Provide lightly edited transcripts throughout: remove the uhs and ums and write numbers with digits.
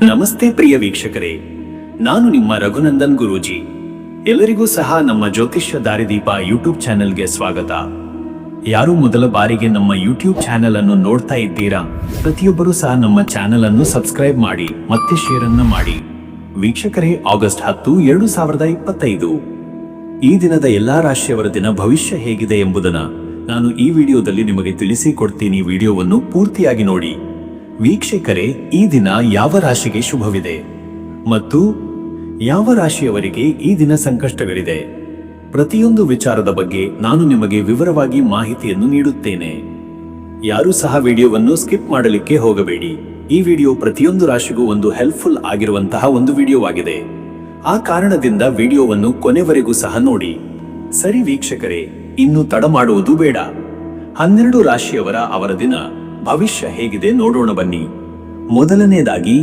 ನಮಸ್ತೆ ಪ್ರಿಯ ವೀಕ್ಷಕರೇ, ನಾನು ನಿಮ್ಮ ರಘುನಂದನ್ ಗುರೂಜಿ. ಎಲ್ಲರಿಗೂ ಸಹ ನಮ್ಮ ಜ್ಯೋತಿಷ್ಯ ದಾರಿದೀಪ ಯೂಟ್ಯೂಬ್ ಚಾನೆಲ್ಗೆ ಸ್ವಾಗತ. ಯಾರು ಮೊದಲ ಬಾರಿಗೆ ನಮ್ಮ ಯೂಟ್ಯೂಬ್ ಚಾನೆಲ್ ಅನ್ನು ನೋಡ್ತಾ ಇದ್ದೀರಾ, ಪ್ರತಿಯೊಬ್ಬರೂ ಸಹ ನಮ್ಮ ಚಾನೆಲ್ ಅನ್ನು ಸಬ್ಸ್ಕ್ರೈಬ್ ಮಾಡಿ ಮತ್ತೆ ಶೇರ್ ಅನ್ನು ಮಾಡಿ. ವೀಕ್ಷಕರೇ, ಆಗಸ್ಟ್ 10, 2025 ಈ ದಿನದ ಎಲ್ಲಾ ರಾಶಿಯವರ ದಿನ ಭವಿಷ್ಯ ಹೇಗಿದೆ ಎಂಬುದನ್ನು ನಾನು ಈ ವಿಡಿಯೋದಲ್ಲಿ ನಿಮಗೆ ತಿಳಿಸಿಕೊಡ್ತೀನಿ. ವಿಡಿಯೋವನ್ನು ಪೂರ್ತಿಯಾಗಿ ನೋಡಿ. ವೀಕ್ಷಕರೇ, ಈ ದಿನ ಯಾವ ರಾಶಿಗೆ ಶುಭವಿದೆ ಮತ್ತು ಯಾವ ರಾಶಿಯವರಿಗೆ ಈ ದಿನ ಸಂಕಷ್ಟಗಳಿದೆ, ಪ್ರತಿಯೊಂದು ವಿಚಾರದ ಬಗ್ಗೆ ನಾನು ನಿಮಗೆ ವಿವರವಾಗಿ ಮಾಹಿತಿಯನ್ನು ನೀಡುತ್ತೇನೆ. ಯಾರೂ ಸಹ ವಿಡಿಯೋವನ್ನು ಸ್ಕಿಪ್ ಮಾಡಲಿಕ್ಕೆ ಹೋಗಬೇಡಿ. ಈ ವಿಡಿಯೋ ಪ್ರತಿಯೊಂದು ರಾಶಿಗೂ ಒಂದು ಹೆಲ್ಪ್ಫುಲ್ ಆಗಿರುವಂತಹ ಒಂದು ವಿಡಿಯೋವಾಗಿದೆ. ಆ ಕಾರಣದಿಂದ ವಿಡಿಯೋವನ್ನು ಕೊನೆವರೆಗೂ ಸಹ ನೋಡಿ. ಸರಿ ವೀಕ್ಷಕರೇ, ಇನ್ನು ತಡ ಮಾಡುವುದು ಬೇಡ. 12 ರಾಶಿಯವರ ಅವರ ದಿನ ಭವಿಷ್ಯ ಹೇಗಿದೆ ನೋಡೋಣ ಬನ್ನಿ. ಮೊದಲನೇದಾಗಿ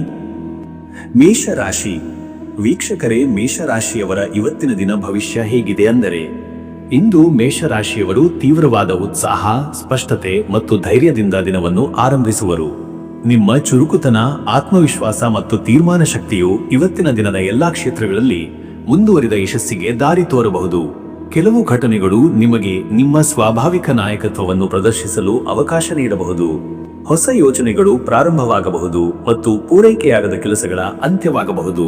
ಮೇಷರಾಶಿ. ವೀಕ್ಷಕರೇ, ಮೇಷರಾಶಿಯವರ ಇವತ್ತಿನ ದಿನ ಭವಿಷ್ಯ ಹೇಗಿದೆ ಅಂದರೆ, ಇಂದು ಮೇಷರಾಶಿಯವರು ತೀವ್ರವಾದ ಉತ್ಸಾಹ, ಸ್ಪಷ್ಟತೆ ಮತ್ತು ಧೈರ್ಯದಿಂದ ದಿನವನ್ನು ಆರಂಭಿಸುವರು. ನಿಮ್ಮ ಚುರುಕುತನ, ಆತ್ಮವಿಶ್ವಾಸ ಮತ್ತು ತೀರ್ಮಾನ ಶಕ್ತಿಯು ಇವತ್ತಿನ ದಿನದ ಎಲ್ಲಾ ಕ್ಷೇತ್ರಗಳಲ್ಲಿ ಮುಂದುವರಿದ ಯಶಸ್ಸಿಗೆ ದಾರಿ ತೋರಬಹುದು. ಕೆಲವು ಘಟನೆಗಳು ನಿಮಗೆ ನಿಮ್ಮ ಸ್ವಾಭಾವಿಕ ನಾಯಕತ್ವವನ್ನು ಪ್ರದರ್ಶಿಸಲು ಅವಕಾಶ ನೀಡಬಹುದು. ಹೊಸ ಯೋಜನೆಗಳು ಪ್ರಾರಂಭವಾಗಬಹುದು ಮತ್ತು ಪೂರೈಕೆಯಾಗದ ಕೆಲಸಗಳ ಅಂತ್ಯವಾಗಬಹುದು.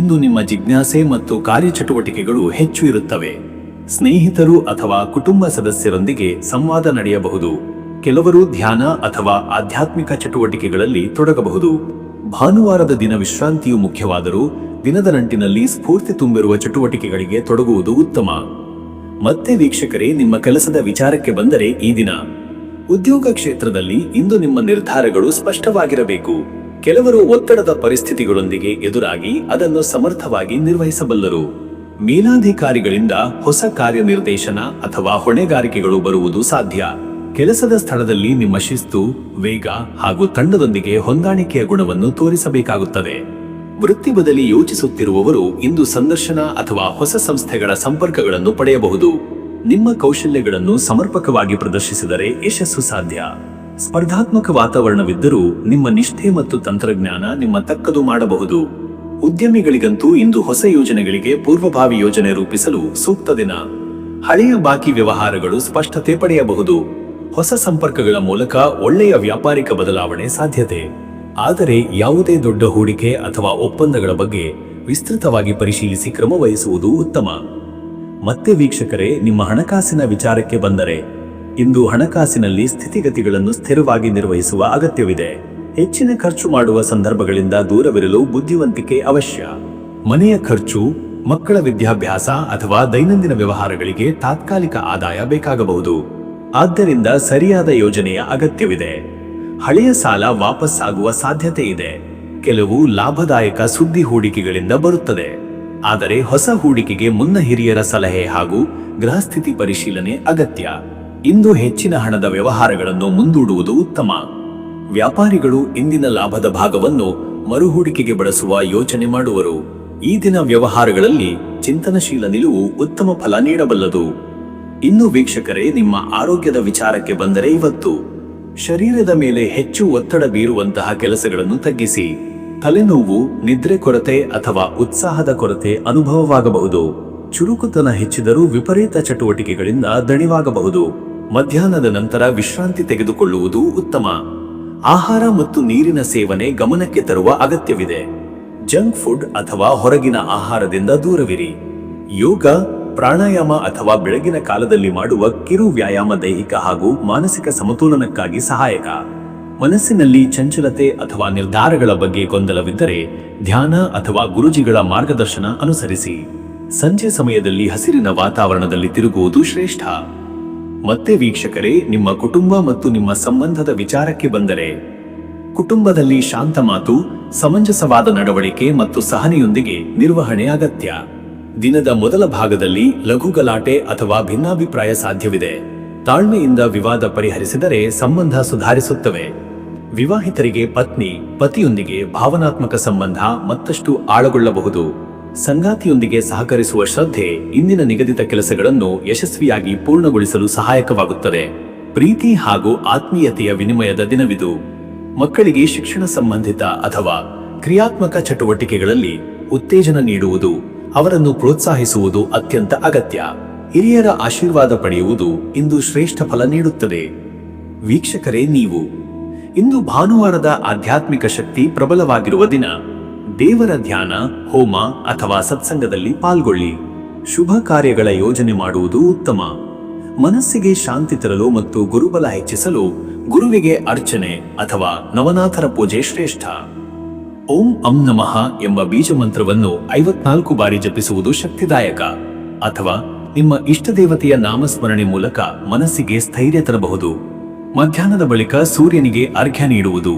ಇಂದು ನಿಮ್ಮ ಜಿಜ್ಞಾಸೆ ಮತ್ತು ಕಾರ್ಯಚಟುವಟಿಕೆಗಳು ಹೆಚ್ಚು ಇರುತ್ತವೆ. ಸ್ನೇಹಿತರು ಅಥವಾ ಕುಟುಂಬ ಸದಸ್ಯರೊಂದಿಗೆ ಸಂವಾದ ನಡೆಯಬಹುದು. ಕೆಲವರು ಧ್ಯಾನ ಅಥವಾ ಆಧ್ಯಾತ್ಮಿಕ ಚಟುವಟಿಕೆಗಳಲ್ಲಿ ತೊಡಗಬಹುದು. ಭಾನುವಾರದ ದಿನ ವಿಶ್ರಾಂತಿಯು ಮುಖ್ಯವಾದರೂ ದಿನದ ನಂಟಿನಲ್ಲಿ ಸ್ಫೂರ್ತಿ ತುಂಬಿರುವ ಚಟುವಟಿಕೆಗಳಿಗೆ ತೊಡಗುವುದು ಉತ್ತಮ. ಮತ್ತೆ ವೀಕ್ಷಕರೇ, ನಿಮ್ಮ ಕೆಲಸದ ವಿಚಾರಕ್ಕೆ ಬಂದರೆ, ಈ ದಿನ ಉದ್ಯೋಗ ಕ್ಷೇತ್ರದಲ್ಲಿ ಇಂದು ನಿಮ್ಮ ನಿರ್ಧಾರಗಳು ಸ್ಪಷ್ಟವಾಗಿರಬೇಕು. ಕೆಲವರು ಒತ್ತಡದ ಪರಿಸ್ಥಿತಿಗಳೊಂದಿಗೆ ಎದುರಾಗಿ ಅದನ್ನು ಸಮರ್ಥವಾಗಿ ನಿರ್ವಹಿಸಬಲ್ಲರು. ಮೇಲಾಧಿಕಾರಿಗಳಿಂದ ಹೊಸ ಕಾರ್ಯನಿರ್ದೇಶನ ಅಥವಾ ಹೊಣೆಗಾರಿಕೆಗಳು ಬರುವುದು ಸಾಧ್ಯ. ಕೆಲಸದ ಸ್ಥಳದಲ್ಲಿ ನಿಮ್ಮ ಶಿಸ್ತು, ವೇಗ ಹಾಗೂ ತಂಡದೊಂದಿಗೆ ಹೊಂದಾಣಿಕೆಯ ಗುಣವನ್ನು ತೋರಿಸಬೇಕಾಗುತ್ತದೆ. ವೃತ್ತಿ ಬದಲಿ ಯೋಚಿಸುತ್ತಿರುವವರು ಇಂದು ಸಂದರ್ಶನ ಅಥವಾ ಹೊಸ ಸಂಸ್ಥೆಗಳ ಸಂಪರ್ಕಗಳನ್ನು ಪಡೆಯಬಹುದು. ನಿಮ್ಮ ಕೌಶಲ್ಯಗಳನ್ನು ಸಮರ್ಪಕವಾಗಿ ಪ್ರದರ್ಶಿಸಿದರೆ ಯಶಸ್ಸು ಸಾಧ್ಯ. ಸ್ಪರ್ಧಾತ್ಮಕ ವಾತಾವರಣವಿದ್ದರೂ ನಿಮ್ಮ ನಿಷ್ಠೆ ಮತ್ತು ತಂತ್ರಜ್ಞಾನ ನಿಮ್ಮ ತಕ್ಕದು ಮಾಡಬಹುದು. ಉದ್ಯಮಿಗಳಿಗಂತೂ ಇಂದು ಹೊಸ ಯೋಜನೆಗಳಿಗೆ ಪೂರ್ವಭಾವಿ ಯೋಜನೆ ರೂಪಿಸಲು ಸೂಕ್ತ ದಿನ. ಹಳೆಯ ಬಾಕಿ ವ್ಯವಹಾರಗಳು ಸ್ಪಷ್ಟತೆ ಪಡೆಯಬಹುದು. ಹೊಸ ಸಂಪರ್ಕಗಳ ಮೂಲಕ ಒಳ್ಳೆಯ ವ್ಯಾಪಾರಿಕ ಬದಲಾವಣೆ ಸಾಧ್ಯತೆ. ಆದರೆ ಯಾವುದೇ ದೊಡ್ಡ ಹೂಡಿಕೆ ಅಥವಾ ಒಪ್ಪಂದಗಳ ಬಗ್ಗೆ ವಿಸ್ತೃತವಾಗಿ ಪರಿಶೀಲಿಸಿ ಕ್ರಮ ವಹಿಸುವುದು ಉತ್ತಮ. ಮತ್ತೆ ವೀಕ್ಷಕರೇ, ನಿಮ್ಮ ಹಣಕಾಸಿನ ವಿಚಾರಕ್ಕೆ ಬಂದರೆ, ಇಂದು ಹಣಕಾಸಿನಲ್ಲಿ ಸ್ಥಿತಿಗತಿಗಳನ್ನು ಸ್ಥಿರವಾಗಿ ನಿರ್ವಹಿಸುವ ಅಗತ್ಯವಿದೆ. ಹೆಚ್ಚಿನ ಖರ್ಚು ಮಾಡುವ ಸಂದರ್ಭಗಳಿಂದ ದೂರವಿರಲು ಬುದ್ಧಿವಂತಿಕೆ ಅವಶ್ಯ. ಮನೆಯ ಖರ್ಚು, ಮಕ್ಕಳ ವಿದ್ಯಾಭ್ಯಾಸ ಅಥವಾ ದೈನಂದಿನ ವ್ಯವಹಾರಗಳಿಗೆ ತಾತ್ಕಾಲಿಕ ಆದಾಯ ಬೇಕಾಗಬಹುದು. ಆದ್ದರಿಂದ ಸರಿಯಾದ ಯೋಜನೆಯ ಅಗತ್ಯವಿದೆ. ಹಳೆಯ ಸಾಲ ವಾಪಸ್ಸಾಗುವ ಸಾಧ್ಯತೆ ಇದೆ. ಕೆಲವು ಲಾಭದಾಯಕ ಸುದ್ದಿ ಹೂಡಿಕೆಗಳಿಂದ ಬರುತ್ತದೆ. ಆದರೆ ಹೊಸ ಹೂಡಿಕೆಗೆ ಮುನ್ನ ಹಿರಿಯರ ಸಲಹೆ ಹಾಗೂ ಗೃಹಸ್ಥಿತಿ ಪರಿಶೀಲನೆ ಅಗತ್ಯ. ಇಂದು ಹೆಚ್ಚಿನ ಹಣದ ವ್ಯವಹಾರಗಳನ್ನು ಮುಂದೂಡುವುದು ಉತ್ತಮ. ವ್ಯಾಪಾರಿಗಳು ಇಂದಿನ ಲಾಭದ ಭಾಗವನ್ನು ಮರುಹೂಡಿಕೆಗೆ ಬಳಸುವ ಯೋಚನೆ ಮಾಡುವರು. ಈ ದಿನ ವ್ಯವಹಾರಗಳಲ್ಲಿ ಚಿಂತನಶೀಲ ನಿಲುವು ಉತ್ತಮ ಫಲ ನೀಡಬಲ್ಲದು. ಇನ್ನು ವೀಕ್ಷಕರೇ, ನಿಮ್ಮ ಆರೋಗ್ಯದ ವಿಚಾರಕ್ಕೆ ಬಂದರೆ, ಇವತ್ತು ಶರೀರದ ಮೇಲೆ ಹೆಚ್ಚು ಒತ್ತಡ ಬೀರುವಂತಹ ಕೆಲಸಗಳನ್ನು ತಗ್ಗಿಸಿ. ತಲೆನೋವು, ನಿದ್ರೆ ಕೊರತೆ ಅಥವಾ ಉತ್ಸಾಹದ ಕೊರತೆ ಅನುಭವವಾಗಬಹುದು. ಚುರುಕುತನ ಹೆಚ್ಚಿದರೂ ವಿಪರೀತ ಚಟುವಟಿಕೆಗಳಿಂದ ದಣಿವಾಗಬಹುದು. ಮಧ್ಯಾಹ್ನದ ನಂತರ ವಿಶ್ರಾಂತಿ ತೆಗೆದುಕೊಳ್ಳುವುದು ಉತ್ತಮ. ಆಹಾರ ಮತ್ತು ನೀರಿನ ಸೇವನೆ ಗಮನಕ್ಕೆ ತರುವ ಅಗತ್ಯವಿದೆ. ಜಂಕ್ ಫುಡ್ ಅಥವಾ ಹೊರಗಿನ ಆಹಾರದಿಂದ ದೂರವಿರಿ. ಯೋಗ, ಪ್ರಾಣಾಯಾಮ ಅಥವಾ ಬೆಳಗಿನ ಕಾಲದಲ್ಲಿ ಮಾಡುವ ಕಿರು ವ್ಯಾಯಾಮ ದೈಹಿಕ ಹಾಗೂ ಮಾನಸಿಕ ಸಮತೋಲನಕ್ಕಾಗಿ ಸಹಾಯಕ. ಮನಸ್ಸಿನಲ್ಲಿ ಚಂಚಲತೆ ಅಥವಾ ನಿರ್ಧಾರಗಳ ಬಗ್ಗೆ ಗೊಂದಲವಿದ್ದರೆ ಧ್ಯಾನ ಅಥವಾ ಗುರುಜಿಗಳ ಮಾರ್ಗದರ್ಶನ ಅನುಸರಿಸಿ. ಸಂಜೆ ಸಮಯದಲ್ಲಿ ಹಸಿರಿನ ವಾತಾವರಣದಲ್ಲಿ ತಿರುಗುವುದು ಶ್ರೇಷ್ಠ. ಮತ್ತೆ ವೀಕ್ಷಕರೇ, ನಿಮ್ಮ ಕುಟುಂಬ ಮತ್ತು ನಿಮ್ಮ ಸಂಬಂಧದ ವಿಚಾರಕ್ಕೆ ಬಂದರೆ, ಕುಟುಂಬದಲ್ಲಿ ಶಾಂತ ಮಾತು, ಸಮಂಜಸವಾದ ನಡವಳಿಕೆ ಮತ್ತು ಸಹನೆಯೊಂದಿಗೆ ನಿರ್ವಹಣೆ ಅಗತ್ಯ. ದಿನದ ಮೊದಲ ಭಾಗದಲ್ಲಿ ಲಘು ಗಲಾಟೆ ಅಥವಾ ಭಿನ್ನಾಭಿಪ್ರಾಯ ಸಾಧ್ಯವಿದೆ. ತಾಳ್ಮೆಯಿಂದ ವಿವಾದ ಪರಿಹರಿಸಿದರೆ ಸಂಬಂಧ ಸುಧಾರಿಸುತ್ತವೆ. ವಿವಾಹಿತರಿಗೆ ಪತಿಯೊಂದಿಗೆ ಭಾವನಾತ್ಮಕ ಸಂಬಂಧ ಮತ್ತಷ್ಟು ಆಳಗೊಳ್ಳಬಹುದು. ಸಂಗಾತಿಯೊಂದಿಗೆ ಸಹಕರಿಸುವ ಶ್ರದ್ಧೆ ಇಂದಿನ ನಿಗದಿತ ಕೆಲಸಗಳನ್ನು ಯಶಸ್ವಿಯಾಗಿ ಪೂರ್ಣಗೊಳಿಸಲು ಸಹಾಯಕವಾಗುತ್ತದೆ. ಪ್ರೀತಿ ಹಾಗೂ ಆತ್ಮೀಯತೆಯ ವಿನಿಮಯದ ದಿನವಿದು. ಮಕ್ಕಳಿಗೆ ಶಿಕ್ಷಣ ಸಂಬಂಧಿತ ಅಥವಾ ಕ್ರಿಯಾತ್ಮಕ ಚಟುವಟಿಕೆಗಳಲ್ಲಿ ಉತ್ತೇಜನ ನೀಡುವುದು, ಅವರನ್ನು ಪ್ರೋತ್ಸಾಹಿಸುವುದು ಅತ್ಯಂತ ಅಗತ್ಯ. ಹಿರಿಯರ ಆಶೀರ್ವಾದ ಪಡೆಯುವುದು ಇಂದು ಶ್ರೇಷ್ಠ ಫಲ ನೀಡುತ್ತದೆ. ವೀಕ್ಷಕರೇ, ನೀವು ಇಂದು ಭಾನುವಾರದ ಆಧ್ಯಾತ್ಮಿಕ ಶಕ್ತಿ ಪ್ರಬಲವಾಗಿರುವ ದಿನ. ದೇವರ ಧ್ಯಾನ, ಹೋಮ ಅಥವಾ ಸತ್ಸಂಗದಲ್ಲಿ ಪಾಲ್ಗೊಳ್ಳಿ. ಶುಭ ಕಾರ್ಯಗಳ ಯೋಜನೆ ಮಾಡುವುದು ಉತ್ತಮ. ಮನಸ್ಸಿಗೆ ಶಾಂತಿ ತರಲು ಮತ್ತು ಗುರುಬಲ ಹೆಚ್ಚಿಸಲು ಗುರುವಿಗೆ ಅರ್ಚನೆ ಅಥವಾ ನವನಾಥರ ಪೂಜೆ ಶ್ರೇಷ್ಠ. ಓಂ ಅಂ ನಮಃ ಎಂಬ ಬೀಜ ಮಂತ್ರವನ್ನು 54 ಬಾರಿ ಜಪಿಸುವುದು ಶಕ್ತಿದಾಯಕ. ಅಥವಾ ನಿಮ್ಮ ಇಷ್ಟ ದೇವತೆಯ ನಾಮಸ್ಮರಣೆ ಮೂಲಕ ಮನಸ್ಸಿಗೆ ಸ್ಥೈರ್ಯ ತರಬಹುದು. ಮಧ್ಯಾಹ್ನದ ಬಳಿಕ ಸೂರ್ಯನಿಗೆ ಅರ್ಘ್ಯ ನೀಡುವುದು,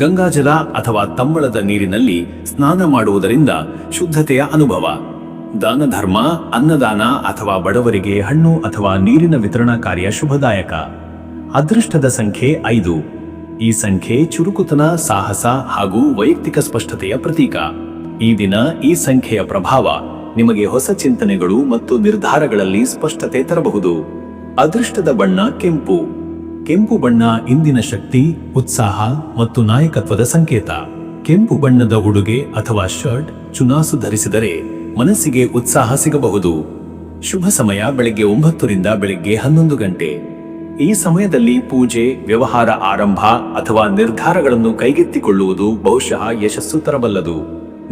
ಗಂಗಾಜಲ ಅಥವಾ ತಮ್ಮಳದ ನೀರಿನಲ್ಲಿ ಸ್ನಾನ ಮಾಡುವುದರಿಂದ ಶುದ್ಧತೆಯ ಅನುಭವ. ದಾನ ಧರ್ಮ, ಅನ್ನದಾನ ಅಥವಾ ಬಡವರಿಗೆ ಹಣ್ಣು ಅಥವಾ ನೀರಿನ ವಿತರಣಾ ಕಾರ್ಯ ಶುಭದಾಯಕ. ಅದೃಷ್ಟದ ಸಂಖ್ಯೆ 5. ಈ ಸಂಖ್ಯೆ ಚುರುಕುತನ, ಸಾಹಸ ಹಾಗೂ ವೈಯಕ್ತಿಕ ಸ್ಪಷ್ಟತೆಯ ಪ್ರತೀಕ. ಈ ದಿನ ಈ ಸಂಖ್ಯೆಯ ಪ್ರಭಾವ ನಿಮಗೆ ಹೊಸ ಚಿಂತನೆಗಳು ಮತ್ತು ನಿರ್ಧಾರಗಳಲ್ಲಿ ಸ್ಪಷ್ಟತೆ ತರಬಹುದು. ಅದೃಷ್ಟದ ಬಣ್ಣ ಕೆಂಪು. ಕೆಂಪು ಬಣ್ಣ ಇಂದಿನ ಶಕ್ತಿ, ಉತ್ಸಾಹ ಮತ್ತು ನಾಯಕತ್ವದ ಸಂಕೇತ. ಕೆಂಪು ಬಣ್ಣದ ಉಡುಗೆ ಅಥವಾ ಶರ್ಟ್, ಚುನಾಸು ಧರಿಸಿದರೆ ಮನಸ್ಸಿಗೆ ಉತ್ಸಾಹ ಸಿಗಬಹುದು. ಶುಭ ಸಮಯ ಬೆಳಗ್ಗೆ 9 ರಿಂದ ಬೆಳಗ್ಗೆ 11 ಗಂಟೆ. ಈ ಸಮಯದಲ್ಲಿ ಪೂಜೆ, ವ್ಯವಹಾರ ಆರಂಭ ಅಥವಾ ನಿರ್ಧಾರಗಳನ್ನು ಕೈಗೆತ್ತಿಕೊಳ್ಳುವುದು ಬಹುಶಃ ಯಶಸ್ಸು ತರಬಲ್ಲದು.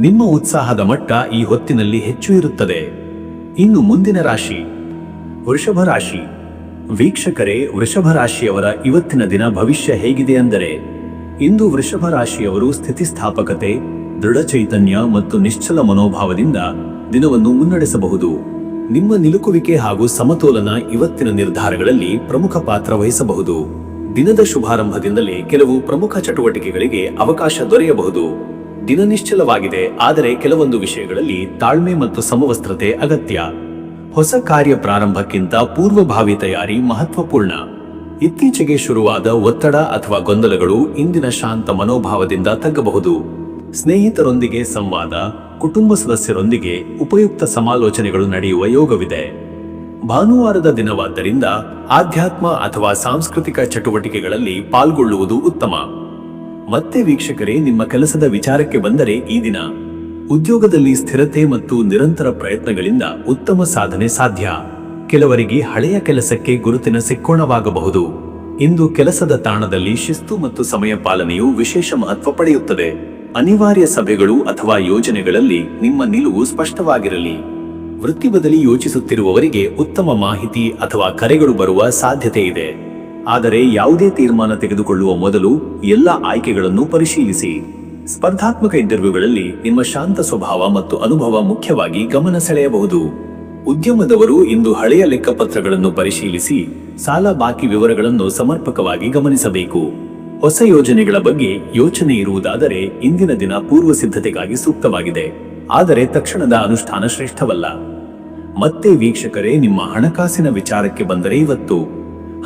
ನಿಮ್ಮ ಉತ್ಸಾಹದ ಮಟ್ಟ ಈ ಹೊತ್ತಿನಲ್ಲಿ ಹೆಚ್ಚು ಇರುತ್ತದೆ. ಇನ್ನು ಮುಂದಿನ ರಾಶಿ ವೃಷಭ ರಾಶಿ. ವೀಕ್ಷಕರೇ, ವೃಷಭ ರಾಶಿಯವರ ಇವತ್ತಿನ ದಿನ ಭವಿಷ್ಯ ಹೇಗಿದೆ ಅಂದರೆ, ಇಂದು ವೃಷಭ ರಾಶಿಯವರು ಸ್ಥಿತಿಸ್ಥಾಪಕತೆ, ದೃಢ ಚೈತನ್ಯ ಮತ್ತು ನಿಶ್ಚಲ ಮನೋಭಾವದಿಂದ ದಿನವನ್ನು ಮುನ್ನಡೆಸಬಹುದು. ನಿಮ್ಮ ನಿಲುಕುವಿಕೆ ಹಾಗೂ ಸಮತೋಲನ ಇವತ್ತಿನ ನಿರ್ಧಾರಗಳಲ್ಲಿ ಪ್ರಮುಖ ಪಾತ್ರ ವಹಿಸಬಹುದು. ದಿನದ ಶುಭಾರಂಭದಿಂದಲೇ ಕೆಲವು ಪ್ರಮುಖ ಚಟುವಟಿಕೆಗಳಿಗೆ ಅವಕಾಶ ದೊರೆಯಬಹುದು. ದಿನ ನಿಶ್ಚಲವಾಗಿದೆ, ಆದರೆ ಕೆಲವೊಂದು ವಿಷಯಗಳಲ್ಲಿ ತಾಳ್ಮೆ ಮತ್ತು ಸಮವಸ್ತ್ರತೆ ಅಗತ್ಯ. ಹೊಸ ಕಾರ್ಯ ಪ್ರಾರಂಭಕ್ಕಿಂತ ಪೂರ್ವಭಾವಿ ತಯಾರಿ ಮಹತ್ವಪೂರ್ಣ. ಇತ್ತೀಚೆಗೆ ಶುರುವಾದ ಒತ್ತಡ ಅಥವಾ ಗೊಂದಲಗಳು ಇಂದಿನ ಶಾಂತ ಮನೋಭಾವದಿಂದ ತಗ್ಗಬಹುದು. ಸ್ನೇಹಿತರೊಂದಿಗೆ ಸಂವಾದ, ಕುಟುಂಬ ಸದಸ್ಯರೊಂದಿಗೆ ಉಪಯುಕ್ತ ಸಮಾಲೋಚನೆಗಳು ನಡೆಯುವ ಯೋಗವಿದೆ. ಭಾನುವಾರದ ದಿನವಾದ್ದರಿಂದ ಆಧ್ಯಾತ್ಮ ಅಥವಾ ಸಾಂಸ್ಕೃತಿಕ ಚಟುವಟಿಕೆಗಳಲ್ಲಿ ಪಾಲ್ಗೊಳ್ಳುವುದು ಉತ್ತಮ. ಮತ್ತೆ ವೀಕ್ಷಕರೇ, ನಿಮ್ಮ ಕೆಲಸದ ವಿಚಾರಕ್ಕೆ ಬಂದರೆ ಈ ದಿನ ಉದ್ಯೋಗದಲ್ಲಿ ಸ್ಥಿರತೆ ಮತ್ತು ನಿರಂತರ ಪ್ರಯತ್ನಗಳಿಂದ ಉತ್ತಮ ಸಾಧನೆ ಸಾಧ್ಯ. ಕೆಲವರಿಗೆ ಹಳೆಯ ಕೆಲಸಕ್ಕೆ ಗುರುತಿನ ಸಿಕ್ಕೋಣವಾಗಬಹುದು. ಇಂದು ಕೆಲಸದ ತಾಣದಲ್ಲಿ ಶಿಸ್ತು ಮತ್ತು ಸಮಯ ಪಾಲನೆಯು ವಿಶೇಷ ಮಹತ್ವ ಪಡೆಯುತ್ತದೆ. ಅನಿವಾರ್ಯ ಸಭೆಗಳು ಅಥವಾ ಯೋಜನೆಗಳಲ್ಲಿ ನಿಮ್ಮ ನಿಲುವು ಸ್ಪಷ್ಟವಾಗಿರಲಿ. ವೃತ್ತಿ ಬದಲಿ ಯೋಚಿಸುತ್ತಿರುವವರಿಗೆ ಉತ್ತಮ ಮಾಹಿತಿ ಅಥವಾ ಕರೆಗಳು ಬರುವ ಸಾಧ್ಯತೆ ಇದೆ. ಆದರೆ ಯಾವುದೇ ತೀರ್ಮಾನ ತೆಗೆದುಕೊಳ್ಳುವ ಮೊದಲು ಎಲ್ಲ ಆಯ್ಕೆಗಳನ್ನು ಪರಿಶೀಲಿಸಿ. ಸ್ಪರ್ಧಾತ್ಮಕ ಇಂಟರ್ವ್ಯೂಗಳಲ್ಲಿ ನಿಮ್ಮ ಶಾಂತ ಸ್ವಭಾವ ಮತ್ತು ಅನುಭವ ಮುಖ್ಯವಾಗಿ ಗಮನ ಸೆಳೆಯಬಹುದು. ಉದ್ಯಮದವರು ಇಂದು ಹಳೆಯ ಲೆಕ್ಕಪತ್ರಗಳನ್ನು ಪರಿಶೀಲಿಸಿ ಸಾಲ ಬಾಕಿ ವಿವರಗಳನ್ನು ಸಮರ್ಪಕವಾಗಿ ಗಮನಿಸಬೇಕು. ಹೊಸ ಯೋಜನೆಗಳ ಬಗ್ಗೆ ಯೋಚನೆ ಇರುವುದಾದರೆ ಇಂದಿನ ದಿನ ಪೂರ್ವ ಸಿದ್ಧತೆಗಾಗಿ ಸೂಕ್ತವಾಗಿದೆ, ಆದರೆ ತಕ್ಷಣದ ಅನುಷ್ಠಾನ ಶ್ರೇಷ್ಠವಲ್ಲ. ಮತ್ತೆ ವೀಕ್ಷಕರೇ, ನಿಮ್ಮ ಹಣಕಾಸಿನ ವಿಚಾರಕ್ಕೆ ಬಂದರೆ ಇವತ್ತು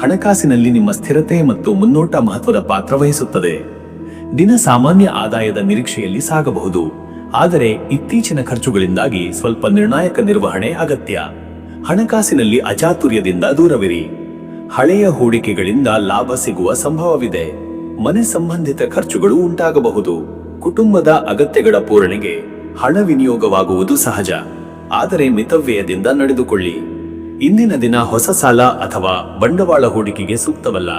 ಹಣಕಾಸಿನಲ್ಲಿ ನಿಮ್ಮ ಸ್ಥಿರತೆ ಮತ್ತು ಮುನ್ನೋಟ ಮಹತ್ವದ ಪಾತ್ರ ವಹಿಸುತ್ತದೆ. ದಿನ ಸಾಮಾನ್ಯ ಆದಾಯದ ನಿರೀಕ್ಷೆಯಲ್ಲಿ ಸಾಗಬಹುದು, ಆದರೆ ಇತ್ತೀಚಿನ ಖರ್ಚುಗಳಿಂದಾಗಿ ಸ್ವಲ್ಪ ನಿರ್ಣಾಯಕ ನಿರ್ವಹಣೆ ಅಗತ್ಯ. ಹಣಕಾಸಿನಲ್ಲಿ ಅಚಾತುರ್ಯದಿಂದ ದೂರವಿರಿ. ಹಳೆಯ ಹೂಡಿಕೆಗಳಿಂದ ಲಾಭ ಸಿಗುವ ಸಂಭವವಿದೆ. ಮನೆ ಸಂಬಂಧಿತ ಖರ್ಚುಗಳು ಉಂಟಾಗಬಹುದು. ಕುಟುಂಬದ ಅಗತ್ಯಗಳ ಪೂರಣೆಗೆ ಹಣ ವಿನಿಯೋಗವಾಗುವುದು ಸಹಜ, ಆದರೆ ಮಿತವ್ಯಯದಿಂದ ನಡೆದುಕೊಳ್ಳಿ. ಇಂದಿನ ದಿನ ಹೊಸ ಸಾಲ ಅಥವಾ ಬಂಡವಾಳ ಹೂಡಿಕೆಗೆ ಸೂಕ್ತವಲ್ಲ.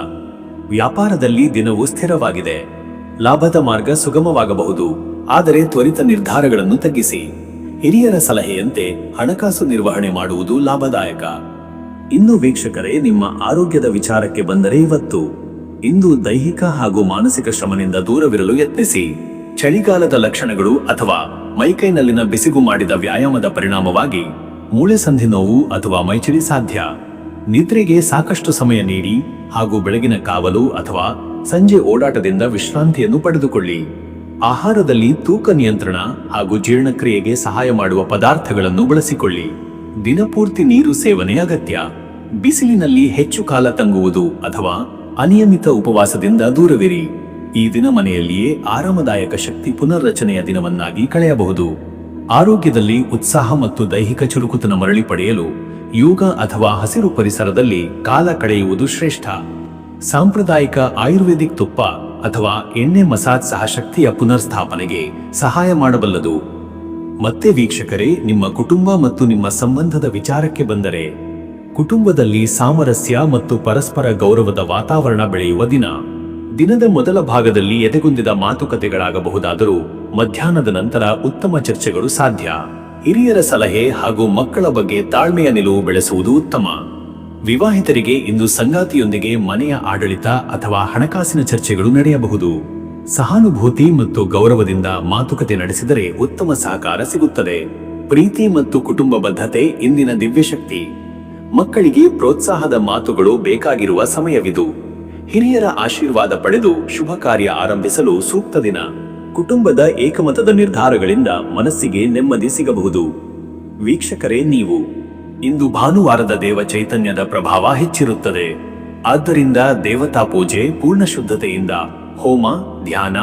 ವ್ಯಾಪಾರದಲ್ಲಿ ದಿನವು ಸ್ಥಿರವಾಗಿದೆ. ಲಾಭದ ಮಾರ್ಗ ಸುಗಮವಾಗಬಹುದು, ಆದರೆ ತ್ವರಿತ ನಿರ್ಧಾರಗಳನ್ನು ತಗ್ಗಿಸಿ. ಹಿರಿಯರ ಸಲಹೆಯಂತೆ ಹಣಕಾಸು ನಿರ್ವಹಣೆ ಮಾಡುವುದು ಲಾಭದಾಯಕ. ಇನ್ನು ವೀಕ್ಷಕರೇ, ನಿಮ್ಮ ಆರೋಗ್ಯದ ವಿಚಾರಕ್ಕೆ ಬಂದರೆ ಇವತ್ತು ಇಂದು ದೈಹಿಕ ಹಾಗೂ ಮಾನಸಿಕ ಶ್ರಮದಿಂದ ದೂರವಿರಲು ಯತ್ನಿಸಿ. ಚಳಿಗಾಲದ ಲಕ್ಷಣಗಳು ಅಥವಾ ಮೈಕೈನಲ್ಲಿನ ಬಿಸಿಗು ಮಾಡಿದ ವ್ಯಾಯಾಮದ ಪರಿಣಾಮವಾಗಿ ಮೂಳೆ ಸಂಧಿ ನೋವು ಅಥವಾ ಮೈಚಳಿ ಸಾಧ್ಯ. ನಿದ್ರೆಗೆ ಸಾಕಷ್ಟು ಸಮಯ ನೀಡಿ ಹಾಗೂ ಬೆಳಗಿನ ಕಾವಲು ಅಥವಾ ಸಂಜೆ ಓಡಾಟದಿಂದ ವಿಶ್ರಾಂತಿಯನ್ನು ಪಡೆದುಕೊಳ್ಳಿ. ಆಹಾರದಲ್ಲಿ ತೂಕ ನಿಯಂತ್ರಣ ಹಾಗೂ ಜೀರ್ಣಕ್ರಿಯೆಗೆ ಸಹಾಯ ಮಾಡುವ ಪದಾರ್ಥಗಳನ್ನು ಬಳಸಿಕೊಳ್ಳಿ. ದಿನಪೂರ್ತಿ ನೀರು ಸೇವನೆ ಅಗತ್ಯ. ಬಿಸಿಲಿನಲ್ಲಿ ಹೆಚ್ಚು ಕಾಲ ತಂಗುವುದು ಅಥವಾ ಅನಿಯಮಿತ ಉಪವಾಸದಿಂದ ದೂರವಿರಿ. ಈ ದಿನ ಮನೆಯಲ್ಲಿಯೇ ಆರಾಮದಾಯಕ ಶಕ್ತಿ ಪುನರ್ರಚನೆಯ ದಿನವನ್ನಾಗಿ ಕಳೆಯಬಹುದು. ಆರೋಗ್ಯದಲ್ಲಿ ಉತ್ಸಾಹ ಮತ್ತು ದೈಹಿಕ ಚುರುಕುತನ ಮರಳಿ ಪಡೆಯಲು ಯೋಗ ಅಥವಾ ಹಸಿರು ಪರಿಸರದಲ್ಲಿ ಕಾಲ ಕಳೆಯುವುದು ಶ್ರೇಷ್ಠ. ಸಾಂಪ್ರದಾಯಿಕ ಆಯುರ್ವೇದಿಕ್ ತುಪ್ಪ ಅಥವಾ ಎಣ್ಣೆ ಮಸಾಜ್ ಸಹ ಶಕ್ತಿಯ ಪುನರ್ಸ್ಥಾಪನೆಗೆ ಸಹಾಯ ಮಾಡಬಲ್ಲದು. ಮತ್ತೆ ವೀಕ್ಷಕರೇ, ನಿಮ್ಮ ಕುಟುಂಬ ಮತ್ತು ನಿಮ್ಮ ಸಂಬಂಧದ ವಿಚಾರಕ್ಕೆ ಬಂದರೆ, ಕುಟುಂಬದಲ್ಲಿ ಸಾಮರಸ್ಯ ಮತ್ತು ಪರಸ್ಪರ ಗೌರವದ ವಾತಾವರಣ ಬೆಳೆಯುವ ದಿನ. ದಿನದ ಮೊದಲ ಭಾಗದಲ್ಲಿ ಎದೆಗುಂದಿದ ಮಾತುಕತೆಗಳಾಗಬಹುದಾದರೂ ಮಧ್ಯಾಹ್ನದ ನಂತರ ಉತ್ತಮ ಚರ್ಚೆಗಳು ಸಾಧ್ಯ. ಹಿರಿಯರ ಸಲಹೆ ಹಾಗೂ ಮಕ್ಕಳ ಬಗ್ಗೆ ತಾಳ್ಮೆಯ ನಿಲುವು ಬೆಳೆಸುವುದು ಉತ್ತಮ. ವಿವಾಹಿತರಿಗೆ ಇಂದು ಸಂಗಾತಿಯೊಂದಿಗೆ ಮನೆಯ ಆಡಳಿತ ಅಥವಾ ಹಣಕಾಸಿನ ಚರ್ಚೆಗಳು ನಡೆಯಬಹುದು. ಸಹಾನುಭೂತಿ ಮತ್ತು ಗೌರವದಿಂದ ಮಾತುಕತೆ ನಡೆಸಿದರೆ ಉತ್ತಮ ಸಹಕಾರ ಸಿಗುತ್ತದೆ. ಪ್ರೀತಿ ಮತ್ತು ಕುಟುಂಬ ಬದ್ಧತೆ ಇಂದಿನ ದಿವ್ಯಶಕ್ತಿ. ಮಕ್ಕಳಿಗೆ ಪ್ರೋತ್ಸಾಹದ ಮಾತುಗಳು ಬೇಕಾಗಿರುವ ಸಮಯವಿದು. ಹಿರಿಯರ ಆಶೀರ್ವಾದ ಪಡೆದು ಶುಭ ಕಾರ್ಯ ಆರಂಭಿಸಲು ಸೂಕ್ತ ದಿನ. ಕುಟುಂಬದ ಏಕಮತದ ನಿರ್ಧಾರಗಳಿಂದ ಮನಸ್ಸಿಗೆ ನೆಮ್ಮದಿ ಸಿಗಬಹುದು. ವೀಕ್ಷಕರೇ, ನೀವು ಇಂದು ಭಾನುವಾರದ ದೇವ ಚೈತನ್ಯದ ಪ್ರಭಾವ ಹೆಚ್ಚಿರುತ್ತದೆ. ಆದ್ದರಿಂದ ದೇವತಾ ಪೂಜೆ ಪೂರ್ಣ ಶುದ್ಧತೆಯಿಂದ ಹೋಮ, ಧ್ಯಾನ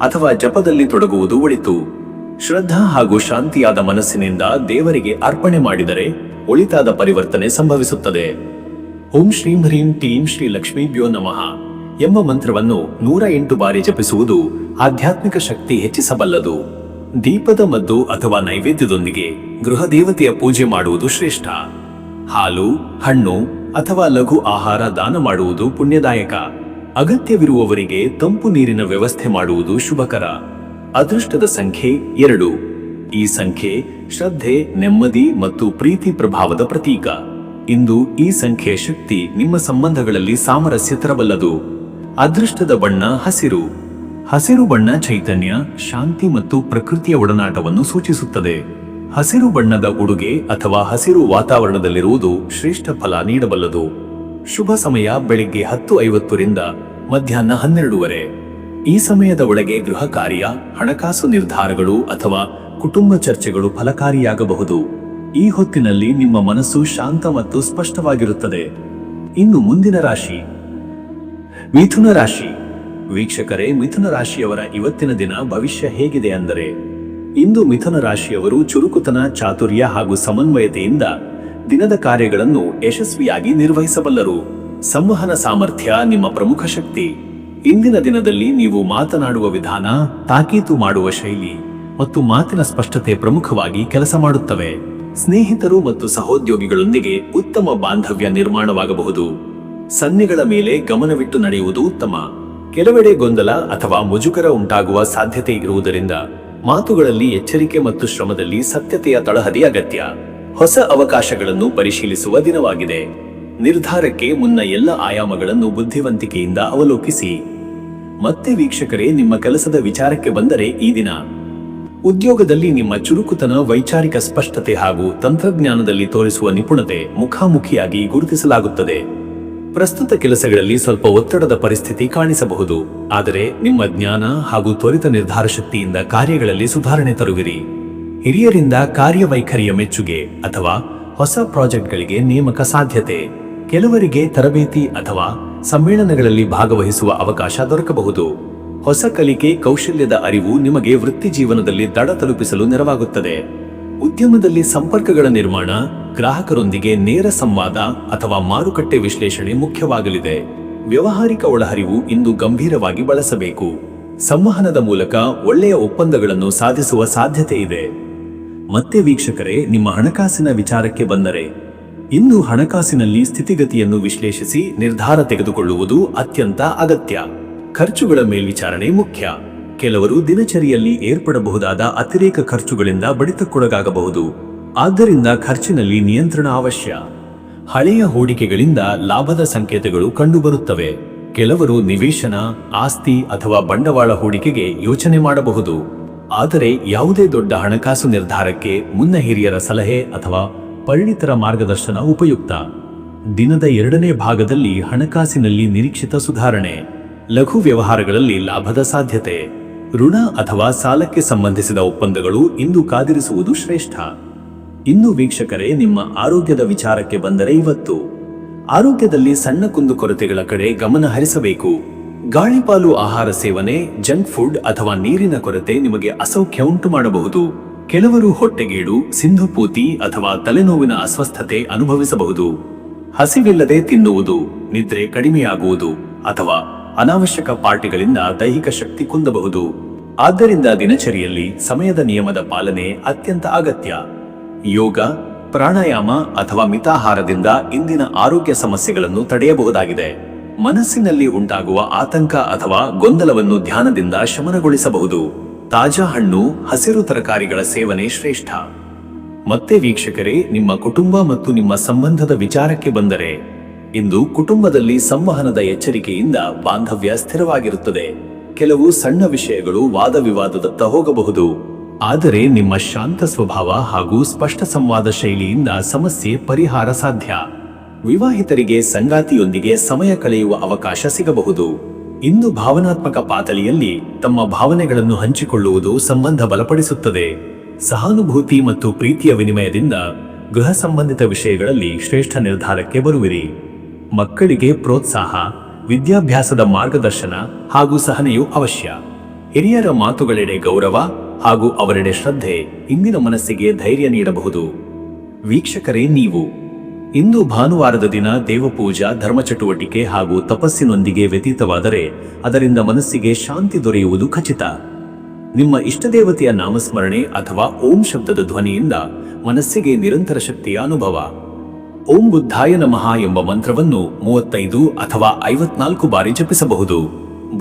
ಅಥವಾ ಜಪದಲ್ಲಿ ತೊಡಗುವುದು ಒಳಿತು. ಶ್ರದ್ಧಾ ಹಾಗೂ ಶಾಂತಿಯಾದ ಮನಸ್ಸಿನಿಂದ ದೇವರಿಗೆ ಅರ್ಪಣೆ ಮಾಡಿದರೆ ಒಳಿತಾದ ಪರಿವರ್ತನೆ ಸಂಭವಿಸುತ್ತದೆ. ಓಂ ಶ್ರೀಂ ಹ್ರೀಂ ಕ್ಲೀಂ ಶ್ರೀ ಲಕ್ಷ್ಮೀಭ್ಯೋ ನಮಃ ಎಂಬ ಮಂತ್ರವನ್ನು 108 ಬಾರಿ ಜಪಿಸುವುದು ಆಧ್ಯಾತ್ಮಿಕ ಶಕ್ತಿ ಹೆಚ್ಚಿಸಬಲ್ಲದು. ದೀಪದ ಮದ್ದು ಅಥವಾ ನೈವೇದ್ಯದೊಂದಿಗೆ ಗೃಹ ದೇವತೆಯ ಪೂಜೆ ಮಾಡುವುದು ಶ್ರೇಷ್ಠ. ಹಾಲು, ಹಣ್ಣು ಅಥವಾ ಲಘು ಆಹಾರ ದಾನ ಮಾಡುವುದು ಪುಣ್ಯದಾಯಕ. ಅಗತ್ಯವಿರುವವರಿಗೆ ತಂಪು ನೀರಿನ ವ್ಯವಸ್ಥೆ ಮಾಡುವುದು ಶುಭಕರ. ಅದೃಷ್ಟದ ಸಂಖ್ಯೆ 2. ಈ ಸಂಖ್ಯೆ ಶ್ರದ್ಧೆ, ನೆಮ್ಮದಿ ಮತ್ತು ಪ್ರೀತಿ ಪ್ರಭಾವದ ಪ್ರತೀಕ. ಇಂದು ಈ ಸಂಖ್ಯೆಯ ಶಕ್ತಿ ನಿಮ್ಮ ಸಂಬಂಧಗಳಲ್ಲಿ ಸಾಮರಸ್ಯ ತರಬಲ್ಲದು. ಅದೃಷ್ಟದ ಬಣ್ಣ ಹಸಿರು. ಹಸಿರು ಬಣ್ಣ ಚೈತನ್ಯ, ಶಾಂತಿ ಮತ್ತು ಪ್ರಕೃತಿಯ ಒಡನಾಟವನ್ನು ಸೂಚಿಸುತ್ತದೆ. ಹಸಿರು ಬಣ್ಣದ ಉಡುಗೆ ಅಥವಾ ಹಸಿರು ವಾತಾವರಣದಲ್ಲಿರುವುದು ಶ್ರೇಷ್ಠ ಫಲ ನೀಡಬಲ್ಲದು. ಶುಭ ಸಮಯ ಬೆಳಿಗ್ಗೆ 10:50 ರಿಂದ ಮಧ್ಯಾಹ್ನ 12:30. ಈ ಸಮಯದ ಒಳಗೆ ಗೃಹ ಕಾರ್ಯ, ಹಣಕಾಸು ನಿರ್ಧಾರಗಳು ಅಥವಾ ಕುಟುಂಬ ಚರ್ಚೆಗಳು ಫಲಕಾರಿಯಾಗಬಹುದು. ಈ ಹೊತ್ತಿನಲ್ಲಿ ನಿಮ್ಮ ಮನಸ್ಸು ಶಾಂತ ಮತ್ತು ಸ್ಪಷ್ಟವಾಗಿರುತ್ತದೆ. ಇನ್ನು ಮುಂದಿನ ರಾಶಿ ಮಿಥುನ ರಾಶಿ. ವೀಕ್ಷಕರೇ, ಮಿಥುನ ರಾಶಿಯವರ ಇವತ್ತಿನ ದಿನ ಭವಿಷ್ಯ ಹೇಗಿದೆ ಅಂದರೆ, ಇಂದು ಮಿಥುನ ರಾಶಿಯವರು ಚುರುಕುತನ, ಚಾತುರ್ಯ ಹಾಗೂ ಸಮನ್ವಯತೆಯಿಂದ ದಿನದ ಕಾರ್ಯಗಳನ್ನು ಯಶಸ್ವಿಯಾಗಿ ನಿರ್ವಹಿಸಬಲ್ಲರು. ಸಂವಹನ ಸಾಮರ್ಥ್ಯ ನಿಮ್ಮ ಪ್ರಮುಖ ಶಕ್ತಿ. ಇಂದಿನ ದಿನದಲ್ಲಿ ನೀವು ಮಾತನಾಡುವ ವಿಧಾನ, ತಾಕೀತು ಮಾಡುವ ಶೈಲಿ ಮತ್ತು ಮಾತಿನ ಸ್ಪಷ್ಟತೆ ಪ್ರಮುಖವಾಗಿ ಕೆಲಸ ಮಾಡುತ್ತವೆ. ಸ್ನೇಹಿತರು ಮತ್ತು ಸಹೋದ್ಯೋಗಿಗಳೊಂದಿಗೆ ಉತ್ತಮ ಬಾಂಧವ್ಯ ನಿರ್ಮಾಣವಾಗಬಹುದು. ಸನ್ನೆಗಳ ಮೇಲೆ ಗಮನವಿಟ್ಟು ನಡೆಯುವುದು ಉತ್ತಮ. ಕೆಲವೆಡೆ ಗೊಂದಲ ಅಥವಾ ಮುಜುಗರ ಉಂಟಾಗುವ ಸಾಧ್ಯತೆ ಇರುವುದರಿಂದ ಮಾತುಗಳಲ್ಲಿ ಎಚ್ಚರಿಕೆ ಮತ್ತು ಶ್ರಮದಲ್ಲಿ ಸತ್ಯತೆಯ ತಳಹದಿ ಅಗತ್ಯ. ಹೊಸ ಅವಕಾಶಗಳನ್ನು ಪರಿಶೀಲಿಸುವ ದಿನವಾಗಿದೆ. ನಿರ್ಧಾರಕ್ಕೆ ಮುನ್ನ ಎಲ್ಲ ಆಯಾಮಗಳನ್ನು ಬುದ್ಧಿವಂತಿಕೆಯಿಂದ ಅವಲೋಕಿಸಿ. ಮತ್ತೆ ವೀಕ್ಷಕರೇ, ನಿಮ್ಮ ಕೆಲಸದ ವಿಚಾರಕ್ಕೆ ಬಂದರೆ, ಈ ದಿನ ಉದ್ಯೋಗದಲ್ಲಿ ನಿಮ್ಮ ಚುರುಕುತನ, ವೈಚಾರಿಕ ಸ್ಪಷ್ಟತೆ ಹಾಗೂ ತಂತ್ರಜ್ಞಾನದಲ್ಲಿ ತೋರಿಸುವ ನಿಪುಣತೆ ಮುಖಾಮುಖಿಯಾಗಿ ಗುರುತಿಸಲಾಗುತ್ತದೆ. ಪ್ರಸ್ತುತ ಕೆಲಸಗಳಲ್ಲಿ ಸ್ವಲ್ಪ ಒತ್ತಡದ ಪರಿಸ್ಥಿತಿ ಕಾಣಿಸಬಹುದು, ಆದರೆ ನಿಮ್ಮ ಜ್ಞಾನ ಹಾಗೂ ತ್ವರಿತ ನಿರ್ಧಾರ ಶಕ್ತಿಯಿಂದ ಕಾರ್ಯಗಳಲ್ಲಿ ಸುಧಾರಣೆ ತರುವಿರಿ. ಹಿರಿಯರಿಂದ ಕಾರ್ಯವೈಖರಿಯ ಮೆಚ್ಚುಗೆ ಅಥವಾ ಹೊಸ ಪ್ರಾಜೆಕ್ಟ್ಗಳಿಗೆ ನೇಮಕ ಸಾಧ್ಯತೆ. ಕೆಲವರಿಗೆ ತರಬೇತಿ ಅಥವಾ ಸಮ್ಮೇಳನಗಳಲ್ಲಿ ಭಾಗವಹಿಸುವ ಅವಕಾಶ ದೊರಕಬಹುದು. ಹೊಸ ಕಲಿಕೆ, ಕೌಶಲ್ಯದ ಅರಿವು ನಿಮಗೆ ವೃತ್ತಿ ಜೀವನದಲ್ಲಿ ದಡ ತಲುಪಿಸಲು ನೆರವಾಗುತ್ತದೆ. ಉದ್ಯಮದಲ್ಲಿ ಸಂಪರ್ಕಗಳ ನಿರ್ಮಾಣ, ಗ್ರಾಹಕರೊಂದಿಗೆ ನೇರ ಸಂವಾದ ಅಥವಾ ಮಾರುಕಟ್ಟೆ ವಿಶ್ಲೇಷಣೆ ಮುಖ್ಯವಾಗಲಿದೆ. ವ್ಯಾವಹಾರಿಕ ಒಳಹರಿವು ಇಂದು ಗಂಭೀರವಾಗಿ ಬಳಸಬೇಕು. ಸಂವಹನದ ಮೂಲಕ ಒಳ್ಳೆಯ ಒಪ್ಪಂದಗಳನ್ನು ಸಾಧಿಸುವ ಸಾಧ್ಯತೆ ಇದೆ. ಮತ್ತೆ ವೀಕ್ಷಕರೇ, ನಿಮ್ಮ ಹಣಕಾಸಿನ ವಿಚಾರಕ್ಕೆ ಬಂದರೆ, ಇಂದು ಹಣಕಾಸಿನಲ್ಲಿ ಸ್ಥಿತಿಗತಿಯನ್ನು ವಿಶ್ಲೇಷಿಸಿ ನಿರ್ಧಾರ ತೆಗೆದುಕೊಳ್ಳುವುದು ಅತ್ಯಂತ ಅಗತ್ಯ. ಖರ್ಚುಗಳ ಮೇಲ್ವಿಚಾರಣೆ ಮುಖ್ಯ. ಕೆಲವರು ದಿನಚರಿಯಲ್ಲಿ ಏರ್ಪಡಬಹುದಾದ ಅತಿರೇಕ ಖರ್ಚುಗಳಿಂದ ಬಡಿತಕ್ಕೊಳಗಾಗಬಹುದು. ಆದ್ದರಿಂದ ಖರ್ಚಿನಲ್ಲಿ ನಿಯಂತ್ರಣ ಅವಶ್ಯ. ಹಳೆಯ ಹೂಡಿಕೆಗಳಿಂದ ಲಾಭದ ಸಂಕೇತಗಳು ಕಂಡುಬರುತ್ತವೆ. ಕೆಲವರು ನಿವೇಶನ, ಆಸ್ತಿ ಅಥವಾ ಬಂಡವಾಳ ಹೂಡಿಕೆಗೆ ಯೋಚನೆ ಮಾಡಬಹುದು. ಆದರೆ ಯಾವುದೇ ದೊಡ್ಡ ಹಣಕಾಸು ನಿರ್ಧಾರಕ್ಕೆ ಮುನ್ನ ಹಿರಿಯರ ಸಲಹೆ ಅಥವಾ ಪರಿಣಿತರ ಮಾರ್ಗದರ್ಶನ ಉಪಯುಕ್ತ. ದಿನದ 2ನೇ ಭಾಗದಲ್ಲಿ ಹಣಕಾಸಿನಲ್ಲಿ ನಿರೀಕ್ಷಿತ ಸುಧಾರಣೆ. ಲಘು ವ್ಯವಹಾರಗಳಲ್ಲಿ ಲಾಭದ ಸಾಧ್ಯತೆ. ಋಣ ಅಥವಾ ಸಾಲಕ್ಕೆ ಸಂಬಂಧಿಸಿದ ಒಪ್ಪಂದಗಳು ಇಂದು ಕಾದಿರಿಸುವುದು ಶ್ರೇಷ್ಠ. ಇನ್ನು ವೀಕ್ಷಕರೇ, ನಿಮ್ಮ ಆರೋಗ್ಯದ ವಿಚಾರಕ್ಕೆ ಬಂದರೆ, ಇವತ್ತು ಆರೋಗ್ಯದಲ್ಲಿ ಸಣ್ಣ ಕುಂದುಕೊರತೆಗಳ ಕಡೆ ಗಮನ ಹರಿಸಬೇಕು. ಗಾಳಿಪಾಲು ಆಹಾರ ಸೇವನೆ, ಜಂಕ್ ಫುಡ್ ಅಥವಾ ನೀರಿನ ಕೊರತೆ ನಿಮಗೆ ಅಸೌಖ್ಯ ಉಂಟು ಮಾಡಬಹುದು. ಕೆಲವರು ಹೊಟ್ಟೆಗೇಡು, ಸಿಂಧುಪೂತಿ ಅಥವಾ ತಲೆನೋವಿನ ಅಸ್ವಸ್ಥತೆ ಅನುಭವಿಸಬಹುದು. ಹಸಿವಿಲ್ಲದೆ ತಿನ್ನುವುದು, ನಿದ್ರೆ ಕಡಿಮೆಯಾಗುವುದು ಅಥವಾ ಅನಾವಶ್ಯಕ ಪಾರ್ಟಿಗಳಿಂದ ದೈಹಿಕ ಶಕ್ತಿ ಕುಂದಬಹುದು. ಆದ್ದರಿಂದ ದಿನಚರಿಯಲ್ಲಿ ಸಮಯದ ನಿಯಮದ ಪಾಲನೆ ಅತ್ಯಂತ ಅಗತ್ಯ. ಯೋಗ, ಪ್ರಾಣಾಯಾಮ ಅಥವಾ ಮಿತಾಹಾರದಿಂದ ಇಂದಿನ ಆರೋಗ್ಯ ಸಮಸ್ಯೆಗಳನ್ನು ತಡೆಯಬಹುದಾಗಿದೆ. ಮನಸ್ಸಿನಲ್ಲಿ ಉಂಟಾಗುವ ಆತಂಕ ಅಥವಾ ಗೊಂದಲವನ್ನು ಧ್ಯಾನದಿಂದ ಶಮನಗೊಳಿಸಬಹುದು. ತಾಜಾ ಹಣ್ಣು, ಹಸಿರು ತರಕಾರಿಗಳ ಸೇವನೆ ಶ್ರೇಷ್ಠ. ಮತ್ತೆ ವೀಕ್ಷಕರೇ, ನಿಮ್ಮ ಕುಟುಂಬ ಮತ್ತು ನಿಮ್ಮ ಸಂಬಂಧದ ವಿಚಾರಕ್ಕೆ ಬಂದರೆ, ಇಂದು ಕುಟುಂಬದಲ್ಲಿ ಸಂವಹನದ ಎಚ್ಚರಿಕೆಯಿಂದ ಬಾಂಧವ್ಯ ಸ್ಥಿರವಾಗಿರುತ್ತದೆ. ಕೆಲವು ಸಣ್ಣ ವಿಷಯಗಳು ವಾದ ವಿವಾದದತ್ತ ಹೋಗಬಹುದು, ಆದರೆ ನಿಮ್ಮ ಶಾಂತ ಸ್ವಭಾವ ಹಾಗೂ ಸ್ಪಷ್ಟ ಸಂವಾದ ಶೈಲಿಯಿಂದ ಸಮಸ್ಯೆ ಪರಿಹಾರ ಸಾಧ್ಯ. ವಿವಾಹಿತರಿಗೆ ಸಂಗಾತಿಯೊಂದಿಗೆ ಸಮಯ ಕಳೆಯುವ ಅವಕಾಶ ಸಿಗಬಹುದು. ಇಂದು ಭಾವನಾತ್ಮಕ ಪಾತಳಿಯಲ್ಲಿ ತಮ್ಮ ಭಾವನೆಗಳನ್ನು ಹಂಚಿಕೊಳ್ಳುವುದು ಸಂಬಂಧ ಬಲಪಡಿಸುತ್ತದೆ. ಸಹಾನುಭೂತಿ ಮತ್ತು ಪ್ರೀತಿಯ ವಿನಿಮಯದಿಂದ ಗೃಹ ಸಂಬಂಧಿತ ವಿಷಯಗಳಲ್ಲಿ ಶ್ರೇಷ್ಠ ನಿರ್ಧಾರಕ್ಕೆ ಬರುವಿರಿ. ಮಕ್ಕಳಿಗೆ ಪ್ರೋತ್ಸಾಹ, ವಿದ್ಯಾಭ್ಯಾಸದ ಮಾರ್ಗದರ್ಶನ ಹಾಗೂ ಸಹನೆಯು ಅವಶ್ಯ. ಹಿರಿಯರ ಮಾತುಗಳೆಡೆ ಗೌರವ ಹಾಗೂ ಅವರೆಡೆ ಶ್ರದ್ಧೆ ಇಂದಿನ ಮನಸ್ಸಿಗೆ ಧೈರ್ಯ ನೀಡಬಹುದು. ವೀಕ್ಷಕರೇ, ನೀವು ಇಂದು ಭಾನುವಾರದ ದಿನ ದೇವಪೂಜಾ, ಧರ್ಮ ಚಟುವಟಿಕೆ ಹಾಗೂ ತಪಸ್ಸಿನೊಂದಿಗೆ ವ್ಯತೀತವಾದರೆ ಅದರಿಂದ ಮನಸ್ಸಿಗೆ ಶಾಂತಿ ದೊರೆಯುವುದು ಖಚಿತ. ನಿಮ್ಮ ಇಷ್ಟದೇವತೆಯ ನಾಮಸ್ಮರಣೆ ಅಥವಾ ಓಂ ಶಬ್ದದ ಧ್ವನಿಯಿಂದ ಮನಸ್ಸಿಗೆ ನಿರಂತರ ಶಕ್ತಿಯ ಅನುಭವ. ಓಂ ಬುದ್ಧಾಯ ನಮಃ ಎಂಬ ಮಂತ್ರವನ್ನು 35 ಅಥವಾ 54 ಬಾರಿ ಜಪಿಸಬಹುದು.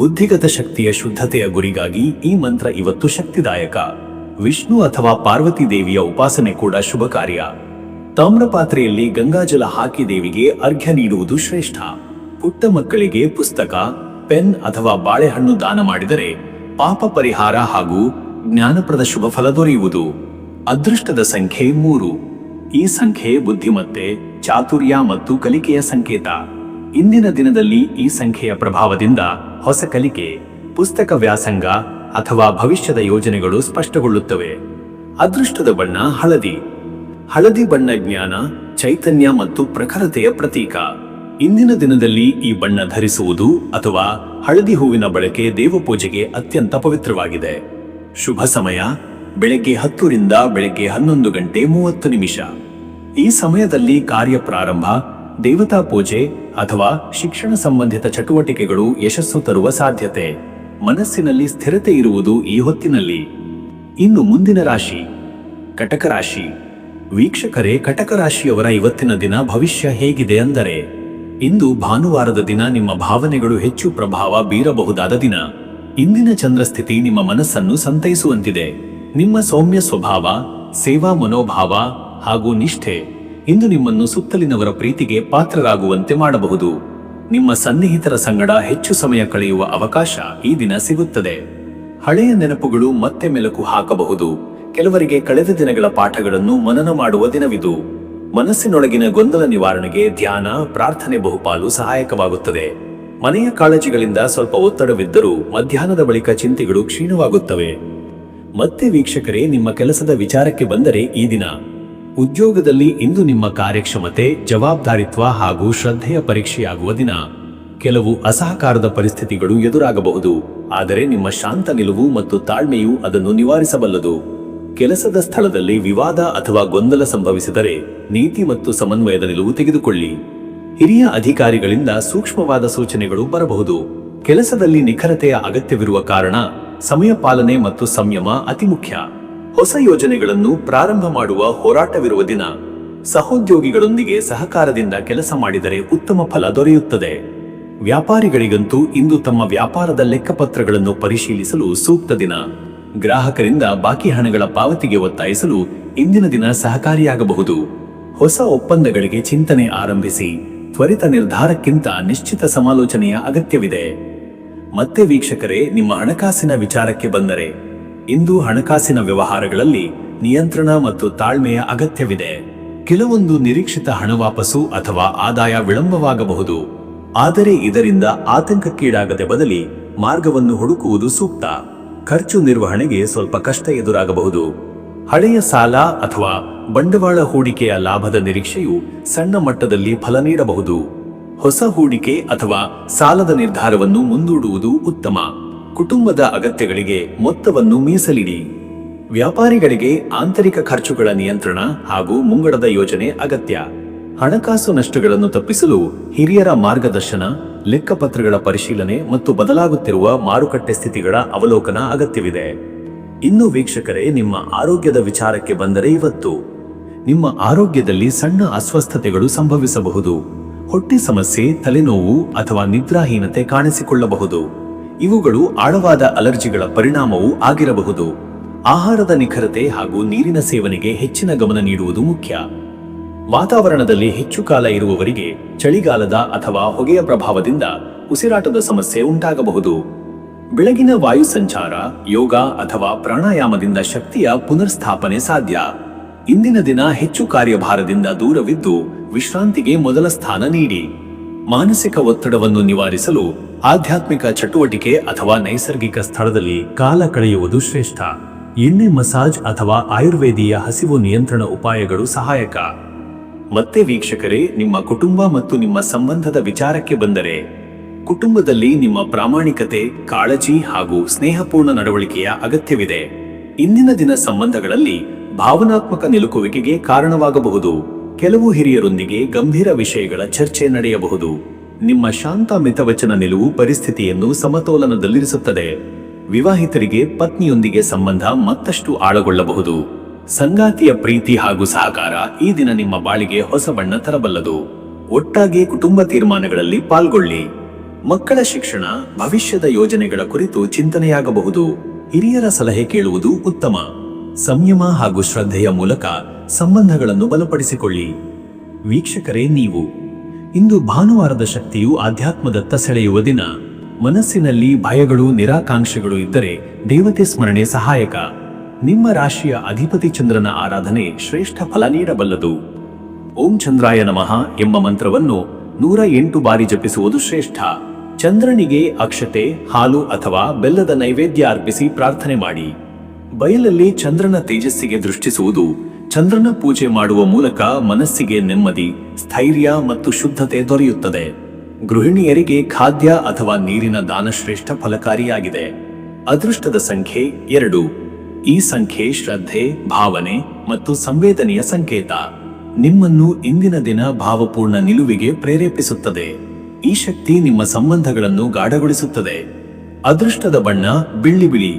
ಬುದ್ಧಿಗತ ಶಕ್ತಿಯ ಶುದ್ಧತೆಯ ಗುರಿಗಾಗಿ ಈ ಮಂತ್ರ ಇವತ್ತು ಶಕ್ತಿದಾಯಕ. ವಿಷ್ಣು ಅಥವಾ ಪಾರ್ವತಿ ದೇವಿಯ ಉಪಾಸನೆ ಕೂಡ ಶುಭ ಕಾರ್ಯ. ತಾಮ್ರಪಾತ್ರೆಯಲ್ಲಿ ಗಂಗಾಜಲ ಹಾಕಿ ದೇವಿಗೆ ಅರ್ಘ್ಯ ನೀಡುವುದು ಶ್ರೇಷ್ಠ. ಪುಟ್ಟ ಮಕ್ಕಳಿಗೆ ಪುಸ್ತಕ, ಪೆನ್ ಅಥವಾ ಬಾಳೆಹಣ್ಣು ದಾನ ಮಾಡಿದರೆ ಪಾಪ ಪರಿಹಾರ ಹಾಗೂ ಜ್ಞಾನಪ್ರದ ಶುಭ ಫಲ ದೊರೆಯುವುದು. ಅದೃಷ್ಟದ ಸಂಖ್ಯೆ 3. ಈ ಸಂಖ್ಯೆ ಬುದ್ಧಿಮತ್ತೆ, ಚಾತುರ್ಯ ಮತ್ತು ಕಲಿಕೆಯ ಸಂಕೇತ. ಇಂದಿನ ದಿನದಲ್ಲಿ ಈ ಸಂಖ್ಯೆಯ ಪ್ರಭಾವದಿಂದ ಹೊಸ ಕಲಿಕೆ, ಪುಸ್ತಕ ವ್ಯಾಸಂಗ ಅಥವಾ ಭವಿಷ್ಯದ ಯೋಜನೆಗಳು ಸ್ಪಷ್ಟಗೊಳ್ಳುತ್ತವೆ. ಅದೃಷ್ಟದ ಬಣ್ಣ ಹಳದಿ. ಹಳದಿ ಬಣ್ಣ ಜ್ಞಾನ, ಚೈತನ್ಯ ಮತ್ತು ಪ್ರಖರತೆಯ ಪ್ರತೀಕ. ಇಂದಿನ ದಿನದಲ್ಲಿ ಈ ಬಣ್ಣ ಧರಿಸುವುದು ಅಥವಾ ಹಳದಿ ಹೂವಿನ ಬಳಕೆ ದೇವಪೂಜೆಗೆ ಅತ್ಯಂತ ಪವಿತ್ರವಾಗಿದೆ. ಶುಭ ಸಮಯ ಬೆಳಗ್ಗೆ 10 ರಿಂದ ಬೆಳಗ್ಗೆ 11 ಗಂಟೆ 30 ನಿಮಿಷ. ಈ ಸಮಯದಲ್ಲಿ ಕಾರ್ಯ ಪ್ರಾರಂಭ, ದೇವತಾ ಪೂಜೆ ಅಥವಾ ಶಿಕ್ಷಣ ಸಂಬಂಧಿತ ಚಟುವಟಿಕೆಗಳು ಯಶಸ್ಸು ತರುವ ಸಾಧ್ಯತೆ. ಮನಸ್ಸಿನಲ್ಲಿ ಸ್ಥಿರತೆ ಇರುವುದು ಈ ಹೊತ್ತಿನಲ್ಲಿ. ಇನ್ನು ಮುಂದಿನ ರಾಶಿ ಕಟಕ ರಾಶಿ. ವೀಕ್ಷಕರೇ, ಕಟಕ ರಾಶಿಯವರ ಇವತ್ತಿನ ದಿನ ಭವಿಷ್ಯ ಹೇಗಿದೆ ಅಂದರೆ, ಇಂದು ಭಾನುವಾರದ ದಿನ ನಿಮ್ಮ ಭಾವನೆಗಳು ಹೆಚ್ಚು ಪ್ರಭಾವ ಬೀರಬಹುದಾದ ದಿನ. ಇಂದಿನ ಚಂದ್ರಸ್ಥಿತಿ ನಿಮ್ಮ ಮನಸ್ಸನ್ನು ಸಂತೈಸುವಂತಿದೆ. ನಿಮ್ಮ ಸೌಮ್ಯ ಸ್ವಭಾವ, ಸೇವಾ ಮನೋಭಾವ ಹಾಗೂ ನಿಷ್ಠೆ ಇಂದು ನಿಮ್ಮನ್ನು ಸುತ್ತಲಿನವರ ಪ್ರೀತಿಗೆ ಪಾತ್ರರಾಗುವಂತೆ ಮಾಡಬಹುದು. ನಿಮ್ಮ ಸನ್ನಿಹಿತರ ಸಂಗಡ ಹೆಚ್ಚು ಸಮಯ ಕಳೆಯುವ ಅವಕಾಶ ಈ ದಿನ ಸಿಗುತ್ತದೆ. ಹಳೆಯ ನೆನಪುಗಳು ಮತ್ತೆ ಮೆಲುಕು ಹಾಕಬಹುದು. ಕೆಲವರಿಗೆ ಕಳೆದ ದಿನಗಳ ಪಾಠಗಳನ್ನು ಮನನ ಮಾಡುವ ದಿನವಿದು. ಮನಸ್ಸಿನೊಳಗಿನ ಗೊಂದಲ ನಿವಾರಣೆಗೆ ಧ್ಯಾನ, ಪ್ರಾರ್ಥನೆ ಬಹುಪಾಲು ಸಹಾಯಕವಾಗುತ್ತದೆ. ಮನೆಯ ಕಾಳಜಿಗಳಿಂದ ಸ್ವಲ್ಪ ಒತ್ತಡವಿದ್ದರೂ ಮಧ್ಯಾಹ್ನದ ಬಳಿಕ ಚಿಂತೆಗಳು ಕ್ಷೀಣವಾಗುತ್ತವೆ. ಮತ್ತೆ ವೀಕ್ಷಕರೇ, ನಿಮ್ಮ ಕೆಲಸದ ವಿಚಾರಕ್ಕೆ ಬಂದರೆ ಈ ದಿನ ಉದ್ಯೋಗದಲ್ಲಿ ಇಂದು ನಿಮ್ಮ ಕಾರ್ಯಕ್ಷಮತೆ, ಜವಾಬ್ದಾರಿತ್ವ ಹಾಗೂ ಶ್ರದ್ಧೆಯ ಪರೀಕ್ಷೆಯಾಗುವ ದಿನ. ಕೆಲವು ಅಸಹಕಾರದ ಪರಿಸ್ಥಿತಿಗಳು ಎದುರಾಗಬಹುದು, ಆದರೆ ನಿಮ್ಮ ಶಾಂತ ನಿಲುವು ಮತ್ತು ತಾಳ್ಮೆಯು ಅದನ್ನು ನಿವಾರಿಸಬಲ್ಲದು. ಕೆಲಸದ ಸ್ಥಳದಲ್ಲಿ ವಿವಾದ ಅಥವಾ ಗೊಂದಲ ಸಂಭವಿಸಿದರೆ ನೀತಿ ಮತ್ತು ಸಮನ್ವಯದ ನಿಲುವು ತೆಗೆದುಕೊಳ್ಳಿ. ಹಿರಿಯ ಅಧಿಕಾರಿಗಳಿಂದ ಸೂಕ್ಷ್ಮವಾದ ಸೂಚನೆಗಳು ಬರಬಹುದು. ಕೆಲಸದಲ್ಲಿ ನಿಖರತೆಯ ಅಗತ್ಯವಿರುವ ಕಾರಣ ಸಮಯ ಪಾಲನೆ ಮತ್ತು ಸಂಯಮ ಅತಿ ಮುಖ್ಯ. ಹೊಸ ಯೋಜನೆಗಳನ್ನು ಪ್ರಾರಂಭ ಮಾಡುವ ಹೋರಾಟವಿರುವ ದಿನ. ಸಹೋದ್ಯೋಗಿಗಳೊಂದಿಗೆ ಸಹಕಾರದಿಂದ ಕೆಲಸ ಮಾಡಿದರೆ ಉತ್ತಮ ಫಲ ದೊರೆಯುತ್ತದೆ. ವ್ಯಾಪಾರಿಗಳಿಗಂತೂ ಇಂದು ತಮ್ಮ ವ್ಯಾಪಾರದ ಲೆಕ್ಕಪತ್ರಗಳನ್ನು ಪರಿಶೀಲಿಸಲು ಸೂಕ್ತ ದಿನ. ಗ್ರಾಹಕರಿಂದ ಬಾಕಿ ಹಣಗಳ ಪಾವತಿಗೆ ಒತ್ತಾಯಿಸಲು ಇಂದಿನ ದಿನ ಸಹಕಾರಿಯಾಗಬಹುದು. ಹೊಸ ಒಪ್ಪಂದಗಳಿಗೆ ಚಿಂತನೆ ಆರಂಭಿಸಿ. ತ್ವರಿತ ನಿರ್ಧಾರಕ್ಕಿಂತ ನಿಶ್ಚಿತ ಸಮಾಲೋಚನೆಯ ಅಗತ್ಯವಿದೆ. ಮತ್ತೆ ವೀಕ್ಷಕರೇ, ನಿಮ್ಮ ಹಣಕಾಸಿನ ವಿಚಾರಕ್ಕೆ ಬಂದರೆ, ಇಂದು ಹಣಕಾಸಿನ ವ್ಯವಹಾರಗಳಲ್ಲಿ ನಿಯಂತ್ರಣ ಮತ್ತು ತಾಳ್ಮೆಯ ಅಗತ್ಯವಿದೆ. ಕೆಲವೊಂದು ನಿರೀಕ್ಷಿತ ಹಣ ವಾಪಸು ಅಥವಾ ಆದಾಯ ವಿಳಂಬವಾಗಬಹುದು, ಆದರೆ ಇದರಿಂದ ಆತಂಕಕ್ಕೀಡಾಗದೆ ಬದಲಿ ಮಾರ್ಗವನ್ನು ಹುಡುಕುವುದು ಸೂಕ್ತ. ಖರ್ಚು ನಿರ್ವಹಣೆಗೆ ಸ್ವಲ್ಪ ಕಷ್ಟ ಎದುರಾಗಬಹುದು. ಹಳೆಯ ಸಾಲ ಅಥವಾ ಬಂಡವಾಳ ಹೂಡಿಕೆಯ ಲಾಭದ ನಿರೀಕ್ಷೆಯು ಸಣ್ಣ ಮಟ್ಟದಲ್ಲಿ ಫಲ ನೀಡಬಹುದು. ಹೊಸ ಹೂಡಿಕೆ ಅಥವಾ ಸಾಲದ ನಿರ್ಧಾರವನ್ನು ಮುಂದೂಡುವುದು ಉತ್ತಮ. ಕುಟುಂಬದ ಅಗತ್ಯಗಳಿಗೆ ಮೊತ್ತವನ್ನು ಮೀಸಲಿಡಿ. ವ್ಯಾಪಾರಿಗಳಿಗೆ ಆಂತರಿಕ ಖರ್ಚುಗಳ ನಿಯಂತ್ರಣ ಹಾಗೂ ಮುಂಗಡದ ಯೋಜನೆ ಅಗತ್ಯ. ಹಣಕಾಸು ನಷ್ಟಗಳನ್ನು ತಪ್ಪಿಸಲು ಹಿರಿಯರ ಮಾರ್ಗದರ್ಶನ, ಲೆಕ್ಕಪತ್ರಗಳ ಪರಿಶೀಲನೆ ಮತ್ತು ಬದಲಾಗುತ್ತಿರುವ ಮಾರುಕಟ್ಟೆ ಸ್ಥಿತಿಗಳ ಅವಲೋಕನ ಅಗತ್ಯವಿದೆ. ಇನ್ನು ವೀಕ್ಷಕರೇ, ನಿಮ್ಮ ಆರೋಗ್ಯದ ವಿಚಾರಕ್ಕೆ ಬಂದರೆ ಇವತ್ತು ನಿಮ್ಮ ಆರೋಗ್ಯದಲ್ಲಿ ಸಣ್ಣ ಅಸ್ವಸ್ಥತೆಗಳು ಸಂಭವಿಸಬಹುದು. ಹೊಟ್ಟೆ ಸಮಸ್ಯೆ, ತಲೆನೋವು ಅಥವಾ ನಿದ್ರಾಹೀನತೆ ಕಾಣಿಸಿಕೊಳ್ಳಬಹುದು. ಇವುಗಳು ಆಳವಾದ ಅಲರ್ಜಿಗಳ ಪರಿಣಾಮವೂ ಆಗಿರಬಹುದು. ಆಹಾರದ ನಿಖರತೆ ಹಾಗೂ ನೀರಿನ ಸೇವನೆಗೆ ಹೆಚ್ಚಿನ ಗಮನ ನೀಡುವುದು ಮುಖ್ಯ. ವಾತಾವರಣದಲ್ಲಿ ಹೆಚ್ಚು ಕಾಲ ಇರುವವರಿಗೆ ಚಳಿಗಾಲದ ಅಥವಾ ಹೊಗೆಯ ಪ್ರಭಾವದಿಂದ ಉಸಿರಾಟದ ಸಮಸ್ಯೆ ಉಂಟಾಗಬಹುದು. ಬೆಳಗಿನ ವಾಯು ಸಂಚಾರ, ಯೋಗ ಅಥವಾ ಪ್ರಾಣಾಯಾಮದಿಂದ ಶಕ್ತಿಯ ಪುನರ್ಸ್ಥಾಪನೆ ಸಾಧ್ಯ. ಇಂದಿನ ದಿನ ಹೆಚ್ಚು ಕಾರ್ಯಭಾರದಿಂದ ದೂರವಿದ್ದು ವಿಶ್ರಾಂತಿಗೆ ಮೊದಲ ಸ್ಥಾನ ನೀಡಿ. ಮಾನಸಿಕ ಒತ್ತಡವನ್ನು ನಿವಾರಿಸಲು ಆಧ್ಯಾತ್ಮಿಕ ಚಟುವಟಿಕೆ ಅಥವಾ ನೈಸರ್ಗಿಕ ಸ್ಥಳದಲ್ಲಿ ಕಾಲ ಕಳೆಯುವುದು ಶ್ರೇಷ್ಠ. ಎಣ್ಣೆ ಮಸಾಜ್ ಅಥವಾ ಆಯುರ್ವೇದೀಯ ಹಸಿವು ನಿಯಂತ್ರಣ ಉಪಾಯಗಳು ಸಹಾಯಕ. ಮತ್ತೆ ವೀಕ್ಷಕರೇ, ನಿಮ್ಮ ಕುಟುಂಬ ಮತ್ತು ನಿಮ್ಮ ಸಂಬಂಧದ ವಿಚಾರಕ್ಕೆ ಬಂದರೆ, ಕುಟುಂಬದಲ್ಲಿ ನಿಮ್ಮ ಪ್ರಾಮಾಣಿಕತೆ, ಕಾಳಜಿ ಹಾಗೂ ಸ್ನೇಹಪೂರ್ಣ ನಡವಳಿಕೆಯ ಅಗತ್ಯವಿದೆ. ಇಂದಿನ ದಿನ ಸಂಬಂಧಗಳಲ್ಲಿ ಭಾವನಾತ್ಮಕ ನಿಲುಕುವಿಕೆಗೆ ಕಾರಣವಾಗಬಹುದು. ಕೆಲವು ಹಿರಿಯರೊಂದಿಗೆ ಗಂಭೀರ ವಿಷಯಗಳ ಚರ್ಚೆ ನಡೆಯಬಹುದು. ನಿಮ್ಮ ಶಾಂತ ಮಿತವಚನ ನಿಲುವು ಪರಿಸ್ಥಿತಿಯನ್ನು ಸಮತೋಲನದಲ್ಲಿರಿಸುತ್ತದೆ. ವಿವಾಹಿತರಿಗೆ ಪತ್ನಿಯೊಂದಿಗೆ ಸಂಬಂಧ ಮತ್ತಷ್ಟು ಆಳಗೊಳ್ಳಬಹುದು. ಸಂಗಾತಿಯ ಪ್ರೀತಿ ಹಾಗೂ ಸಹಕಾರ ಈ ದಿನ ನಿಮ್ಮ ಬಾಳಿಗೆ ಹೊಸ ಬಣ್ಣ ತರಬಲ್ಲದು. ಒಟ್ಟಾಗಿ ಕುಟುಂಬ ತೀರ್ಮಾನಗಳಲ್ಲಿ ಪಾಲ್ಗೊಳ್ಳಿ. ಮಕ್ಕಳ ಶಿಕ್ಷಣ, ಭವಿಷ್ಯದ ಯೋಜನೆಗಳ ಕುರಿತು ಚಿಂತನೆಯಾಗಬಹುದು. ಹಿರಿಯರ ಸಲಹೆ ಕೇಳುವುದು ಉತ್ತಮ. ಸಂಯಮ ಹಾಗೂ ಶ್ರದ್ಧೆಯ ಮೂಲಕ ಸಂಬಂಧಗಳನ್ನು ಬಲಪಡಿಸಿಕೊಳ್ಳಿ. ವೀಕ್ಷಕರೇ, ನೀವು ಇಂದು ಭಾನುವಾರದ ಶಕ್ತಿಯು ಆಧ್ಯಾತ್ಮದತ್ತ ಸೆಳೆಯುವ ದಿನ. ಮನಸ್ಸಿನಲ್ಲಿ ಭಯಗಳು, ನಿರಾಕಾಂಕ್ಷೆಗಳು ಇದ್ದರೆ ದೇವತೆ ಸ್ಮರಣೆ ಸಹಾಯಕ. ನಿಮ್ಮ ರಾಶಿಯ ಅಧಿಪತಿ ಚಂದ್ರನ ಆರಾಧನೆ ಶ್ರೇಷ್ಠ ಫಲ ನೀಡಬಲ್ಲದು. ಓಂ ಚಂದ್ರಾಯ ನಮಃ ಎಂಬ ಮಂತ್ರವನ್ನು 108 ಬಾರಿ ಜಪಿಸುವುದು ಶ್ರೇಷ್ಠ. ಚಂದ್ರನಿಗೆ ಅಕ್ಷತೆ, ಹಾಲು ಅಥವಾ ಬೆಲ್ಲದ ನೈವೇದ್ಯ ಅರ್ಪಿಸಿ ಪ್ರಾರ್ಥನೆ ಮಾಡಿ. ಬಯಲಲ್ಲಿ ಚಂದ್ರನ ತೇಜಸ್ಸಿಗೆ ದೃಷ್ಟಿಸುವುದು, ಚಂದ್ರನ ಪೂಜೆ ಮಾಡುವ ಮೂಲಕ ಮನಸ್ಸಿಗೆ ನೆಮ್ಮದಿ, ಸ್ಥೈರ್ಯ ಮತ್ತು ಶುದ್ಧತೆ ದೊರೆಯುತ್ತದೆ. ಗೃಹಿಣಿಯರಿಗೆ ಖಾದ್ಯ ಅಥವಾ ನೀರಿನ ದಾನ ಶ್ರೇಷ್ಠ ಫಲಕಾರಿಯಾಗಿದೆ. ಅದೃಷ್ಟದ ಸಂಖ್ಯೆ 2. ಈ ಸಂಖ್ಯೆ ಶ್ರದ್ಧೆ, ಭಾವನೆ ಮತ್ತು ಸಂವೇದನೆಯ ಸಂಕೇತ. ನಿಮ್ಮನ್ನು ಇಂದಿನ ದಿನ ಭಾವಪೂರ್ಣ ನಿಲುವಿಗೆ ಪ್ರೇರೇಪಿಸುತ್ತದೆ. ಈ ಶಕ್ತಿ ನಿಮ್ಮ ಸಂಬಂಧಗಳನ್ನು ಗಾಢಗೊಳಿಸುತ್ತದೆ. ಅದೃಷ್ಟದ ಬಣ್ಣ ಬಿಳಿ ಬಿಳಿ.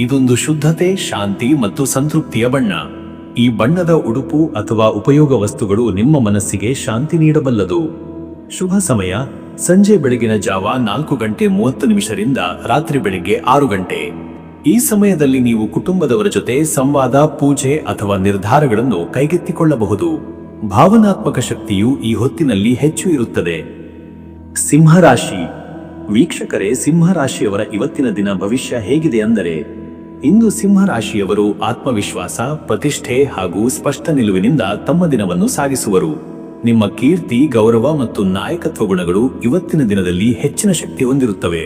ಇದೊಂದು ಶುದ್ಧತೆ, ಶಾಂತಿ ಮತ್ತು ಸಂತೃಪ್ತಿಯ ಬಣ್ಣ. ಈ ಬಣ್ಣದ ಉಡುಪು ಅಥವಾ ಉಪಯೋಗ ವಸ್ತುಗಳು ನಿಮ್ಮ ಮನಸ್ಸಿಗೆ ಶಾಂತಿ ನೀಡಬಲ್ಲದು. ಶುಭ ಸಮಯ ಸಂಜೆ ಬೆಳಗಿನ ಜಾವ 4:30 ರಾತ್ರಿ ಬೆಳಿಗ್ಗೆ 6 ಗಂಟೆ. ಈ ಸಮಯದಲ್ಲಿ ನೀವು ಕುಟುಂಬದವರ ಜೊತೆ ಸಂವಾದ, ಪೂಜೆ ಅಥವಾ ನಿರ್ಧಾರಗಳನ್ನು ಕೈಗೆತ್ತಿಕೊಳ್ಳಬಹುದು. ಭಾವನಾತ್ಮಕ ಶಕ್ತಿಯು ಈ ಹೊತ್ತಿನಲ್ಲಿ ಹೆಚ್ಚು ಇರುತ್ತದೆ. ಸಿಂಹರಾಶಿ. ವೀಕ್ಷಕರೇ, ಸಿಂಹರಾಶಿಯವರ ಇವತ್ತಿನ ದಿನ ಭವಿಷ್ಯ ಹೇಗಿದೆ ಅಂದರೆ, ಇಂದು ಸಿಂಹರಾಶಿಯವರು ಆತ್ಮವಿಶ್ವಾಸ, ಪ್ರತಿಷ್ಠೆ ಹಾಗೂ ಸ್ಪಷ್ಟ ನಿಲುವಿನಿಂದ ತಮ್ಮ ದಿನವನ್ನು ಸಾಗಿಸುವರು. ನಿಮ್ಮ ಕೀರ್ತಿ, ಗೌರವ ಮತ್ತು ನಾಯಕತ್ವ ಗುಣಗಳು ಇವತ್ತಿನ ದಿನದಲ್ಲಿ ಹೆಚ್ಚಿನ ಶಕ್ತಿ ಹೊಂದಿರುತ್ತವೆ.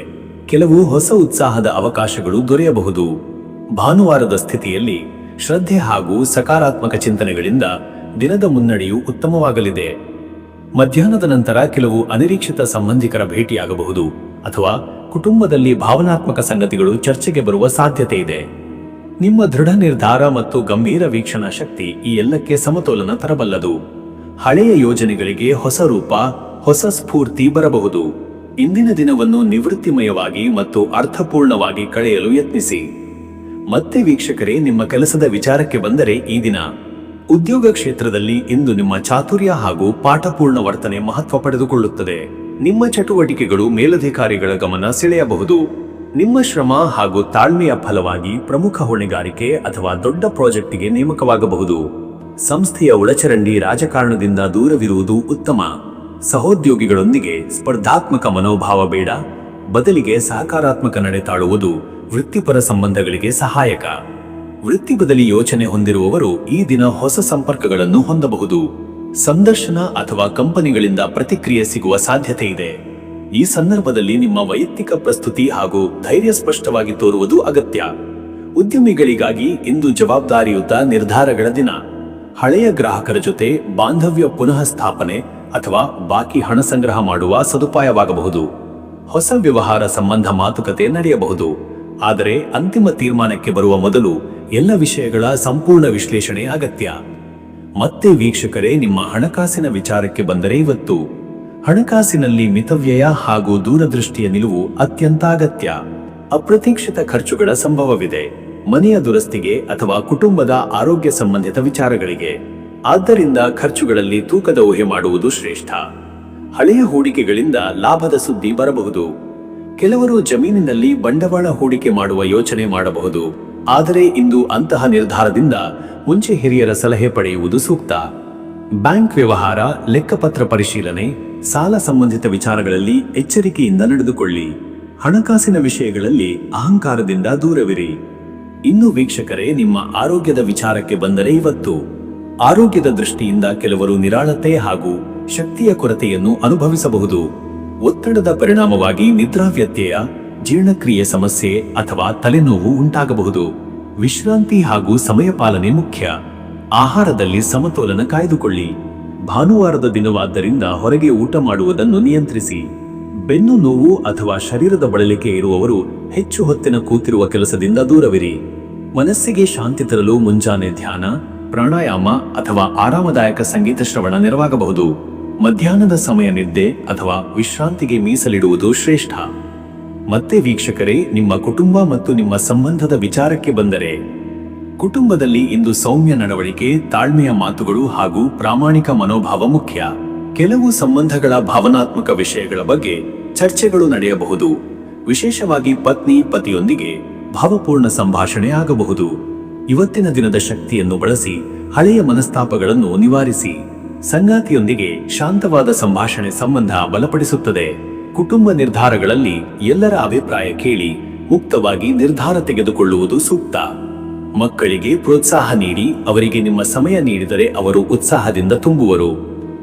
ಕೆಲವು ಹೊಸ ಉತ್ಸಾಹದ ಅವಕಾಶಗಳು ದೊರೆಯಬಹುದು. ಭಾನುವಾರದ ಸ್ಥಿತಿಯಲ್ಲಿ ಶ್ರದ್ಧೆ ಹಾಗೂ ಸಕಾರಾತ್ಮಕ ಚಿಂತನೆಗಳಿಂದ ದಿನದ ಮುನ್ನಡೆಯು ಉತ್ತಮವಾಗಲಿದೆ. ಮಧ್ಯಾಹ್ನದ ನಂತರ ಕೆಲವು ಅನಿರೀಕ್ಷಿತ ಸಂಬಂಧಿಕರ ಭೇಟಿಯಾಗಬಹುದು ಅಥವಾ ಕುಟುಂಬದಲ್ಲಿ ಭಾವನಾತ್ಮಕ ಸಂಗತಿಗಳು ಚರ್ಚೆಗೆ ಬರುವ ಸಾಧ್ಯತೆ ಇದೆ. ನಿಮ್ಮ ದೃಢ ನಿರ್ಧಾರ ಮತ್ತು ಗಂಭೀರ ವೀಕ್ಷಣಾ ಶಕ್ತಿ ಈ ಎಲ್ಲಕ್ಕೆ ಸಮತೋಲನ ತರಬಲ್ಲದು. ಹಳೆಯ ಯೋಜನೆಗಳಿಗೆ ಹೊಸ ರೂಪ, ಹೊಸ ಸ್ಫೂರ್ತಿ ಬರಬಹುದು. ಇಂದಿನ ದಿನವನ್ನು ನಿವೃತ್ತಿಮಯವಾಗಿ ಮತ್ತು ಅರ್ಥಪೂರ್ಣವಾಗಿ ಕಳೆಯಲು ಯತ್ನಿಸಿ. ಮತ್ತೆ ವೀಕ್ಷಕರೇ, ನಿಮ್ಮ ಕೆಲಸದ ವಿಚಾರಕ್ಕೆ ಬಂದರೆ, ಈ ದಿನ ಉದ್ಯೋಗ ಕ್ಷೇತ್ರದಲ್ಲಿ ಇಂದು ನಿಮ್ಮ ಚಾತುರ್ಯ ಹಾಗೂ ಪಾಠಪೂರ್ಣ ವರ್ತನೆ ಮಹತ್ವ ಪಡೆದುಕೊಳ್ಳುತ್ತದೆ. ನಿಮ್ಮ ಚಟುವಟಿಕೆಗಳು ಮೇಲಧಿಕಾರಿಗಳ ಗಮನ ಸೆಳೆಯಬಹುದು. ನಿಮ್ಮ ಶ್ರಮ ಹಾಗೂ ತಾಳ್ಮೆಯ ಫಲವಾಗಿ ಪ್ರಮುಖ ಹೊಣೆಗಾರಿಕೆ ಅಥವಾ ದೊಡ್ಡ ಪ್ರಾಜೆಕ್ಟಿಗೆ ನೇಮಕವಾಗಬಹುದು. ಸಂಸ್ಥೆಯ ಒಳಚರಂಡಿ ರಾಜಕಾರಣದಿಂದ ದೂರವಿರುವುದು ಉತ್ತಮ. ಸಹೋದ್ಯೋಗಿಗಳೊಂದಿಗೆ ಸ್ಪರ್ಧಾತ್ಮಕ ಮನೋಭಾವ ಬೇಡ, ಬದಲಿಗೆ ಸಹಕಾರಾತ್ಮಕ ನಡೆ ತಾಳುವುದು ವೃತ್ತಿಪರ ಸಂಬಂಧಗಳಿಗೆ ಸಹಾಯಕ. ವೃತ್ತಿ ಬದಲಿ ಯೋಚನೆ ಹೊಂದಿರುವವರು ಈ ದಿನ ಹೊಸ ಸಂಪರ್ಕಗಳನ್ನು ಹೊಂದಬಹುದು. ಸಂದರ್ಶನ ಅಥವಾ ಕಂಪನಿಗಳಿಂದ ಪ್ರತಿಕ್ರಿಯೆ ಸಿಗುವ ಸಾಧ್ಯತೆ ಇದೆ. ಈ ಸಂದರ್ಭದಲ್ಲಿ ನಿಮ್ಮ ವೈಯಕ್ತಿಕ ಪ್ರಸ್ತುತಿ ಹಾಗೂ ಧೈರ್ಯ ಸ್ಪಷ್ಟವಾಗಿ ತೋರುವುದು ಅಗತ್ಯ. ಉದ್ಯಮಿಗಳಿಗಾಗಿ ಇಂದು ಜವಾಬ್ದಾರಿಯುತ ನಿರ್ಧಾರಗಳ ದಿನ. ಹಳೆಯ ಗ್ರಾಹಕರ ಜೊತೆ ಬಾಂಧವ್ಯ ಪುನಃ ಸ್ಥಾಪನೆ ಅಥವಾ ಬಾಕಿ ಹಣ ಸಂಗ್ರಹ ಮಾಡುವ ಸದುಪಾಯವಾಗಬಹುದು. ಹೊಸ ವ್ಯವಹಾರ ಸಂಬಂಧ ಮಾತುಕತೆ ನಡೆಯಬಹುದು. ಆದರೆ ಅಂತಿಮ ತೀರ್ಮಾನಕ್ಕೆ ಬರುವ ಮೊದಲು ಎಲ್ಲ ವಿಷಯಗಳ ಸಂಪೂರ್ಣ ವಿಶ್ಲೇಷಣೆ ಅಗತ್ಯ. ಮತ್ತೆ ವೀಕ್ಷಕರೇ, ನಿಮ್ಮ ಹಣಕಾಸಿನ ವಿಚಾರಕ್ಕೆ ಬಂದರೆ ಇವತ್ತು ಹಣಕಾಸಿನಲ್ಲಿ ಮಿತವ್ಯಯ ಹಾಗೂ ದೂರದೃಷ್ಟಿಯ ನಿಲುವು ಅತ್ಯಂತ ಅಗತ್ಯ. ಅಪ್ರತೀಕ್ಷಿತ ಖರ್ಚುಗಳ ಸಂಭವವಿದೆ, ಮನೆಯ ದುರಸ್ತಿಗೆ ಅಥವಾ ಕುಟುಂಬದ ಆರೋಗ್ಯ ಸಂಬಂಧಿತ ವಿಚಾರಗಳಿಗೆ. ಆದ್ದರಿಂದ ಖರ್ಚುಗಳಲ್ಲಿ ತೂಕದ ಊಹೆ ಮಾಡುವುದು ಶ್ರೇಷ್ಠ. ಹಳೆಯ ಹೂಡಿಕೆಗಳಿಂದ ಲಾಭದ ಸುದ್ದಿ ಬರಬಹುದು. ಕೆಲವರು ಜಮೀನಿನಲ್ಲಿ ಬಂಡವಾಳ ಹೂಡಿಕೆ ಮಾಡುವ ಯೋಚನೆ ಮಾಡಬಹುದು. ಆದರೆ ಇಂದು ಅಂತಹ ನಿರ್ಧಾರದಿಂದ ಮುಂಚೆ ಹಿರಿಯರ ಸಲಹೆ ಪಡೆಯುವುದು ಸೂಕ್ತ. ಬ್ಯಾಂಕ್ ವ್ಯವಹಾರ, ಲೆಕ್ಕಪತ್ರ ಪರಿಶೀಲನೆ, ಸಾಲ ಸಂಬಂಧಿತ ವಿಚಾರಗಳಲ್ಲಿ ಎಚ್ಚರಿಕೆಯಿಂದ ನಡೆದುಕೊಳ್ಳಿ. ಹಣಕಾಸಿನ ವಿಷಯಗಳಲ್ಲಿ ಅಹಂಕಾರದಿಂದ ದೂರವಿರಿ. ಇನ್ನು ವೀಕ್ಷಕರೇ, ನಿಮ್ಮ ಆರೋಗ್ಯದ ವಿಚಾರಕ್ಕೆ ಬಂದರೆ ಇವತ್ತು ಆರೋಗ್ಯದ ದೃಷ್ಟಿಯಿಂದ ಕೆಲವರು ನಿರಾಳತೆ ಹಾಗೂ ಶಕ್ತಿಯ ಕೊರತೆಯನ್ನು ಅನುಭವಿಸಬಹುದು. ಒತ್ತಡದ ಪರಿಣಾಮವಾಗಿ ನಿದ್ರಾ ವ್ಯತ್ಯಯ, ಜೀರ್ಣಕ್ರಿಯೆ ಸಮಸ್ಯೆ ಅಥವಾ ತಲೆನೋವು ಉಂಟಾಗಬಹುದು. ವಿಶ್ರಾಂತಿ ಹಾಗೂ ಸಮಯ ಪಾಲನೆ ಮುಖ್ಯ. ಆಹಾರದಲ್ಲಿ ಸಮತೋಲನ ಕಾಯ್ದುಕೊಳ್ಳಿ. ಭಾನುವಾರದ ದಿನವಾದ್ದರಿಂದ ಹೊರಗೆ ಊಟ ಮಾಡುವುದನ್ನು ನಿಯಂತ್ರಿಸಿ. ಬೆನ್ನು ನೋವು ಅಥವಾ ಶರೀರದ ಬಳಲಿಕೆ ಇರುವವರು ಹೆಚ್ಚು ಹೊತ್ತಿನ ಕೂತಿರುವ ಕೆಲಸದಿಂದ ದೂರವಿರಿ. ಮನಸ್ಸಿಗೆ ಶಾಂತಿ ತರಲು ಮುಂಜಾನೆ ಧ್ಯಾನ, ಪ್ರಾಣಾಯಾಮ ಅಥವಾ ಆರಾಮದಾಯಕ ಸಂಗೀತ ಶ್ರವಣ ನೆರವಾಗಬಹುದು. ಮಧ್ಯಾಹ್ನದ ಸಮಯ ನಿದ್ದೆ ಅಥವಾ ವಿಶ್ರಾಂತಿಗೆ ಮೀಸಲಿಡುವುದು ಶ್ರೇಷ್ಠ. ಮತ್ತೆ ವೀಕ್ಷಕರೇ, ನಿಮ್ಮ ಕುಟುಂಬ ಮತ್ತು ನಿಮ್ಮ ಸಂಬಂಧದ ವಿಚಾರಕ್ಕೆ ಬಂದರೆ ಕುಟುಂಬದಲ್ಲಿ ಇಂದು ಸೌಮ್ಯ ನಡವಳಿಕೆ, ತಾಳ್ಮೆಯ ಮಾತುಗಳು ಹಾಗೂ ಪ್ರಾಮಾಣಿಕ ಮನೋಭಾವ ಮುಖ್ಯ. ಕೆಲವು ಸಂಬಂಧಗಳ ಭಾವನಾತ್ಮಕ ವಿಷಯಗಳ ಬಗ್ಗೆ ಚರ್ಚೆಗಳು ನಡೆಯಬಹುದು. ವಿಶೇಷವಾಗಿ ಪತ್ನಿ ಪತಿಯೊಂದಿಗೆ ಭಾವಪೂರ್ಣ ಸಂಭಾಷಣೆ ಆಗಬಹುದು. ಇವತ್ತಿನ ದಿನದ ಶಕ್ತಿಯನ್ನು ಬಳಸಿ ಹಳೆಯ ಮನಸ್ತಾಪಗಳನ್ನು ನಿವಾರಿಸಿ. ಸಂಗಾತಿಯೊಂದಿಗೆ ಶಾಂತವಾದ ಸಂಭಾಷಣೆ ಸಂಬಂಧ ಬಲಪಡಿಸುತ್ತದೆ. ಕುಟುಂಬ ನಿರ್ಧಾರಗಳಲ್ಲಿ ಎಲ್ಲರ ಅಭಿಪ್ರಾಯ ಕೇಳಿ ಮುಕ್ತವಾಗಿ ನಿರ್ಧಾರ ತೆಗೆದುಕೊಳ್ಳುವುದು ಸೂಕ್ತ. ಮಕ್ಕಳಿಗೆ ಪ್ರೋತ್ಸಾಹ ನೀಡಿ. ಅವರಿಗೆ ನಿಮ್ಮ ಸಮಯ ನೀಡಿದರೆ ಅವರು ಉತ್ಸಾಹದಿಂದ ತುಂಬುವರು.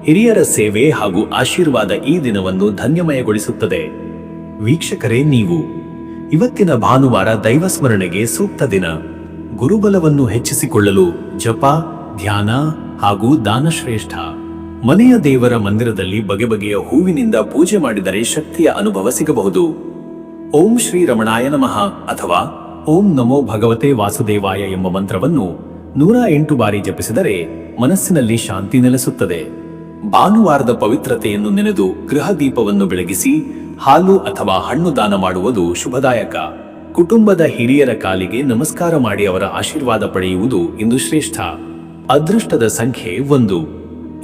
ಹಿರಿಯರ ಸೇವೆ ಹಾಗೂ ಆಶೀರ್ವಾದ ಈ ದಿನವನ್ನು ಧನ್ಯಮಯಗೊಳಿಸುತ್ತದೆ. ವೀಕ್ಷಕರೇ, ನೀವು ಇವತ್ತಿನ ಭಾನುವಾರ ದೈವಸ್ಮರಣೆಗೆ ಸೂಕ್ತ ದಿನ. ಗುರುಬಲವನ್ನು ಹೆಚ್ಚಿಸಿಕೊಳ್ಳಲು ಜಪ, ಧ್ಯಾನ ಹಾಗೂ ದಾನ ಶ್ರೇಷ್ಠ. ಮನೆಯ ದೇವರ ಮಂದಿರದಲ್ಲಿ ಬಗೆ ಬಗೆಯ ಹೂವಿನಿಂದ ಪೂಜೆ ಮಾಡಿದರೆ ಶಕ್ತಿಯ ಅನುಭವ ಸಿಗಬಹುದು. ಓಂ ಶ್ರೀ ರಮಣಾಯ ನಮಃ ಅಥವಾ ಓಂ ನಮೋ ಭಗವತೆ ವಾಸುದೇವಾಯ ಎಂಬ ಮಂತ್ರವನ್ನು 108 ಬಾರಿ ಜಪಿಸಿದರೆ ಮನಸ್ಸಿನಲ್ಲಿ ಶಾಂತಿ ನೆಲೆಸುತ್ತದೆ. ಭಾನುವಾರದ ಪವಿತ್ರತೆಯನ್ನು ನೆನೆದು ಗೃಹ ದೀಪವನ್ನು ಬೆಳಗಿಸಿ ಹಾಲು ಅಥವಾ ಹಣ್ಣು ದಾನ ಮಾಡುವುದು ಶುಭದಾಯಕ. ಕುಟುಂಬದ ಹಿರಿಯರ ಕಾಲಿಗೆ ನಮಸ್ಕಾರ ಮಾಡಿ ಅವರ ಆಶೀರ್ವಾದ ಪಡೆಯುವುದು ಇಂದು ಶ್ರೇಷ್ಠ. ಅದೃಷ್ಟದ ಸಂಖ್ಯೆ 1.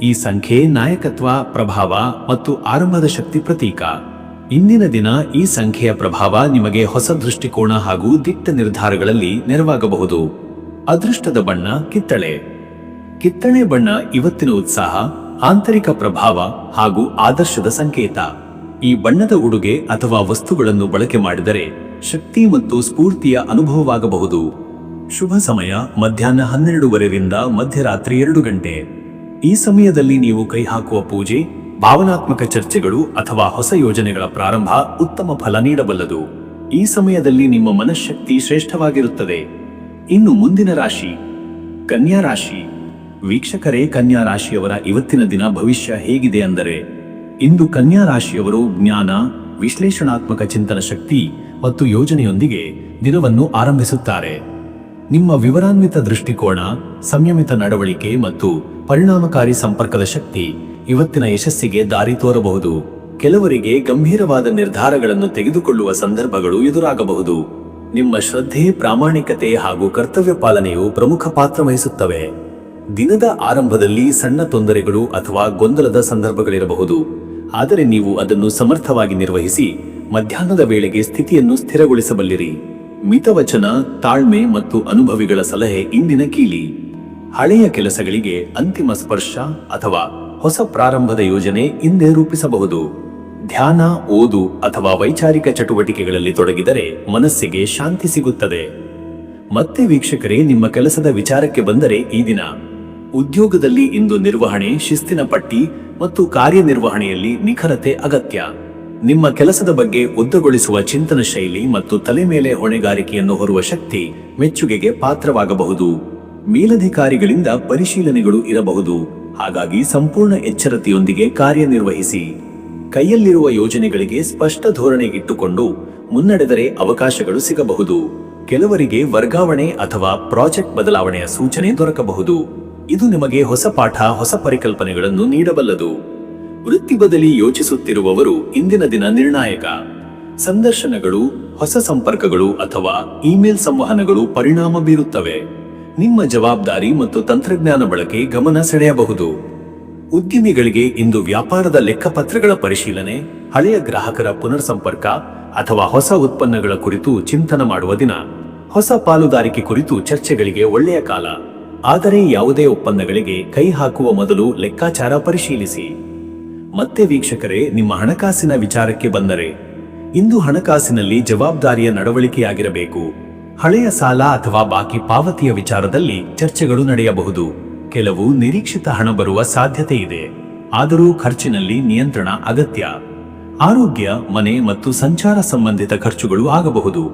ಈ ಸಂಖ್ಯೆ ನಾಯಕತ್ವ, ಪ್ರಭಾವ ಮತ್ತು ಆರಂಭದ ಶಕ್ತಿ ಪ್ರತೀಕ. ಇಂದಿನ ದಿನ ಈ ಸಂಖ್ಯೆಯ ಪ್ರಭಾವ ನಿಮಗೆ ಹೊಸ ದೃಷ್ಟಿಕೋನ ಹಾಗೂ ದಿಟ್ಟ ನಿರ್ಧಾರಗಳಲ್ಲಿ ನೆರವಾಗಬಹುದು. ಅದೃಷ್ಟದ ಬಣ್ಣ ಕಿತ್ತಳೆ. ಕಿತ್ತಳೆ ಬಣ್ಣ ಇವತ್ತಿನ ಉತ್ಸಾಹ, ಆಂತರಿಕ ಪ್ರಭಾವ ಹಾಗೂ ಆದರ್ಶದ ಸಂಕೇತ. ಈ ಬಣ್ಣದ ಉಡುಗೆ ಅಥವಾ ವಸ್ತುಗಳನ್ನು ಬಳಕೆ ಮಾಡಿದರೆ ಶಕ್ತಿ ಮತ್ತು ಸ್ಫೂರ್ತಿಯ ಅನುಭವವಾಗಬಹುದು. ಶುಭ ಸಮಯ ಮಧ್ಯಾಹ್ನ 12:30ರಿಂದ ಮಧ್ಯರಾತ್ರಿ 2 ಗಂಟೆ. ಈ ಸಮಯದಲ್ಲಿ ನೀವು ಕೈ ಹಾಕುವ ಪೂಜೆ, ಭಾವನಾತ್ಮಕ ಚರ್ಚೆಗಳು ಅಥವಾ ಹೊಸ ಯೋಜನೆಗಳ ಪ್ರಾರಂಭ ಉತ್ತಮ ಫಲ ನೀಡಬಲ್ಲದು. ಈ ಸಮಯದಲ್ಲಿ ನಿಮ್ಮ ಮನಃಶಕ್ತಿ ಶ್ರೇಷ್ಠವಾಗಿರುತ್ತದೆ. ಇನ್ನು ಮುಂದಿನ ರಾಶಿ ಕನ್ಯಾ ರಾಶಿ. ವೀಕ್ಷಕರೇ, ಕನ್ಯಾ ರಾಶಿಯವರ ಇವತ್ತಿನ ದಿನ ಭವಿಷ್ಯ ಹೇಗಿದೆ ಅಂದರೆ, ಇಂದು ಕನ್ಯಾ ರಾಶಿಯವರು ಜ್ಞಾನ, ವಿಶ್ಲೇಷಣಾತ್ಮಕ ಚಿಂತನ ಶಕ್ತಿ ಮತ್ತು ಯೋಜನೆಯೊಂದಿಗೆ ದಿನವನ್ನು ಆರಂಭಿಸುತ್ತಾರೆ. ನಿಮ್ಮ ವಿವರಾನ್ವಿತ ದೃಷ್ಟಿಕೋನ, ಸಂಯಮಿತ ನಡವಳಿಕೆ ಮತ್ತು ಪರಿಣಾಮಕಾರಿ ಸಂಪರ್ಕದ ಶಕ್ತಿ ಇವತ್ತಿನ ಯಶಸ್ಸಿಗೆ ದಾರಿ ತೋರಬಹುದು. ಕೆಲವರಿಗೆ ಗಂಭೀರವಾದ ನಿರ್ಧಾರಗಳನ್ನು ತೆಗೆದುಕೊಳ್ಳುವ ಸಂದರ್ಭಗಳು ಎದುರಾಗಬಹುದು. ನಿಮ್ಮ ಶ್ರದ್ಧೆ, ಪ್ರಾಮಾಣಿಕತೆ ಹಾಗೂ ಕರ್ತವ್ಯ ಪಾಲನೆಯು ಪ್ರಮುಖ ಪಾತ್ರ ವಹಿಸುತ್ತವೆ. ದಿನದ ಆರಂಭದಲ್ಲಿ ಸಣ್ಣ ತೊಂದರೆಗಳು ಅಥವಾ ಗೊಂದಲದ ಸಂದರ್ಭಗಳಿರಬಹುದು, ಆದರೆ ನೀವು ಅದನ್ನು ಸಮರ್ಥವಾಗಿ ನಿರ್ವಹಿಸಿ ಮಧ್ಯಾಹ್ನದ ವೇಳೆಗೆ ಸ್ಥಿತಿಯನ್ನು ಸ್ಥಿರಗೊಳಿಸಬಲ್ಲಿರಿ. ಮಿತವಚನ, ತಾಳ್ಮೆ ಮತ್ತು ಅನುಭವಿಗಳ ಸಲಹೆ ಇಂದಿನ ಕೀಲಿ. ಹಳೆಯ ಕೆಲಸಗಳಿಗೆ ಅಂತಿಮ ಸ್ಪರ್ಶ ಅಥವಾ ಹೊಸ ಪ್ರಾರಂಭದ ಯೋಜನೆ ಇಂದೇ ರೂಪಿಸಬಹುದು. ಧ್ಯಾನ, ಓದು ಅಥವಾ ವೈಚಾರಿಕ ಚಟುವಟಿಕೆಗಳಲ್ಲಿ ತೊಡಗಿದರೆ ಮನಸ್ಸಿಗೆ ಶಾಂತಿ ಸಿಗುತ್ತದೆ. ಮತ್ತೆ ವೀಕ್ಷಕರೇ, ನಿಮ್ಮ ಕೆಲಸದ ವಿಚಾರಕ್ಕೆ ಬಂದರೆ ಈ ದಿನ ಉದ್ಯೋಗದಲ್ಲಿ ಇಂದು ನಿರ್ವಹಣೆ, ಶಿಸ್ತಿನ ಪಟ್ಟಿ ಮತ್ತು ಕಾರ್ಯನಿರ್ವಹಣೆಯಲ್ಲಿ ನಿಖರತೆ ಅಗತ್ಯ. ನಿಮ್ಮ ಕೆಲಸದ ಬಗ್ಗೆ ಉದ್ದಗೊಳಿಸುವ ಚಿಂತನ ಶೈಲಿ ಮತ್ತು ತಲೆ ಮೇಲೆ ಹೊಣೆಗಾರಿಕೆಯನ್ನು ಹೊರುವ ಶಕ್ತಿ ಮೆಚ್ಚುಗೆಗೆ ಪಾತ್ರವಾಗಬಹುದು. ಮೇಲಧಿಕಾರಿಗಳಿಂದ ಪರಿಶೀಲನೆಗಳು ಇರಬಹುದು, ಹಾಗಾಗಿ ಸಂಪೂರ್ಣ ಎಚ್ಚರಿಕೆಯೊಂದಿಗೆ ಕಾರ್ಯನಿರ್ವಹಿಸಿ. ಕೈಯಲ್ಲಿರುವ ಯೋಜನೆಗಳಿಗೆ ಸ್ಪಷ್ಟ ಧೋರಣೆ ಇಟ್ಟುಕೊಂಡು ಮುನ್ನಡೆದರೆ ಅವಕಾಶಗಳು ಸಿಗಬಹುದು. ಕೆಲವರಿಗೆ ವರ್ಗಾವಣೆ ಅಥವಾ ಪ್ರಾಜೆಕ್ಟ್ ಬದಲಾವಣೆಯ ಸೂಚನೆ ದೊರಕಬಹುದು. ಇದು ನಿಮಗೆ ಹೊಸ ಪಾಠ, ಹೊಸ ಪರಿಕಲ್ಪನೆಗಳನ್ನು ನೀಡಬಲ್ಲದು. ವೃತ್ತಿ ಬದಲಿ ಯೋಚಿಸುತ್ತಿರುವವರು ಇಂದಿನ ದಿನ ನಿರ್ಣಾಯಕ. ಸಂದರ್ಶನಗಳು, ಹೊಸ ಸಂಪರ್ಕಗಳು ಅಥವಾ ಇಮೇಲ್ ಸಂವಹನಗಳು ಪರಿಣಾಮ ಬೀರುತ್ತವೆ. ನಿಮ್ಮ ಜವಾಬ್ದಾರಿ ಮತ್ತು ತಂತ್ರಜ್ಞಾನ ಬಳಕೆ ಗಮನ ಸೆಳೆಯಬಹುದು. ಉದ್ಯಮಿಗಳಿಗೆ ಇಂದು ವ್ಯಾಪಾರದ ಲೆಕ್ಕಪತ್ರಗಳ ಪರಿಶೀಲನೆ, ಹಳೆಯ ಗ್ರಾಹಕರ ಪುನರ್ ಸಂಪರ್ಕ ಅಥವಾ ಹೊಸ ಉತ್ಪನ್ನಗಳ ಕುರಿತು ಚಿಂತನೆ ಮಾಡುವ ದಿನ. ಹೊಸ ಪಾಲುದಾರಿಕೆ ಕುರಿತು ಚರ್ಚೆಗಳಿಗೆ ಒಳ್ಳೆಯ ಕಾಲ. ಆದರೆ ಯಾವುದೇ ಒಪ್ಪಂದಗಳಿಗೆ ಕೈ ಹಾಕುವ ಮೊದಲು ಲೆಕ್ಕಾಚಾರ ಪರಿಶೀಲಿಸಿ. ಮತ್ತೆ ವೀಕ್ಷಕರೇ, ನಿಮ್ಮ ಹಣಕಾಸಿನ ವಿಚಾರಕ್ಕೆ ಬಂದರೆ, ಇಂದು ಹಣಕಾಸಿನಲ್ಲಿ ಜವಾಬ್ದಾರಿಯ ನಡವಳಿಕೆಯಾಗಿರಬೇಕು. ಹಳೆಯ ಸಾಲ ಅಥವಾ ಬಾಕಿ ಪಾವತಿಯ ವಿಚಾರದಲ್ಲಿ ಚರ್ಚೆಗಳು ನಡೆಯಬಹುದು. ಕೆಲವು ನಿರೀಕ್ಷಿತ ಹಣ ಬರುವ ಸಾಧ್ಯತೆ ಇದೆ, ಆದರೂ ಖರ್ಚಿನಲ್ಲಿ ನಿಯಂತ್ರಣ ಅಗತ್ಯ. ಆರೋಗ್ಯ, ಮನೆ ಮತ್ತು ಸಂಚಾರ ಸಂಬಂಧಿತ ಖರ್ಚುಗಳು ಆಗಬಹುದು.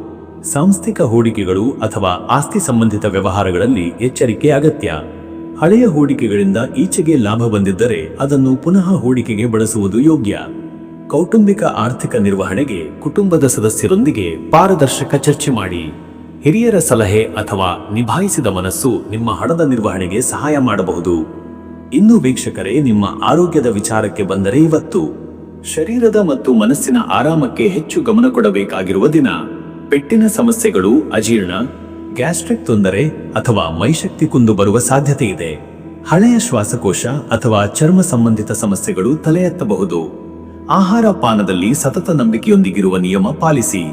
ಸಾಂಸ್ಥಿಕ ಹೂಡಿಕೆಗಳು ಅಥವಾ ಆಸ್ತಿ ಸಂಬಂಧಿತ ವ್ಯವಹಾರಗಳಲ್ಲಿ ಎಚ್ಚರಿಕೆ ಅಗತ್ಯ. ಹಳೆಯ ಹೂಡಿಕೆಗಳಿಂದ ಈಚೆಗೆ ಲಾಭ ಬಂದಿದ್ದರೆ ಅದನ್ನು ಪುನಃ ಹೂಡಿಕೆಗೆ ಬಳಸುವುದು ಯೋಗ್ಯ. ಕೌಟುಂಬಿಕ ಆರ್ಥಿಕ ನಿರ್ವಹಣೆಗೆ ಕುಟುಂಬದ ಸದಸ್ಯರೊಂದಿಗೆ ಪಾರದರ್ಶಕ ಚರ್ಚೆ ಮಾಡಿ. ಹಿರಿಯರ ಸಲಹೆ ಅಥವಾ ನಿಭಾಯಿಸಿದ ಮನಸ್ಸು ನಿಮ್ಮ ಹಣದ ನಿರ್ವಹಣೆಗೆ ಸಹಾಯ ಮಾಡಬಹುದು. ಇನ್ನು ವೀಕ್ಷಕರೇ, ನಿಮ್ಮ ಆರೋಗ್ಯದ ವಿಚಾರಕ್ಕೆ ಬಂದರೆ, ಇವತ್ತು ಶರೀರದ ಮತ್ತು ಮನಸ್ಸಿನ ಆರಾಮಕ್ಕೆ ಹೆಚ್ಚು ಗಮನ ಕೊಡಬೇಕಾಗಿರುವ ದಿನ. ಪೆಟ್ಟಿನ ಸಮಸ್ಯೆಗಳು, ಅಜೀರ್ಣ, ಗ್ಯಾಸ್ಟ್ರಿಕ್ ತೊಂದರೆ ಅಥವಾ ಮೈಶಕ್ತಿ ಕುಂದು ಬರುವ ಸಾಧ್ಯತೆ ಇದೆ. ಹಳೆಯ ಶ್ವಾಸಕೋಶ ಅಥವಾ ಚರ್ಮ ಸಂಬಂಧಿತ ಸಮಸ್ಯೆಗಳು ತಲೆ ಎತ್ತಬಹುದು. ಆಹಾರ ಪಾನದಲ್ಲಿ ಸತತ ನಂಬಿಕೆಯೊಂದಿಗಿರುವ ನಿಯಮ ಪಾಲಿಸಿ.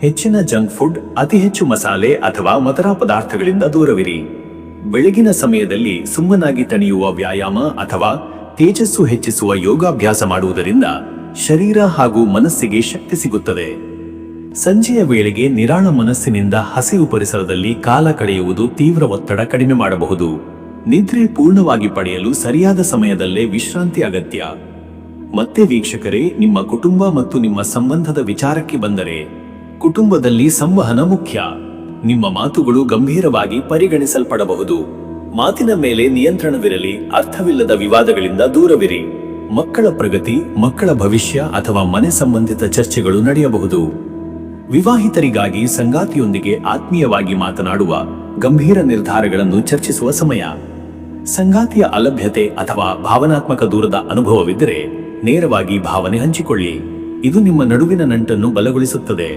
ಹೆಚ್ಚಿನ ಜಂಕ್ ಫುಡ್, ಅತಿ ಹೆಚ್ಚು ಮಸಾಲೆ ಅಥವಾ ಮಧುರ ಪದಾರ್ಥಗಳಿಂದ ದೂರವಿರಿ. ಬೆಳಗಿನ ಸಮಯದಲ್ಲಿ ಸುಮ್ಮನಾಗಿ ತಣಿಯುವ ವ್ಯಾಯಾಮ ಅಥವಾ ತೇಜಸ್ಸು ಹೆಚ್ಚಿಸುವ ಯೋಗಾಭ್ಯಾಸ ಮಾಡುವುದರಿಂದ ಶರೀರ ಹಾಗೂ ಮನಸ್ಸಿಗೆ ಶಕ್ತಿ ಸಿಗುತ್ತದೆ. ಸಂಜೆಯ ವೇಳೆಗೆ ನಿರಾಳ ಮನಸ್ಸಿನಿಂದ ಹಸಿವು ಪರಿಸರದಲ್ಲಿ ಕಾಲ ಕಳೆಯುವುದು ತೀವ್ರ ಒತ್ತಡ ಕಡಿಮೆ ಮಾಡಬಹುದು. ನಿದ್ರೆ ಪೂರ್ಣವಾಗಿ ಪಡೆಯಲು ಸರಿಯಾದ ಸಮಯದಲ್ಲೇ ವಿಶ್ರಾಂತಿ ಅಗತ್ಯ. ಮತ್ತೆ ವೀಕ್ಷಕರೇ, ನಿಮ್ಮ ಕುಟುಂಬ ಮತ್ತು ನಿಮ್ಮ ಸಂಬಂಧದ ವಿಚಾರಕ್ಕೆ ಬಂದರೆ, ಕುಟುಂಬದಲ್ಲಿ ಸಂವಹನ ಮುಖ್ಯ. ನಿಮ್ಮ ಮಾತುಗಳು ಗಂಭೀರವಾಗಿ ಪರಿಗಣಿಸಲ್ಪಡಬಹುದು. ಮಾತಿನ ಮೇಲೆ ನಿಯಂತ್ರಣವಿರಲಿ. ಅರ್ಥವಿಲ್ಲದ ವಿವಾದಗಳಿಂದ ದೂರವಿರಿ. ಮಕ್ಕಳ ಪ್ರಗತಿ, ಮಕ್ಕಳ ಭವಿಷ್ಯ ಅಥವಾ ಮನೆ ಸಂಬಂಧಿತ ಚರ್ಚೆಗಳು ನಡೆಯಬಹುದು. ವಿವಾಹಿತರಿಗಾಗಿ ಸಂಗಾತಿಯೊಂದಿಗೆ ಆತ್ಮೀಯವಾಗಿ ಮಾತನಾಡುವ, ಗಂಭೀರ ನಿರ್ಧಾರಗಳನ್ನು ಚರ್ಚಿಸುವ ಸಮಯ. ಸಂಗಾತಿಯ ಅಲಭ್ಯತೆ ಅಥವಾ ಭಾವನಾತ್ಮಕ ದೂರದ ಅನುಭವವಿದ್ದರೆ ನೇರವಾಗಿ ಭಾವನೆ ಹಂಚಿಕೊಳ್ಳಿ. ಇದು ನಿಮ್ಮ ನಡುವಿನ ನಂಟನ್ನು ಬಲಗೊಳಿಸುತ್ತದೆ.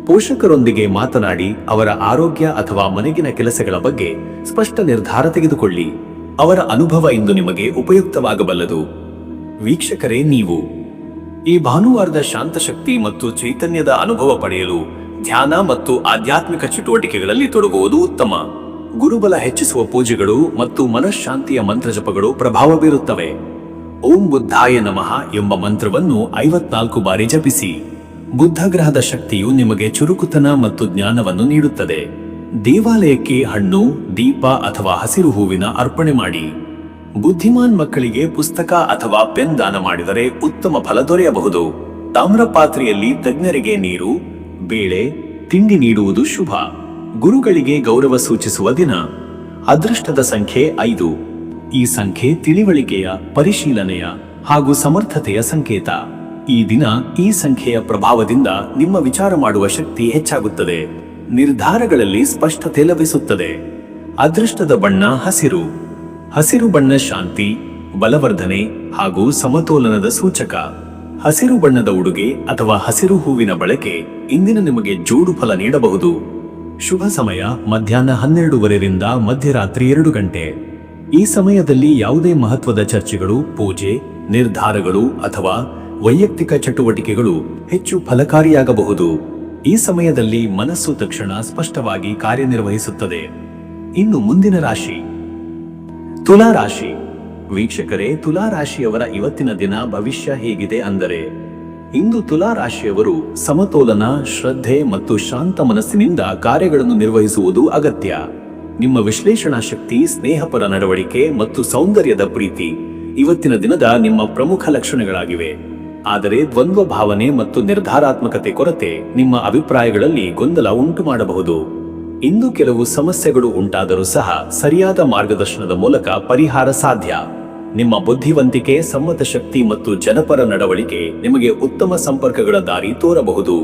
ಪೋಷಕರೊಂದಿಗೆ ಮಾತನಾಡಿ ಅವರ ಆರೋಗ್ಯ ಅಥವಾ ಮನೆಗಿನ ಕೆಲಸಗಳ ಬಗ್ಗೆ ಸ್ಪಷ್ಟ ನಿರ್ಧಾರ ತೆಗೆದುಕೊಳ್ಳಿ. ಅವರ ಅನುಭವ ಇಂದು ನಿಮಗೆ ಉಪಯುಕ್ತವಾಗಬಲ್ಲದು. ವೀಕ್ಷಕರೇ, ನೀವು ಈ ಭಾನುವಾರದ ಶಾಂತಶಕ್ತಿ ಮತ್ತು ಚೈತನ್ಯದ ಅನುಭವ ಪಡೆಯಲು ಧ್ಯಾನ ಮತ್ತು ಆಧ್ಯಾತ್ಮಿಕ ಚಟುವಟಿಕೆಗಳಲ್ಲಿ ತೊಡಗುವುದು ಉತ್ತಮ. ಗುರುಬಲ ಹೆಚ್ಚಿಸುವ ಪೂಜೆಗಳು ಮತ್ತು ಮನಃಶಾಂತಿಯ ಮಂತ್ರಜಪಗಳು ಪ್ರಭಾವ ಬೀರುತ್ತವೆ. ಓಂ ಬುದ್ಧಾಯ ನಮಃ ಎಂಬ ಮಂತ್ರವನ್ನು 54 ಬಾರಿ ಜಪಿಸಿ. ಬುದ್ಧ ಗ್ರಹದ ಶಕ್ತಿಯು ನಿಮಗೆ ಚುರುಕುತನ ಮತ್ತು ಜ್ಞಾನವನ್ನು ನೀಡುತ್ತದೆ. ದೇವಾಲಯಕ್ಕೆ ಹಣ್ಣು, ದೀಪ ಅಥವಾ ಹಸಿರು ಹೂವಿನ ಅರ್ಪಣೆ ಮಾಡಿ. ಬುದ್ಧಿಮಾನ್ ಮಕ್ಕಳಿಗೆ ಪುಸ್ತಕ ಅಥವಾ ಪೆನ್ ದಾನ ಮಾಡಿದರೆ ಉತ್ತಮ ಫಲ ದೊರೆಯಬಹುದು. ತಾಮ್ರ ಪಾತ್ರೆಯಲ್ಲಿ ತಜ್ಞರಿಗೆ ನೀರು, ಬೇಳೆ, ತಿಂಡಿ ನೀಡುವುದು ಶುಭ. ಗುರುಗಳಿಗೆ ಗೌರವ ಸೂಚಿಸುವ ದಿನ. ಅದೃಷ್ಟದ ಸಂಖ್ಯೆ 5. ಈ ಸಂಖ್ಯೆ ತಿಳಿವಳಿಕೆಯ, ಪರಿಶೀಲನೆಯ ಹಾಗೂ ಸಮರ್ಥತೆಯ ಸಂಕೇತ. ಈ ದಿನ ಈ ಸಂಖ್ಯೆಯ ಪ್ರಭಾವದಿಂದ ನಿಮ್ಮ ವಿಚಾರ ಮಾಡುವ ಶಕ್ತಿ ಹೆಚ್ಚಾಗುತ್ತದೆ. ನಿರ್ಧಾರಗಳಲ್ಲಿ ಸ್ಪಷ್ಟತೆ ಲಭಿಸುತ್ತದೆ. ಅದೃಷ್ಟದ ಬಣ್ಣ ಹಸಿರು. ಹಸಿರು ಬಣ್ಣ ಶಾಂತಿ, ಬಲವರ್ಧನೆ ಹಾಗೂ ಸಮತೋಲನದ ಸೂಚಕ. ಹಸಿರು ಬಣ್ಣದ ಉಡುಗೆ ಅಥವಾ ಹಸಿರು ಹೂವಿನ ಬಳಕೆ ಇಂದಿನ ನಿಮಗೆ ಜೋಡು ಫಲ ನೀಡಬಹುದು. ಶುಭ ಸಮಯ ಮಧ್ಯಾಹ್ನ 12:30 ಮಧ್ಯರಾತ್ರಿ 2 ಗಂಟೆ. ಈ ಸಮಯದಲ್ಲಿ ಯಾವುದೇ ಮಹತ್ವದ ಚರ್ಚೆಗಳು, ಪೂಜೆ, ನಿರ್ಧಾರಗಳು ಅಥವಾ ವೈಯಕ್ತಿಕ ಚಟುವಟಿಕೆಗಳು ಹೆಚ್ಚು ಫಲಕಾರಿಯಾಗಬಹುದು. ಈ ಸಮಯದಲ್ಲಿ ಮನಸ್ಸು ತಕ್ಷಣ ಸ್ಪಷ್ಟವಾಗಿ ಕಾರ್ಯನಿರ್ವಹಿಸುತ್ತದೆ. ಇನ್ನು ಮುಂದಿನ ರಾಶಿ ತುಲಾ ರಾಶಿ. ವೀಕ್ಷಕರೇ, ತುಲಾ ರಾಶಿಯವರ ಇವತ್ತಿನ ದಿನ ಭವಿಷ್ಯ ಹೇಗಿದೆ ಅಂದರೆ, ಇಂದು ತುಲಾ ರಾಶಿಯವರು ಸಮತೋಲನ, ಶ್ರದ್ಧೆ ಮತ್ತು ಶಾಂತ ಮನಸ್ಸಿನಿಂದ ಕಾರ್ಯಗಳನ್ನು ನಿರ್ವಹಿಸುವುದು ಅಗತ್ಯ. ನಿಮ್ಮ ವಿಶ್ಲೇಷಣಾ ಶಕ್ತಿ, ಸ್ನೇಹಪರ ನಡವಳಿಕೆ ಮತ್ತು ಸೌಂದರ್ಯದ ಪ್ರೀತಿ ಇವತ್ತಿನ ದಿನದ ನಿಮ್ಮ ಪ್ರಮುಖ ಲಕ್ಷಣಗಳಾಗಿವೆ. ಆದರೆ ದ್ವಂದ್ವ ಭಾವನೆ ಮತ್ತು ನಿರ್ಧಾರಾತ್ಮಕತೆ ಕೊರತೆ ನಿಮ್ಮ ಅಭಿಪ್ರಾಯಗಳಲ್ಲಿ ಗೊಂದಲ ಉಂಟು ಮಾಡಬಹುದು. ಇಂದು ಕೆಲವು ಸಮಸ್ಯೆಗಳು ಉಂಟಾದರೂ ಸಹ ಸರಿಯಾದ ಮಾರ್ಗದರ್ಶನದ ಮೂಲಕ ಪರಿಹಾರ ಸಾಧ್ಯ. ನಿಮ್ಮ ಬುದ್ಧಿವಂತಿಕೆ, ಸಮ್ಮತ ಶಕ್ತಿ ಮತ್ತು ಜನಪರ ನಡವಳಿಕೆ ನಿಮಗೆ ಉತ್ತಮ ಸಂಪರ್ಕಗಳ ದಾರಿ ತೋರಬಹುದು.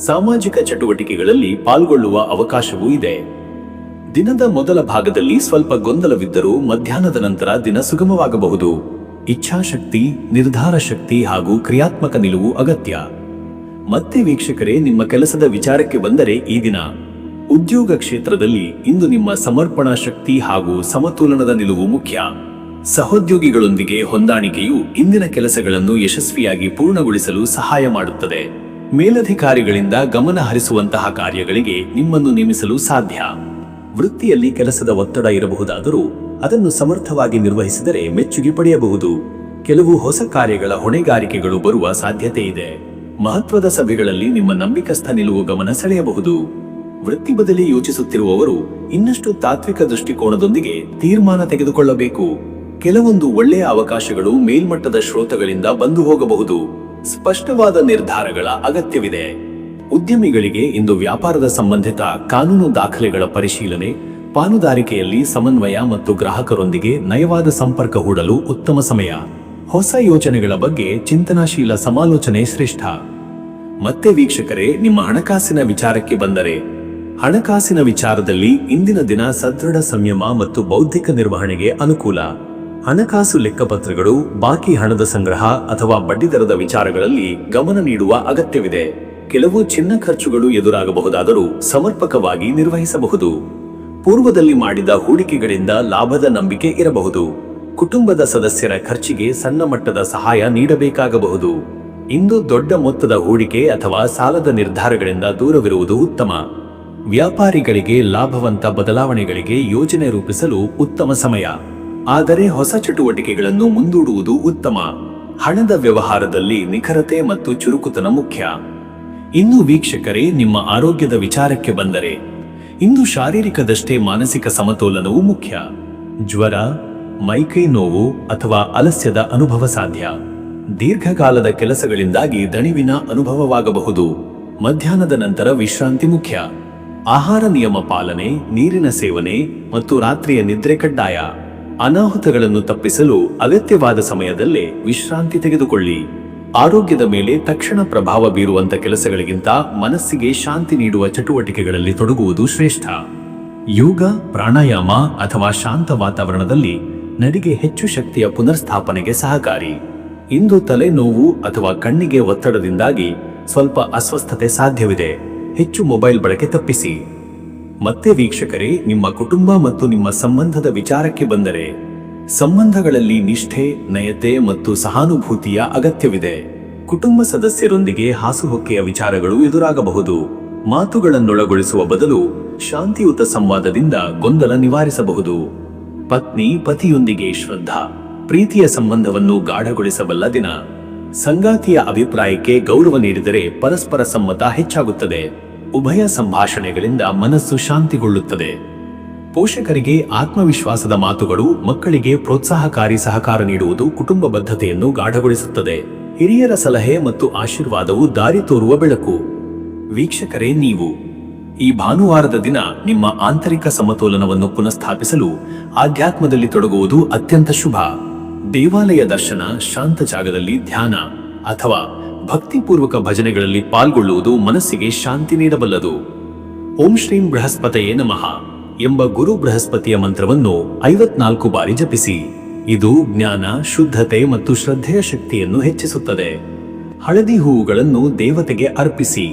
ಸಾಮಾಜಿಕ ಚಟುವಟಿಕೆಗಳಲ್ಲಿ ಪಾಲ್ಗೊಳ್ಳುವ ಅವಕಾಶವೂ ಇದೆ. ದಿನದ ಮೊದಲ ಭಾಗದಲ್ಲಿ ಸ್ವಲ್ಪ ಗೊಂದಲವಿದ್ದರೂ ಮಧ್ಯಾಹ್ನದ ನಂತರ ದಿನ ಸುಗಮವಾಗಬಹುದು. ಇಚ್ಛಾಶಕ್ತಿ, ನಿರ್ಧಾರ ಶಕ್ತಿ ಹಾಗೂ ಕ್ರಿಯಾತ್ಮಕ ನಿಲುವು ಅಗತ್ಯ. ಮತ್ತೆ ವೀಕ್ಷಕರೇ, ನಿಮ್ಮ ಕೆಲಸದ ವಿಚಾರಕ್ಕೆ ಬಂದರೆ ಈ ದಿನ ಉದ್ಯೋಗ ಕ್ಷೇತ್ರದಲ್ಲಿ ಇಂದು ನಿಮ್ಮ ಸಮರ್ಪಣಾ ಶಕ್ತಿ ಹಾಗೂ ಸಮತೋಲನದ ನಿಲುವು ಮುಖ್ಯ. ಸಹೋದ್ಯೋಗಿಗಳೊಂದಿಗೆ ಹೊಂದಾಣಿಕೆಯು ಇಂದಿನ ಕೆಲಸಗಳನ್ನು ಯಶಸ್ವಿಯಾಗಿ ಪೂರ್ಣಗೊಳಿಸಲು ಸಹಾಯ ಮಾಡುತ್ತದೆ. ಮೇಲಧಿಕಾರಿಗಳಿಂದ ಗಮನ ಹರಿಸುವಂತಹ ಕಾರ್ಯಗಳಿಗೆ ನಿಮ್ಮನ್ನು ನೇಮಿಸಲು ಸಾಧ್ಯ. ವೃತ್ತಿಯಲ್ಲಿ ಕೆಲಸದ ಒತ್ತಡ ಇರಬಹುದಾದರೂ ಅದನ್ನು ಸಮರ್ಥವಾಗಿ ನಿರ್ವಹಿಸಿದರೆ ಮೆಚ್ಚುಗೆ ಪಡೆಯಬಹುದು. ಕೆಲವು ಹೊಸ ಕಾರ್ಯಗಳ ಹೊಣೆಗಾರಿಕೆಗಳು ಬರುವ ಸಾಧ್ಯತೆ ಇದೆ. ಮಹತ್ವದ ಸಭೆಗಳಲ್ಲಿ ನಿಮ್ಮ ನಂಬಿಕಸ್ಥ ನಿಲುವು ಗಮನ ಸೆಳೆಯಬಹುದು. ವೃತ್ತಿ ಬದಲಿ ಯೋಚಿಸುತ್ತಿರುವವರು ಇನ್ನಷ್ಟು ತಾತ್ವಿಕ ದೃಷ್ಟಿಕೋನದೊಂದಿಗೆ ತೀರ್ಮಾನ ತೆಗೆದುಕೊಳ್ಳಬೇಕು. ಕೆಲವೊಂದು ಒಳ್ಳೆಯ ಅವಕಾಶಗಳು ಮೇಲ್ಮಟ್ಟದ ಶ್ರೋತಗಳಿಂದ ಬಂದು ಹೋಗಬಹುದು. ಸ್ಪಷ್ಟವಾದ ನಿರ್ಧಾರಗಳ ಅಗತ್ಯವಿದೆ. ಉದ್ಯಮಿಗಳಿಗೆ ಇಂದು ವ್ಯಾಪಾರದ ಸಂಬಂಧಿತ ಕಾನೂನು ದಾಖಲೆಗಳ ಪರಿಶೀಲನೆ, ಪಾಲುದಾರಿಕೆಯಲ್ಲಿ ಸಮನ್ವಯ ಮತ್ತು ಗ್ರಾಹಕರೊಂದಿಗೆ ನಯವಾದ ಸಂಪರ್ಕ ಹೂಡಲು ಉತ್ತಮ ಸಮಯ. ಹೊಸ ಯೋಜನೆಗಳ ಬಗ್ಗೆ ಚಿಂತನಾಶೀಲ ಸಮಾಲೋಚನೆ ಶ್ರೇಷ್ಠ. ಮತ್ತೆ ವೀಕ್ಷಕರೇ, ನಿಮ್ಮ ಹಣಕಾಸಿನ ವಿಚಾರಕ್ಕೆ ಬಂದರೆ ಹಣಕಾಸಿನ ವಿಚಾರದಲ್ಲಿ ಇಂದಿನ ದಿನ ಸದೃಢ ಸಂಯಮ ಮತ್ತು ಬೌದ್ಧಿಕ ನಿರ್ವಹಣೆಗೆ ಅನುಕೂಲ. ಹಣಕಾಸು ಲೆಕ್ಕಪತ್ರಗಳು, ಬಾಕಿ ಹಣದ ಸಂಗ್ರಹ ಅಥವಾ ಬಡ್ಡಿದರದ ವಿಚಾರಗಳಲ್ಲಿ ಗಮನ ನೀಡುವ ಅಗತ್ಯವಿದೆ. ಕೆಲವು ಚಿನ್ನ ಖರ್ಚುಗಳು ಎದುರಾಗಬಹುದಾದರೂ ಸಮರ್ಪಕವಾಗಿ ನಿರ್ವಹಿಸಬಹುದು. ಪೂರ್ವದಲ್ಲಿ ಮಾಡಿದ ಹೂಡಿಕೆಗಳಿಂದ ಲಾಭದ ನಂಬಿಕೆ ಇರಬಹುದು. ಕುಟುಂಬದ ಸದಸ್ಯರ ಖರ್ಚಿಗೆ ಸಣ್ಣ ಮಟ್ಟದ ಸಹಾಯ ನೀಡಬೇಕಾಗಬಹುದು. ಇಂದು ದೊಡ್ಡ ಮೊತ್ತದ ಹೂಡಿಕೆ ಅಥವಾ ಸಾಲದ ನಿರ್ಧಾರಗಳಿಂದ ದೂರವಿರುವುದು ಉತ್ತಮ. ವ್ಯಾಪಾರಿಗಳಿಗೆ ಲಾಭವಂತ ಬದಲಾವಣೆಗಳಿಗೆ ಯೋಜನೆ ರೂಪಿಸಲು ಉತ್ತಮ ಸಮಯ. ಆದರೆ ಹೊಸ ಚಟುವಟಿಕೆಗಳನ್ನು ಮುಂದೂಡುವುದು ಉತ್ತಮ. ಹಣದ ವ್ಯವಹಾರದಲ್ಲಿ ನಿಖರತೆ ಮತ್ತು ಚುರುಕುತನ ಮುಖ್ಯ. ಇನ್ನು ವೀಕ್ಷಕರೇ, ನಿಮ್ಮ ಆರೋಗ್ಯದ ವಿಚಾರಕ್ಕೆ ಬಂದರೆ ಇಂದು ಶಾರೀರಿಕದಷ್ಟೇ ಮಾನಸಿಕ ಸಮತೋಲನವೂ ಮುಖ್ಯ. ಜ್ವರ, ಮೈಕೈ ನೋವು ಅಥವಾ ಆಲಸ್ಯದ ಅನುಭವ ಸಾಧ್ಯ. ದೀರ್ಘಕಾಲದ ಕೆಲಸಗಳಿಂದಾಗಿ ದಣಿವಿನ ಅನುಭವವಾಗಬಹುದು. ಮಧ್ಯಾಹ್ನದ ನಂತರ ವಿಶ್ರಾಂತಿ ಮುಖ್ಯ. ಆಹಾರ ನಿಯಮ ಪಾಲನೆ, ನೀರಿನ ಸೇವನೆ ಮತ್ತು ರಾತ್ರಿಯ ನಿದ್ರೆ ಕಡ್ಡಾಯ. ಅನಾಹುತಗಳನ್ನು ತಪ್ಪಿಸಲು ಅಗತ್ಯವಾದ ಸಮಯದಲ್ಲೇ ವಿಶ್ರಾಂತಿ ತೆಗೆದುಕೊಳ್ಳಿ. ಆರೋಗ್ಯದ ಮೇಲೆ ತಕ್ಷಣ ಪ್ರಭಾವ ಬೀರುವಂತ ಕೆಲಸಗಳಿಗಿಂತ ಮನಸ್ಸಿಗೆ ಶಾಂತಿ ನೀಡುವ ಚಟುವಟಿಕೆಗಳಲ್ಲಿ ತೊಡಗುವುದು ಶ್ರೇಷ್ಠ. ಯೋಗ, ಪ್ರಾಣಾಯಾಮ ಅಥವಾ ಶಾಂತ ವಾತಾವರಣದಲ್ಲಿ ನಡಿಗೆ ಹೆಚ್ಚು ಶಕ್ತಿಯ ಪುನರ್ಸ್ಥಾಪನೆಗೆ ಸಹಕಾರಿ. ಇಂದು ತಲೆನೋವು ಅಥವಾ ಕಣ್ಣಿಗೆ ಒತ್ತಡದಿಂದಾಗಿ ಸ್ವಲ್ಪ ಅಸ್ವಸ್ಥತೆ ಸಾಧ್ಯವಿದೆ. ಹೆಚ್ಚು ಮೊಬೈಲ್ ಬಳಕೆ ತಪ್ಪಿಸಿ. ಮತ್ತೆ ವೀಕ್ಷಕರೇ, ನಿಮ್ಮ ಕುಟುಂಬ ಮತ್ತು ನಿಮ್ಮ ಸಂಬಂಧದ ವಿಚಾರಕ್ಕೆ ಬಂದರೆ ಸಂಬಂಧಗಳಲ್ಲಿ ನಿಷ್ಠೆ, ನಯತೆ ಮತ್ತು ಸಹಾನುಭೂತಿಯ ಅಗತ್ಯವಿದೆ. ಕುಟುಂಬ ಸದಸ್ಯರೊಂದಿಗೆ ಹಾಸುಹೊಕ್ಕೆಯ ವಿಚಾರಗಳು ಎದುರಾಗಬಹುದು. ಮಾತುಗಳನ್ನೊಳಗೊಳಿಸುವ ಬದಲು ಶಾಂತಿಯುತ ಸಂವಾದದಿಂದ ಗೊಂದಲ ನಿವಾರಿಸಬಹುದು. ಪತ್ನಿ ಪತಿಯೊಂದಿಗೆ ಶ್ರದ್ಧಾ, ಪ್ರೀತಿಯ ಸಂಬಂಧವನ್ನು ಗಾಢಗೊಳಿಸಬಲ್ಲ ದಿನ. ಸಂಗಾತಿಯ ಅಭಿಪ್ರಾಯಕ್ಕೆ ಗೌರವ ನೀಡಿದರೆ ಪರಸ್ಪರ ಸಮ್ಮತ ಹೆಚ್ಚಾಗುತ್ತದೆ. ಉಭಯ ಸಂಭಾಷಣೆಗಳಿಂದ ಮನಸ್ಸು ಶಾಂತಿಗೊಳ್ಳುತ್ತದೆ. ಪೋಷಕರಿಗೆ ಆತ್ಮವಿಶ್ವಾಸದ ಮಾತುಗಳು, ಮಕ್ಕಳಿಗೆ ಪ್ರೋತ್ಸಾಹಕಾರಿ ಸಹಕಾರ ನೀಡುವುದು ಕುಟುಂಬ ಬದ್ಧತೆಯನ್ನು ಗಾಢಗೊಳಿಸುತ್ತದೆ. ಹಿರಿಯರ ಸಲಹೆ ಮತ್ತು ಆಶೀರ್ವಾದವು ದಾರಿ ತೋರುವ ಬೆಳಕು. ವೀಕ್ಷಕರೇ, ನೀವು ಈ ಭಾನುವಾರದ ದಿನ ನಿಮ್ಮ ಆಂತರಿಕ ಸಮತೋಲನವನ್ನು ಪುನಃಸ್ಥಾಪಿಸಲು ಆಧ್ಯಾತ್ಮದಲ್ಲಿ ತೊಡಗುವುದು ಅತ್ಯಂತ ಶುಭ. ದೇವಾಲಯ ದರ್ಶನ, ಶಾಂತ ಜಾಗದಲ್ಲಿ ಧ್ಯಾನ ಅಥವಾ ಭಕ್ತಿಪೂರ್ವಕ ಭಜನೆಗಳಲ್ಲಿ ಪಾಲ್ಗೊಳ್ಳುವುದು ಮನಸ್ಸಿಗೆ ಶಾಂತಿ ನೀಡಬಲ್ಲದು. ಓಂ ಶ್ರೀಂ ಬೃಹಸ್ಪತಯೇ ನಮಃ ಎಂಬ ಗುರು ಬೃಹಸ್ಪತಿಯ ಮಂತ್ರವನ್ನು 54 ಬಾರಿ ಜಪಿಸಿ. ಇದು ಜ್ಞಾನ, ಶುದ್ಧತೆ ಮತ್ತು ಶ್ರದ್ಧೆಯ ಶಕ್ತಿಯನ್ನು ಹೆಚ್ಚಿಸುತ್ತದೆ. ಹಳದಿ ಹೂವುಗಳನ್ನು ದೇವತೆಗೆ ಅರ್ಪಿಸಿ.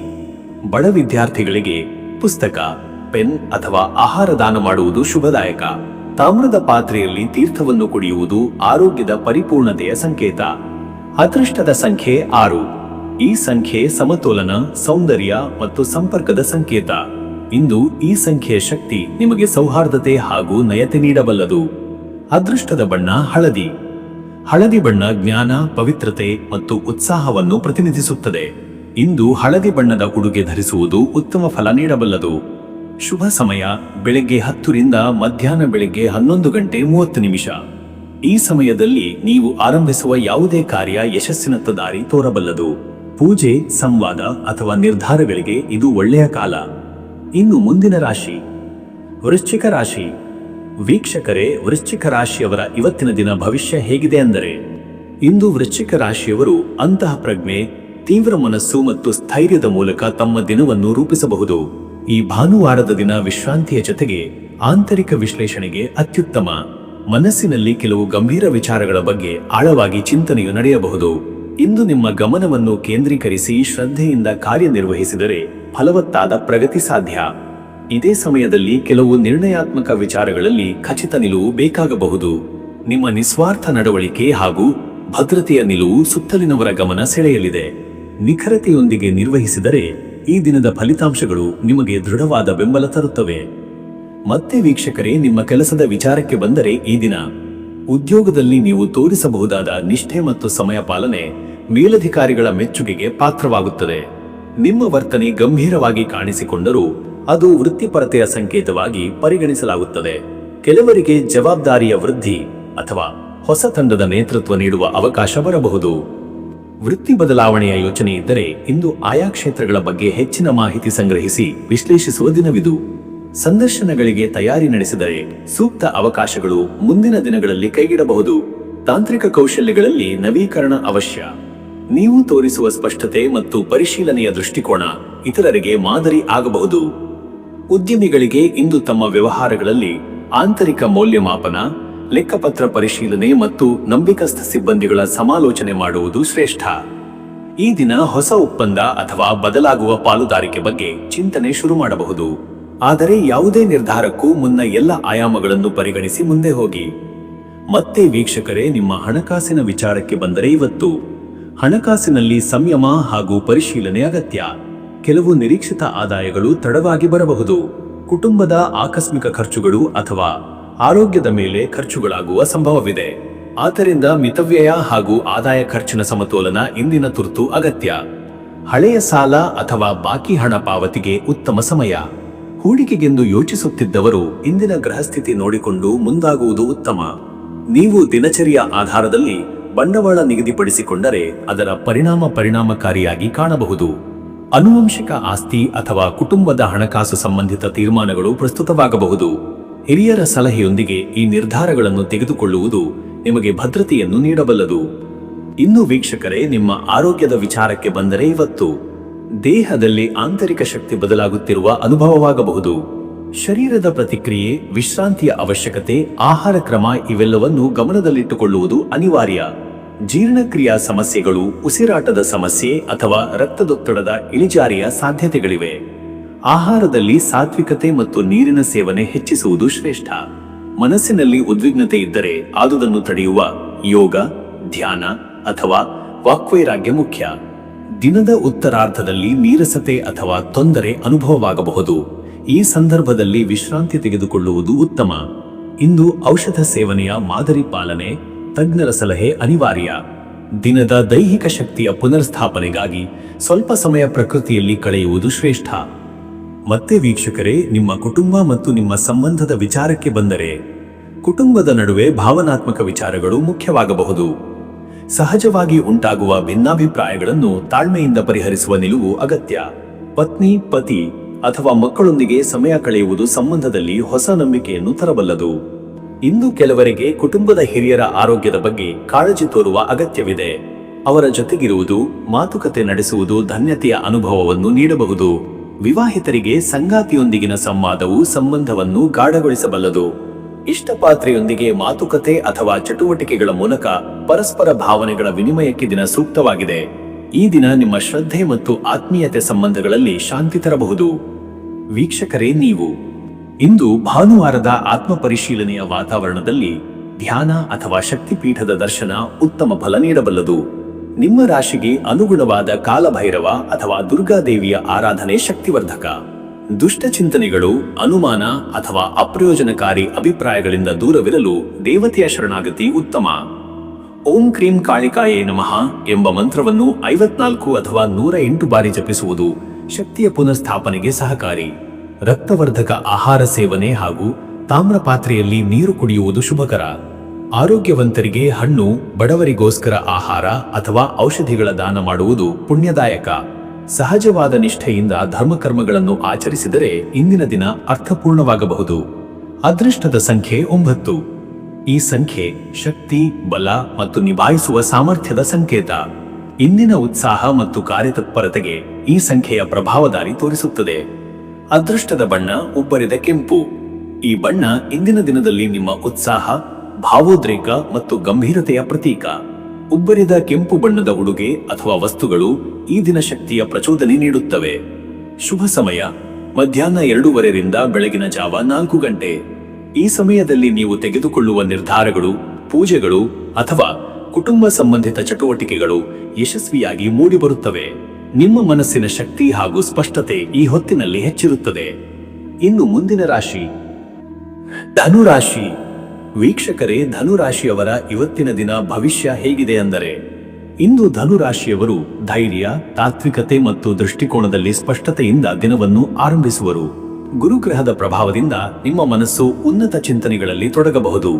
ಬಡ ವಿದ್ಯಾರ್ಥಿಗಳಿಗೆ ಪುಸ್ತಕ, ಪೆನ್ ಅಥವಾ ಆಹಾರ ದಾನ ಮಾಡುವುದು ಶುಭದಾಯಕ. ತಾಮ್ರದ ಪಾತ್ರೆಯಲ್ಲಿ ತೀರ್ಥವನ್ನು ಕುಡಿಯುವುದು ಆರೋಗ್ಯದ ಪರಿಪೂರ್ಣತೆಯ ಸಂಕೇತ. ಅದೃಷ್ಟದ ಸಂಖ್ಯೆ 6. ಈ ಸಂಖ್ಯೆ ಸಮತೋಲನ, ಸೌಂದರ್ಯ ಮತ್ತು ಸಂಪರ್ಕದ ಸಂಕೇತ. ಇಂದು ಈ ಸಂಖ್ಯೆಯ ಶಕ್ತಿ ನಿಮಗೆ ಸೌಹಾರ್ದತೆ ಹಾಗೂ ನಯತೆ ನೀಡಬಲ್ಲದು. ಅದೃಷ್ಟದ ಬಣ್ಣ ಹಳದಿ. ಹಳದಿ ಬಣ್ಣ ಜ್ಞಾನ, ಪವಿತ್ರತೆ ಮತ್ತು ಉತ್ಸಾಹವನ್ನು ಪ್ರತಿನಿಧಿಸುತ್ತದೆ. ಇಂದು ಹಳದಿ ಬಣ್ಣದ ಉಡುಗೆ ಧರಿಸುವುದು ಉತ್ತಮ ಫಲ ನೀಡಬಲ್ಲದು. ಶುಭ ಸಮಯ ಬೆಳಗ್ಗೆ 10 ರಿಂದ ಮಧ್ಯಾಹ್ನ ಬೆಳಗ್ಗೆ 11:30. ಈ ಸಮಯದಲ್ಲಿ ನೀವು ಆರಂಭಿಸುವ ಯಾವುದೇ ಕಾರ್ಯ ಯಶಸ್ಸಿನತ್ತ ದಾರಿ ತೋರಬಲ್ಲದು. ಪೂಜೆ, ಸಂವಾದ ಅಥವಾ ನಿರ್ಧಾರಗಳಿಗೆ ಇದು ಒಳ್ಳೆಯ ಕಾಲ. ಇನ್ನು ಮುಂದಿನ ರಾಶಿ ವೃಶ್ಚಿಕ ರಾಶಿ. ವೀಕ್ಷಕರೇ, ವೃಶ್ಚಿಕ ರಾಶಿಯವರ ಇವತ್ತಿನ ದಿನ ಭವಿಷ್ಯ ಹೇಗಿದೆ ಅಂದರೆ, ಇಂದು ವೃಶ್ಚಿಕ ರಾಶಿಯವರು ಅಂತಹ ಪ್ರಜ್ಞೆ, ತೀವ್ರ ಮನಸ್ಸು ಮತ್ತು ಸ್ಥೈರ್ಯದ ಮೂಲಕ ತಮ್ಮ ದಿನವನ್ನು ರೂಪಿಸಬಹುದು. ಈ ಭಾನುವಾರದ ದಿನ ವಿಶ್ರಾಂತಿಯ ಜೊತೆಗೆ ಆಂತರಿಕ ವಿಶ್ಲೇಷಣೆಗೆ ಅತ್ಯುತ್ತಮ. ಮನಸ್ಸಿನಲ್ಲಿ ಕೆಲವು ಗಂಭೀರ ವಿಚಾರಗಳ ಬಗ್ಗೆ ಆಳವಾಗಿ ಚಿಂತನೆಯು ನಡೆಯಬಹುದು. ಇಂದು ನಿಮ್ಮ ಗಮನವನ್ನು ಕೇಂದ್ರೀಕರಿಸಿ ಶ್ರದ್ಧೆಯಿಂದ ಕಾರ್ಯನಿರ್ವಹಿಸಿದರೆ ಫಲವತ್ತಾದ ಪ್ರಗತಿ ಸಾಧ್ಯ. ಇದೇ ಸಮಯದಲ್ಲಿ ಕೆಲವು ನಿರ್ಣಯಾತ್ಮಕ ವಿಚಾರಗಳಲ್ಲಿ ಖಚಿತ ನಿಲುವು ಬೇಕಾಗಬಹುದು. ನಿಮ್ಮ ನಿಸ್ವಾರ್ಥ ನಡವಳಿಕೆ ಹಾಗೂ ಭದ್ರತೆಯ ನಿಲುವು ಸುತ್ತಲಿನವರ ಗಮನ ಸೆಳೆಯಲಿದೆ. ನಿಖರತೆಯೊಂದಿಗೆ ನಿರ್ವಹಿಸಿದರೆ ಈ ದಿನದ ಫಲಿತಾಂಶಗಳು ನಿಮಗೆ ದೃಢವಾದ ಬೆಂಬಲ ತರುತ್ತವೆ. ಮತ್ತೆ ವೀಕ್ಷಕರೇ, ನಿಮ್ಮ ಕೆಲಸದ ವಿಚಾರಕ್ಕೆ ಬಂದರೆ ಈ ದಿನ ಉದ್ಯೋಗದಲ್ಲಿ ನೀವು ತೋರಿಸಬಹುದಾದ ನಿಷ್ಠೆ ಮತ್ತು ಸಮಯ ಪಾಲನೆ ಮೇಲಧಿಕಾರಿಗಳ ಮೆಚ್ಚುಗೆಗೆ ಪಾತ್ರವಾಗುತ್ತದೆ. ನಿಮ್ಮ ವರ್ತನೆ ಗಂಭೀರವಾಗಿ ಕಾಣಿಸಿಕೊಂಡರೂ ಅದು ವೃತ್ತಿಪರತೆಯ ಸಂಕೇತವಾಗಿ ಪರಿಗಣಿಸಲಾಗುತ್ತದೆ. ಕೆಲವರಿಗೆ ಜವಾಬ್ದಾರಿಯ ವೃದ್ಧಿ ಅಥವಾ ಹೊಸ ತಂಡದ ನೇತೃತ್ವ ನೀಡುವ ಅವಕಾಶ ಬರಬಹುದು. ವೃತ್ತಿ ಬದಲಾವಣೆಯ ಯೋಚನೆ ಇದ್ದರೆ ಇಂದು ಆಯಾ ಕ್ಷೇತ್ರಗಳ ಬಗ್ಗೆ ಹೆಚ್ಚಿನ ಮಾಹಿತಿ ಸಂಗ್ರಹಿಸಿ ವಿಶ್ಲೇಷಿಸುವ ದಿನವಿದು. ಸಂದರ್ಶನಗಳಿಗೆ ತಯಾರಿ ನಡೆಸಿದರೆ ಸೂಕ್ತ ಅವಕಾಶಗಳು ಮುಂದಿನ ದಿನಗಳಲ್ಲಿ ಕೈಗಿಡಬಹುದು. ತಾಂತ್ರಿಕ ಕೌಶಲ್ಯಗಳಲ್ಲಿ ನವೀಕರಣ ಅವಶ್ಯ. ನೀವು ತೋರಿಸುವ ಸ್ಪಷ್ಟತೆ ಮತ್ತು ಪರಿಶೀಲನೆಯ ದೃಷ್ಟಿಕೋನ ಇತರರಿಗೆ ಮಾದರಿ ಆಗಬಹುದು. ಉದ್ಯಮಿಗಳಿಗೆ ಇಂದು ತಮ್ಮ ವ್ಯವಹಾರಗಳಲ್ಲಿ ಆಂತರಿಕ ಮೌಲ್ಯಮಾಪನ, ಲೆಕ್ಕಪತ್ರ ಪರಿಶೀಲನೆ ಮತ್ತು ನಂಬಿಕಸ್ಥ ಸಿಬ್ಬಂದಿಗಳ ಸಮಾಲೋಚನೆ ಮಾಡುವುದು ಶ್ರೇಷ್ಠ. ಈ ದಿನ ಹೊಸ ಒಪ್ಪಂದ ಅಥವಾ ಬದಲಾಗುವ ಪಾಲುದಾರಿಕೆ ಬಗ್ಗೆ ಚಿಂತನೆ ಶುರು ಮಾಡಬಹುದು. ಆದರೆ ಯಾವುದೇ ನಿರ್ಧಾರಕ್ಕೂ ಮುನ್ನ ಎಲ್ಲ ಆಯಾಮಗಳನ್ನು ಪರಿಗಣಿಸಿ ಮುಂದೆ ಹೋಗಿ. ಮತ್ತೆ ವೀಕ್ಷಕರೇ, ನಿಮ್ಮ ಹಣಕಾಸಿನ ವಿಚಾರಕ್ಕೆ ಬಂದರೆ ಇವತ್ತು ಹಣಕಾಸಿನಲ್ಲಿ ಸಂಯಮ ಹಾಗೂ ಪರಿಶೀಲನೆ ಅಗತ್ಯ. ಕೆಲವು ನಿರೀಕ್ಷಿತ ಆದಾಯಗಳು ತಡವಾಗಿ ಬರಬಹುದು. ಕುಟುಂಬದ ಆಕಸ್ಮಿಕ ಖರ್ಚುಗಳು ಅಥವಾ ಆರೋಗ್ಯದ ಮೇಲೆ ಖರ್ಚುಗಳಾಗುವ ಸಂಭವವಿದೆ. ಆದ್ದರಿಂದ ಮಿತವ್ಯಯ ಹಾಗೂ ಆದಾಯ ಖರ್ಚಿನ ಸಮತೋಲನ ಇಂದಿನ ತುರ್ತು ಅಗತ್ಯ. ಹಳೆಯ ಸಾಲ ಅಥವಾ ಬಾಕಿ ಹಣ ಪಾವತಿಗೆ ಉತ್ತಮ ಸಮಯ. ಹೂಡಿಕೆಗೆಂದು ಯೋಚಿಸುತ್ತಿದ್ದವರು ಇಂದಿನ ಗ್ರಹಸ್ಥಿತಿ ನೋಡಿಕೊಂಡು ಮುಂದಾಗುವುದು ಉತ್ತಮ. ನೀವು ದಿನಚರಿಯ ಆಧಾರದಲ್ಲಿ ಬಂಡವಾಳ ನಿಗದಿಪಡಿಸಿಕೊಂಡರೆ ಅದರ ಪರಿಣಾಮಕಾರಿಯಾಗಿ ಕಾಣಬಹುದು. ಆನುವಂಶಿಕ ಆಸ್ತಿ ಅಥವಾ ಕುಟುಂಬದ ಹಣಕಾಸು ಸಂಬಂಧಿತ ತೀರ್ಮಾನಗಳು ಪ್ರಸ್ತುತವಾಗಬಹುದು. ಹಿರಿಯರ ಸಲಹೆಯೊಂದಿಗೆ ಈ ನಿರ್ಧಾರಗಳನ್ನು ತೆಗೆದುಕೊಳ್ಳುವುದು ನಿಮಗೆ ಭದ್ರತೆಯನ್ನು ನೀಡಬಲ್ಲದು. ಇನ್ನು ವೀಕ್ಷಕರೇ, ನಿಮ್ಮ ಆರೋಗ್ಯದ ವಿಚಾರಕ್ಕೆ ಬಂದರೆ ಇವತ್ತು ದೇಹದಲ್ಲಿ ಆಂತರಿಕ ಶಕ್ತಿ ಬದಲಾಗುತ್ತಿರುವ ಅನುಭವವಾಗಬಹುದು. ಶರೀರದ ಪ್ರತಿಕ್ರಿಯೆ, ವಿಶ್ರಾಂತಿಯ ಅವಶ್ಯಕತೆ, ಆಹಾರ ಕ್ರಮ ಇವೆಲ್ಲವನ್ನು ಗಮನದಲ್ಲಿಟ್ಟುಕೊಳ್ಳುವುದು ಅನಿವಾರ್ಯ. ಜೀರ್ಣಕ್ರಿಯಾ ಸಮಸ್ಯೆಗಳು, ಉಸಿರಾಟದ ಸಮಸ್ಯೆ ಅಥವಾ ರಕ್ತದೊತ್ತಡದ ಇಳಿಜಾರಿಯ ಸಾಧ್ಯತೆಗಳಿವೆ. ಆಹಾರದಲ್ಲಿ ಸಾತ್ವಿಕತೆ ಮತ್ತು ನೀರಿನ ಸೇವನೆ ಹೆಚ್ಚಿಸುವುದು ಶ್ರೇಷ್ಠ. ಮನಸ್ಸಿನಲ್ಲಿ ಉದ್ವಿಗ್ನತೆ ಇದ್ದರೆ ಆದುದನ್ನು ತಡೆಯುವ ಯೋಗ, ಧ್ಯಾನ ಅಥವಾ ವಾಕ್ವೈರಾಗ್ಯ ಮುಖ್ಯ. ದಿನದ ಉತ್ತರಾರ್ಧದಲ್ಲಿ ನೀರಸತೆ ಅಥವಾ ತೊಂದರೆ ಅನುಭವವಾಗಬಹುದು. ಈ ಸಂದರ್ಭದಲ್ಲಿ ವಿಶ್ರಾಂತಿ ತೆಗೆದುಕೊಳ್ಳುವುದು ಉತ್ತಮ. ಇಂದು ಔಷಧ ಸೇವನೆಯ ಮಾದರಿ ಪಾಲನೆ, ತಜ್ಞರ ಸಲಹೆ ಅನಿವಾರ್ಯ. ದಿನದ ದೈಹಿಕ ಶಕ್ತಿಯ ಪುನರ್ಸ್ಥಾಪನೆಗಾಗಿ ಸ್ವಲ್ಪ ಸಮಯ ಪ್ರಕೃತಿಯಲ್ಲಿ ಕಳೆಯುವುದು ಶ್ರೇಷ್ಠ. ಮತ್ತೆ ವೀಕ್ಷಕರೇ, ನಿಮ್ಮ ಕುಟುಂಬ ಮತ್ತು ನಿಮ್ಮ ಸಂಬಂಧದ ವಿಚಾರಕ್ಕೆ ಬಂದರೆ ಕುಟುಂಬದ ನಡುವೆ ಭಾವನಾತ್ಮಕ ವಿಚಾರಗಳು ಮುಖ್ಯವಾಗಬಹುದು. ಸಹಜವಾಗಿ ಉಂಟಾಗುವ ಭಿನ್ನಾಭಿಪ್ರಾಯಗಳನ್ನು ತಾಳ್ಮೆಯಿಂದ ಪರಿಹರಿಸುವ ನಿಲುವು ಅಗತ್ಯ. ಪತ್ನಿ, ಪತಿ ಅಥವಾ ಮಕ್ಕಳೊಂದಿಗೆ ಸಮಯ ಕಳೆಯುವುದು ಸಂಬಂಧದಲ್ಲಿ ಹೊಸ ನಂಬಿಕೆಯನ್ನು ತರಬಲ್ಲದು. ಇಂದು ಕೆಲವರಿಗೆ ಕುಟುಂಬದ ಹಿರಿಯರ ಆರೋಗ್ಯದ ಬಗ್ಗೆ ಕಾಳಜಿ ತೋರುವ ಅಗತ್ಯವಿದೆ. ಅವರ ಜೊತೆಗಿರುವುದು, ಮಾತುಕತೆ ನಡೆಸುವುದು ಧನ್ಯತೆಯ ಅನುಭವವನ್ನು ನೀಡಬಹುದು. ವಿವಾಹಿತರಿಗೆ ಸಂಗಾತಿಯೊಂದಿಗಿನ ಸಂವಾದವು ಸಂಬಂಧವನ್ನು ಗಾಢಗೊಳಿಸಬಲ್ಲದು. ಇಷ್ಟಪಾತ್ರೆಯೊಂದಿಗೆ ಮಾತುಕತೆ ಅಥವಾ ಚಟುವಟಿಕೆಗಳ ಮೂಲಕ ಪರಸ್ಪರ ಭಾವನೆಗಳ ವಿನಿಮಯಕ್ಕೆ ದಿನ ಸೂಕ್ತವಾಗಿದೆ. ಈ ದಿನ ನಿಮ್ಮ ಶ್ರದ್ಧೆ ಮತ್ತು ಆತ್ಮೀಯತೆ ಸಂಬಂಧಗಳಲ್ಲಿ ಶಾಂತಿ ತರಬಹುದು. ವೀಕ್ಷಕರೇ, ನೀವು ಇಂದು ಭಾನುವಾರದ ಆತ್ಮ ಪರಿಶೀಲನೆಯ ವಾತಾವರಣದಲ್ಲಿ ಧ್ಯಾನ ಅಥವಾ ಶಕ್ತಿಪೀಠದ ದರ್ಶನ ಉತ್ತಮ ಫಲ ನೀಡಬಲ್ಲದು. ನಿಮ್ಮ ರಾಶಿಗೆ ಅನುಗುಣವಾದ ಕಾಲಭೈರವ ಅಥವಾ ದುರ್ಗಾದೇವಿಯ ಆರಾಧನೆ ಶಕ್ತಿವರ್ಧಕ. ದುಷ್ಟ ಚಿಂತನೆಗಳು, ಅನುಮಾನ ಅಥವಾ ಅಪ್ರಯೋಜನಕಾರಿ ಅಭಿಪ್ರಾಯಗಳಿಂದ ದೂರವಿರಲು ದೇವತೆಯ ಶರಣಾಗತಿ ಉತ್ತಮ. ಓಂ ಕ್ರೀಂ ಕಾಳಿಕಾಯೇ ನಮಃ ಎಂಬ ಮಂತ್ರವನ್ನು 54 ಅಥವಾ 108 ಬಾರಿ ಜಪಿಸುವುದು ಶಕ್ತಿಯ ಪುನರ್ಸ್ಥಾಪನೆಗೆ ಸಹಕಾರಿ. ರಕ್ತವರ್ಧಕ ಆಹಾರ ಸೇವನೆ ಹಾಗೂ ತಾಮ್ರ ಪಾತ್ರೆಯಲ್ಲಿ ನೀರು ಕುಡಿಯುವುದು ಶುಭಕರ. ಆರೋಗ್ಯವಂತರಿಗೆ ಹಣ್ಣು, ಬಡವರಿಗೋಸ್ಕರ ಆಹಾರ ಅಥವಾ ಔಷಧಿಗಳ ದಾನ ಮಾಡುವುದು ಪುಣ್ಯದಾಯಕ. ಸಹಜವಾದ ನಿಷ್ಠೆಯಿಂದ ಧರ್ಮಕರ್ಮಗಳನ್ನು ಆಚರಿಸಿದರೆ ಇಂದಿನ ದಿನ ಅರ್ಥಪೂರ್ಣವಾಗಬಹುದು. ಅದೃಷ್ಟದ ಸಂಖ್ಯೆ 9. ಈ ಸಂಖ್ಯೆ ಶಕ್ತಿ, ಬಲ ಮತ್ತು ನಿಭಾಯಿಸುವ ಸಾಮರ್ಥ್ಯದ ಸಂಕೇತ. ಇಂದಿನ ಉತ್ಸಾಹ ಮತ್ತು ಕಾರ್ಯತತ್ಪರತೆಗೆ ಈ ಸಂಖ್ಯೆಯ ಪ್ರಭಾವದಾರಿ ತೋರಿಸುತ್ತದೆ. ಅದೃಷ್ಟದ ಬಣ್ಣ ಉಬ್ಬರಿದ ಕೆಂಪು. ಈ ಬಣ್ಣ ಇಂದಿನ ದಿನದಲ್ಲಿ ನಿಮ್ಮ ಉತ್ಸಾಹ, ಭಾವೋದ್ರೇಕ ಮತ್ತು ಗಂಭೀರತೆಯ ಪ್ರತೀಕ. ಉಬ್ಬರಿದ ಕೆಂಪು ಬಣ್ಣದ ಉಡುಗೆ ಅಥವಾ ವಸ್ತುಗಳು ಈ ದಿನ ಶಕ್ತಿಯ ಪ್ರಚೋದನೆ ನೀಡುತ್ತವೆ. ಶುಭ ಸಮಯ ಮಧ್ಯಾಹ್ನ 2:30 ರಿಂದ ಬೆಳಗಿನ ಜಾವ 4 ಗಂಟೆ. ಈ ಸಮಯದಲ್ಲಿ ನೀವು ತೆಗೆದುಕೊಳ್ಳುವ ನಿರ್ಧಾರಗಳು, ಪೂಜೆಗಳು ಅಥವಾ ಕುಟುಂಬ ಸಂಬಂಧಿತ ಚಟುವಟಿಕೆಗಳು ಯಶಸ್ವಿಯಾಗಿ ಮೂಡಿಬರುತ್ತವೆ. ನಿಮ್ಮ ಮನಸ್ಸಿನ ಶಕ್ತಿ ಹಾಗೂ ಸ್ಪಷ್ಟತೆ ಈ ಹೊತ್ತಿನಲ್ಲಿ ಹೆಚ್ಚಿರುತ್ತದೆ. ಇನ್ನು ಮುಂದಿನ ರಾಶಿ ಧನುರಾಶಿ. ವೀಕ್ಷಕರೇ, ಧನುರಾಶಿಯವರ ಇವತ್ತಿನ ದಿನ ಭವಿಷ್ಯ ಹೇಗಿದೆ ಅಂದರೆ, ಇಂದು ಧನುರಾಶಿಯವರು ಧೈರ್ಯ, ತಾತ್ವಿಕತೆ ಮತ್ತು ದೃಷ್ಟಿಕೋನದಲ್ಲಿ ಸ್ಪಷ್ಟತೆಯಿಂದ ದಿನವನ್ನು ಆರಂಭಿಸುವರು. ಗುರುಗ್ರಹದ ಪ್ರಭಾವದಿಂದ ನಿಮ್ಮ ಮನಸ್ಸು ಉನ್ನತ ಚಿಂತನೆಗಳಲ್ಲಿ ತೊಡಗಬಹುದು.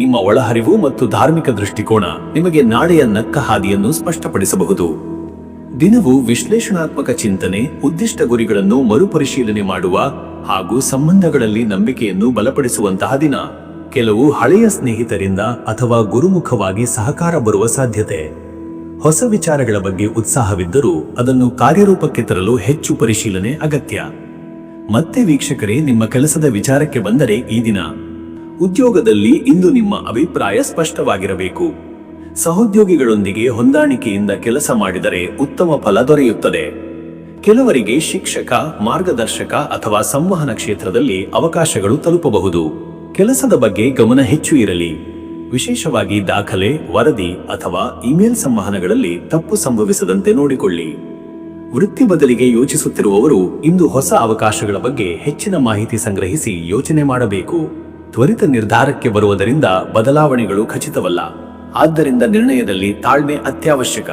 ನಿಮ್ಮ ಒಳಹರಿವು ಮತ್ತು ಧಾರ್ಮಿಕ ದೃಷ್ಟಿಕೋನ ನಿಮಗೆ ನಾಳೆಯ ನಕ್ಕ ಹಾದಿಯನ್ನು ಸ್ಪಷ್ಟಪಡಿಸಬಹುದು. ದಿನವು ವಿಶ್ಲೇಷಣಾತ್ಮಕ ಚಿಂತನೆ, ಉದ್ದಿಷ್ಟ ಗುರಿಗಳನ್ನು ಮರುಪರಿಶೀಲನೆ ಮಾಡುವ ಹಾಗೂ ಸಂಬಂಧಗಳಲ್ಲಿ ನಂಬಿಕೆಯನ್ನು ಬಲಪಡಿಸುವಂತಹ ದಿನ. ಕೆಲವು ಹಳೆಯ ಸ್ನೇಹಿತರಿಂದ ಅಥವಾ ಗುರುಮುಖವಾಗಿ ಸಹಕಾರ ಬರುವ ಸಾಧ್ಯತೆ. ಹೊಸ ವಿಚಾರಗಳ ಬಗ್ಗೆ ಉತ್ಸಾಹವಿದ್ದರೂ ಅದನ್ನು ಕಾರ್ಯರೂಪಕ್ಕೆ ತರಲು ಹೆಚ್ಚು ಪರಿಶೀಲನೆ ಅಗತ್ಯ. ಮತ್ತೆ ವೀಕ್ಷಕರೇ, ನಿಮ್ಮ ಕೆಲಸದ ವಿಚಾರಕ್ಕೆ ಬಂದರೆ ಈ ದಿನ ಉದ್ಯೋಗದಲ್ಲಿ ಇಂದು ನಿಮ್ಮ ಅಭಿಪ್ರಾಯ ಸ್ಪಷ್ಟವಾಗಿರಬೇಕು. ಸಹೋದ್ಯೋಗಿಗಳೊಂದಿಗೆ ಹೊಂದಾಣಿಕೆಯಿಂದ ಕೆಲಸ ಮಾಡಿದರೆ ಉತ್ತಮ ಫಲ ದೊರೆಯುತ್ತದೆ. ಕೆಲವರಿಗೆ ಶಿಕ್ಷಕ, ಮಾರ್ಗದರ್ಶಕ ಅಥವಾ ಸಂವಹನ ಕ್ಷೇತ್ರದಲ್ಲಿ ಅವಕಾಶಗಳು ತಲುಪಬಹುದು. ಕೆಲಸದ ಬಗ್ಗೆ ಗಮನ ಹೆಚ್ಚು ಇರಲಿ. ವಿಶೇಷವಾಗಿ ದಾಖಲೆ, ವರದಿ ಅಥವಾ ಇಮೇಲ್ ಸಂವಹನಗಳಲ್ಲಿ ತಪ್ಪು ಸಂಭವಿಸದಂತೆ ನೋಡಿಕೊಳ್ಳಿ. ವೃತ್ತಿ ಬದಲಿಗೆ ಯೋಚಿಸುತ್ತಿರುವವರು ಇಂದು ಹೊಸ ಅವಕಾಶಗಳ ಬಗ್ಗೆ ಹೆಚ್ಚಿನ ಮಾಹಿತಿ ಸಂಗ್ರಹಿಸಿ ಯೋಚನೆ ಮಾಡಬೇಕು. ತ್ವರಿತ ನಿರ್ಧಾರಕ್ಕೆ ಬರುವುದರಿಂದ ಬದಲಾವಣೆಗಳು ಖಚಿತವಲ್ಲ. ಆದ್ದರಿಂದ ನಿರ್ಣಯದಲ್ಲಿ ತಾಳ್ಮೆ ಅತ್ಯವಶ್ಯಕ.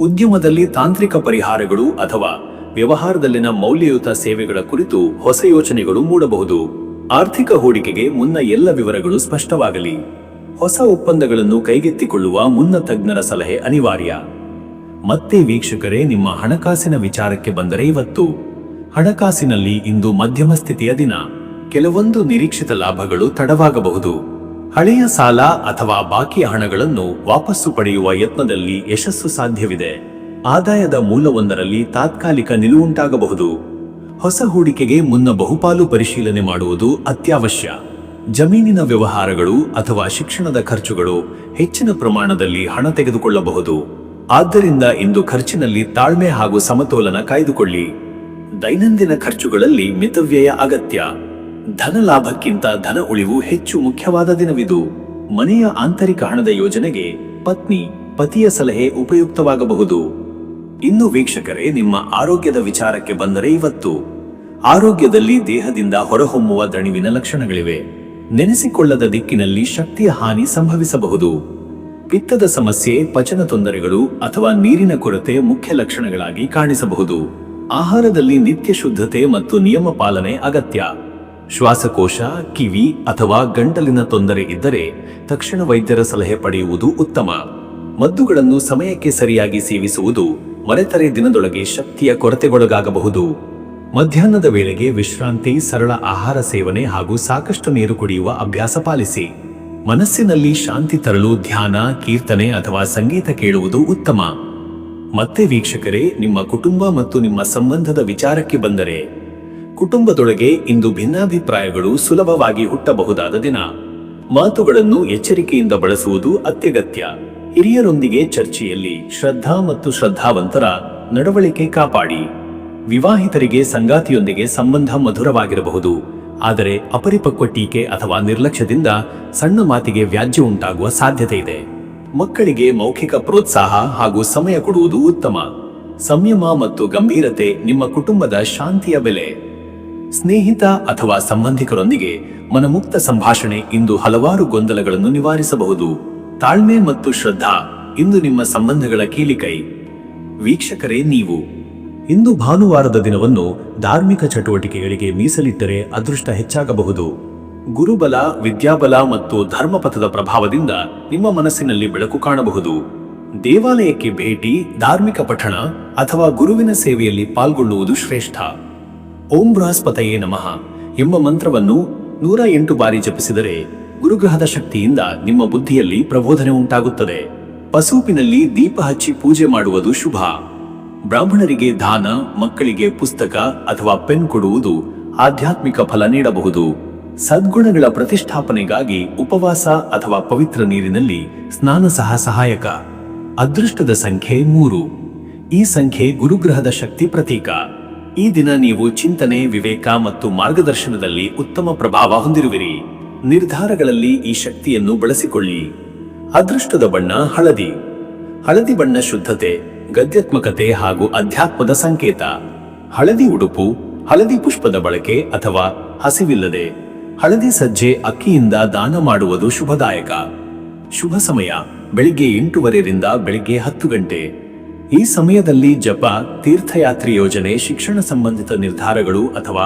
ಉದ್ಯಮದಲ್ಲಿ ತಾಂತ್ರಿಕ ಪರಿಹಾರಗಳು ಅಥವಾ ವ್ಯವಹಾರದಲ್ಲಿನ ಮೌಲ್ಯಯುತ ಸೇವೆಗಳ ಕುರಿತು ಹೊಸ ಯೋಚನೆಗಳು ಮೂಡಬಹುದು. ಆರ್ಥಿಕ ಹೂಡಿಕೆಗೆ ಮುನ್ನ ಎಲ್ಲ ವಿವರಗಳು ಸ್ಪಷ್ಟವಾಗಲಿ. ಹೊಸ ಒಪ್ಪಂದಗಳನ್ನು ಕೈಗೆತ್ತಿಕೊಳ್ಳುವ ಮುನ್ನ ತಜ್ಞರ ಸಲಹೆ ಅನಿವಾರ್ಯ. ಮತ್ತೆ ವೀಕ್ಷಕರೇ, ನಿಮ್ಮ ಹಣಕಾಸಿನ ವಿಚಾರಕ್ಕೆ ಬಂದರೆ ಇವತ್ತು ಹಣಕಾಸಿನಲ್ಲಿ ಇಂದು ಮಧ್ಯಮ ಸ್ಥಿತಿಯ ದಿನ. ಕೆಲವೊಂದು ನಿರೀಕ್ಷಿತ ಲಾಭಗಳು ತಡವಾಗಬಹುದು. ಹಳೆಯ ಸಾಲ ಅಥವಾ ಬಾಕಿ ಹಣಗಳನ್ನು ವಾಪಸ್ಸು ಪಡೆಯುವ ಯತ್ನದಲ್ಲಿ ಯಶಸ್ಸು ಸಾಧ್ಯವಿದೆ. ಆದಾಯದ ಮೂಲವೊಂದರಲ್ಲಿ ತಾತ್ಕಾಲಿಕ ನಿಲುವುಂಟಾಗಬಹುದು. ಹೊಸ ಹೂಡಿಕೆಗೆ ಮುನ್ನ ಬಹುಪಾಲು ಪರಿಶೀಲನೆ ಮಾಡುವುದು ಅತ್ಯವಶ್ಯ. ಜಮೀನಿನ ವ್ಯವಹಾರಗಳು ಅಥವಾ ಶಿಕ್ಷಣದ ಖರ್ಚುಗಳು ಹೆಚ್ಚಿನ ಪ್ರಮಾಣದಲ್ಲಿ ಹಣ ತೆಗೆದುಕೊಳ್ಳಬಹುದು. ಆದ್ದರಿಂದ ಇಂದು ಖರ್ಚಿನಲ್ಲಿ ತಾಳ್ಮೆ ಹಾಗೂ ಸಮತೋಲನ ಕಾಯ್ದುಕೊಳ್ಳಿ. ದೈನಂದಿನ ಖರ್ಚುಗಳಲ್ಲಿ ಮಿತವ್ಯಯ ಅಗತ್ಯ. ಧನ ಲಾಭಕ್ಕಿಂತ ಧನ ಉಳಿವು ಹೆಚ್ಚು ಮುಖ್ಯವಾದ ದಿನವಿದು. ಮನೆಯ ಆಂತರಿಕ ಹಣದ ಯೋಜನೆಗೆ ಪತ್ನಿ, ಪತಿಯ ಸಲಹೆ ಉಪಯುಕ್ತವಾಗಬಹುದು. ಇನ್ನು ವೀಕ್ಷಕರೇ, ನಿಮ್ಮ ಆರೋಗ್ಯದ ವಿಚಾರಕ್ಕೆ ಬಂದರೆ ಇವತ್ತು ಆರೋಗ್ಯದಲ್ಲಿ ದೇಹದಿಂದ ಹೊರಹೊಮ್ಮುವ ದಣಿವಿನ ಲಕ್ಷಣಗಳಿವೆ. ನೆನೆಸಿಕೊಳ್ಳದ ದಿಕ್ಕಿನಲ್ಲಿ ಶಕ್ತಿಯ ಹಾನಿ ಸಂಭವಿಸಬಹುದು. ಪಿತ್ತದ ಸಮಸ್ಯೆ, ಪಚನ ತೊಂದರೆಗಳು ಅಥವಾ ನೀರಿನ ಕೊರತೆ ಮುಖ್ಯ ಲಕ್ಷಣಗಳಾಗಿ ಕಾಣಿಸಬಹುದು. ಆಹಾರದಲ್ಲಿ ನಿತ್ಯ ಶುದ್ಧತೆ ಮತ್ತು ನಿಯಮ ಪಾಲನೆ ಅಗತ್ಯ. ಶ್ವಾಸಕೋಶ, ಕಿವಿ ಅಥವಾ ಗಂಟಲಿನ ತೊಂದರೆ ಇದ್ದರೆ ತಕ್ಷಣ ವೈದ್ಯರ ಸಲಹೆ ಪಡೆಯುವುದು ಉತ್ತಮ. ಮದ್ದುಗಳನ್ನು ಸಮಯಕ್ಕೆ ಸರಿಯಾಗಿ ಸೇವಿಸುವುದು ಮರೆತರೆ ದಿನದೊಳಗೆ ಶಕ್ತಿಯ ಕೊರತೆಗೊಳಗಾಗಬಹುದು. ಮಧ್ಯಾಹ್ನದ ವೇಳೆಗೆ ವಿಶ್ರಾಂತಿ, ಸರಳ ಆಹಾರ ಸೇವನೆ ಹಾಗೂ ಸಾಕಷ್ಟು ನೀರು ಕುಡಿಯುವ ಅಭ್ಯಾಸ ಪಾಲಿಸಿ. ಮನಸ್ಸಿನಲ್ಲಿ ಶಾಂತಿ ತರಲು ಧ್ಯಾನ, ಕೀರ್ತನೆ ಅಥವಾ ಸಂಗೀತ ಕೇಳುವುದು ಉತ್ತಮ. ಮತ್ತೆ ವೀಕ್ಷಕರೇ, ನಿಮ್ಮ ಕುಟುಂಬ ಮತ್ತು ನಿಮ್ಮ ಸಂಬಂಧದ ವಿಚಾರಕ್ಕೆ ಬಂದರೆ ಕುಟುಂಬದೊಳಗೆ ಇಂದು ಭಿನ್ನಾಭಿಪ್ರಾಯಗಳು ಸುಲಭವಾಗಿ ಹುಟ್ಟಬಹುದಾದ ದಿನ. ಮಾತುಗಳನ್ನು ಎಚ್ಚರಿಕೆಯಿಂದ ಬಳಸುವುದು ಅತ್ಯಗತ್ಯ. ಹಿರಿಯರೊಂದಿಗೆ ಚರ್ಚೆಯಲ್ಲಿ ಶ್ರದ್ಧಾ ಮತ್ತು ಶ್ರದ್ಧಾವಂತರ ನಡವಳಿಕೆ ಕಾಪಾಡಿ. ವಿವಾಹಿತರಿಗೆ ಸಂಗಾತಿಯೊಂದಿಗೆ ಸಂಬಂಧ ಮಧುರವಾಗಿರಬಹುದು, ಆದರೆ ಅಪರಿಪಕ್ವ ಟೀಕೆ ಅಥವಾ ನಿರ್ಲಕ್ಷ್ಯದಿಂದ ಸಣ್ಣ ಮಾತಿಗೆ ವ್ಯಾಜ್ಯ ಉಂಟಾಗುವ ಸಾಧ್ಯತೆ ಇದೆ. ಮಕ್ಕಳಿಗೆ ಮೌಖಿಕ ಪ್ರೋತ್ಸಾಹ ಹಾಗೂ ಸಮಯ ಕೊಡುವುದು ಉತ್ತಮ. ಸಂಯಮ ಮತ್ತು ಗಂಭೀರತೆ ನಿಮ್ಮ ಕುಟುಂಬದ ಶಾಂತಿಯ ಬೆಲೆ. ಸ್ನೇಹಿತ ಅಥವಾ ಸಂಬಂಧಿಕರೊಂದಿಗೆ ಮನಮುಕ್ತ ಸಂಭಾಷಣೆ ಇಂದು ಹಲವಾರು ಗೊಂದಲಗಳನ್ನು ನಿವಾರಿಸಬಹುದು. ತಾಳ್ಮೆ ಮತ್ತು ಶ್ರದ್ಧಾ ಇಂದು ನಿಮ್ಮ ಸಂಬಂಧಗಳ ಕೀಲಿಕೈ. ವೀಕ್ಷಕರೇ, ನೀವು ಇಂದು ಭಾನುವಾರದ ದಿನವನ್ನು ಧಾರ್ಮಿಕ ಚಟುವಟಿಕೆಗಳಿಗೆ ಮೀಸಲಿಟ್ಟರೆ ಅದೃಷ್ಟ ಹೆಚ್ಚಾಗಬಹುದು. ಗುರುಬಲ, ವಿದ್ಯಾಬಲ ಮತ್ತು ಧರ್ಮಪಥದ ಪ್ರಭಾವದಿಂದ ನಿಮ್ಮ ಮನಸ್ಸಿನಲ್ಲಿ ಬೆಳಕು ಕಾಣಬಹುದು. ದೇವಾಲಯಕ್ಕೆ ಭೇಟಿ, ಧಾರ್ಮಿಕ ಪಠಣ ಅಥವಾ ಗುರುವಿನ ಸೇವೆಯಲ್ಲಿ ಪಾಲ್ಗೊಳ್ಳುವುದು ಶ್ರೇಷ್ಠ. ಓಂ ಬೃಹಸ್ಪತಯೇ ನಮಃ ಎಂಬ ಮಂತ್ರವನ್ನು 108 ಬಾರಿ ಜಪಿಸಿದರೆ ಗುರುಗ್ರಹದ ಶಕ್ತಿಯಿಂದ ನಿಮ್ಮ ಬುದ್ಧಿಯಲ್ಲಿ ಪ್ರಬೋಧನೆ ಉಂಟಾಗುತ್ತದೆ. ಪಸೂಪಿನಲ್ಲಿ ದೀಪ ಹಚ್ಚಿ ಪೂಜೆ ಮಾಡುವುದು ಶುಭ. ಬ್ರಾಹ್ಮಣರಿಗೆ ದಾನ, ಮಕ್ಕಳಿಗೆ ಪುಸ್ತಕ ಅಥವಾ ಪೆನ್ ಕೊಡುವುದು ಆಧ್ಯಾತ್ಮಿಕ ಫಲ ನೀಡಬಹುದು. ಸದ್ಗುಣಗಳ ಪ್ರತಿಷ್ಠಾಪನೆಗಾಗಿ ಉಪವಾಸ ಅಥವಾ ಪವಿತ್ರ ನೀರಿನಲ್ಲಿ ಸ್ನಾನ ಸಹ ಸಹಾಯಕ. ಅದೃಷ್ಟದ ಸಂಖ್ಯೆ 3. ಈ ಸಂಖ್ಯೆ ಗುರುಗ್ರಹದ ಶಕ್ತಿ ಪ್ರತೀಕ. ಈ ದಿನ ನೀವು ಚಿಂತನೆ, ವಿವೇಕ ಮತ್ತು ಮಾರ್ಗದರ್ಶನದಲ್ಲಿ ಉತ್ತಮ ಪ್ರಭಾವ ಹೊಂದಿರುವಿರಿ. ನಿರ್ಧಾರಗಳಲ್ಲಿ ಈ ಶಕ್ತಿಯನ್ನು ಬಳಸಿಕೊಳ್ಳಿ. ಅದೃಷ್ಟದ ಬಣ್ಣ ಹಳದಿ. ಹಳದಿ ಬಣ್ಣ ಶುದ್ಧತೆ, ಗದ್ಯಾತ್ಮಕತೆ ಹಾಗೂ ಅಧ್ಯಾತ್ಮದ ಸಂಕೇತ. ಹಳದಿ ಉಡುಪು, ಹಳದಿ ಪುಷ್ಪದ ಬಳಕೆ ಅಥವಾ ಹಸಿವಿಲ್ಲದೆ ಹಳದಿ ಸಜ್ಜೆ ಅಕ್ಕಿಯಿಂದ ದಾನ ಮಾಡುವುದು ಶುಭದಾಯಕ. ಶುಭ ಸಮಯ ಬೆಳಿಗ್ಗೆ 8:30 ರಿಂದ ಬೆಳಿಗ್ಗೆ 10 ಗಂಟೆ. ಈ ಸಮಯದಲ್ಲಿ ಜಪ, ತೀರ್ಥಯಾತ್ರೆ ಯೋಜನೆ, ಶಿಕ್ಷಣ ಸಂಬಂಧಿತ ನಿರ್ಧಾರಗಳು ಅಥವಾ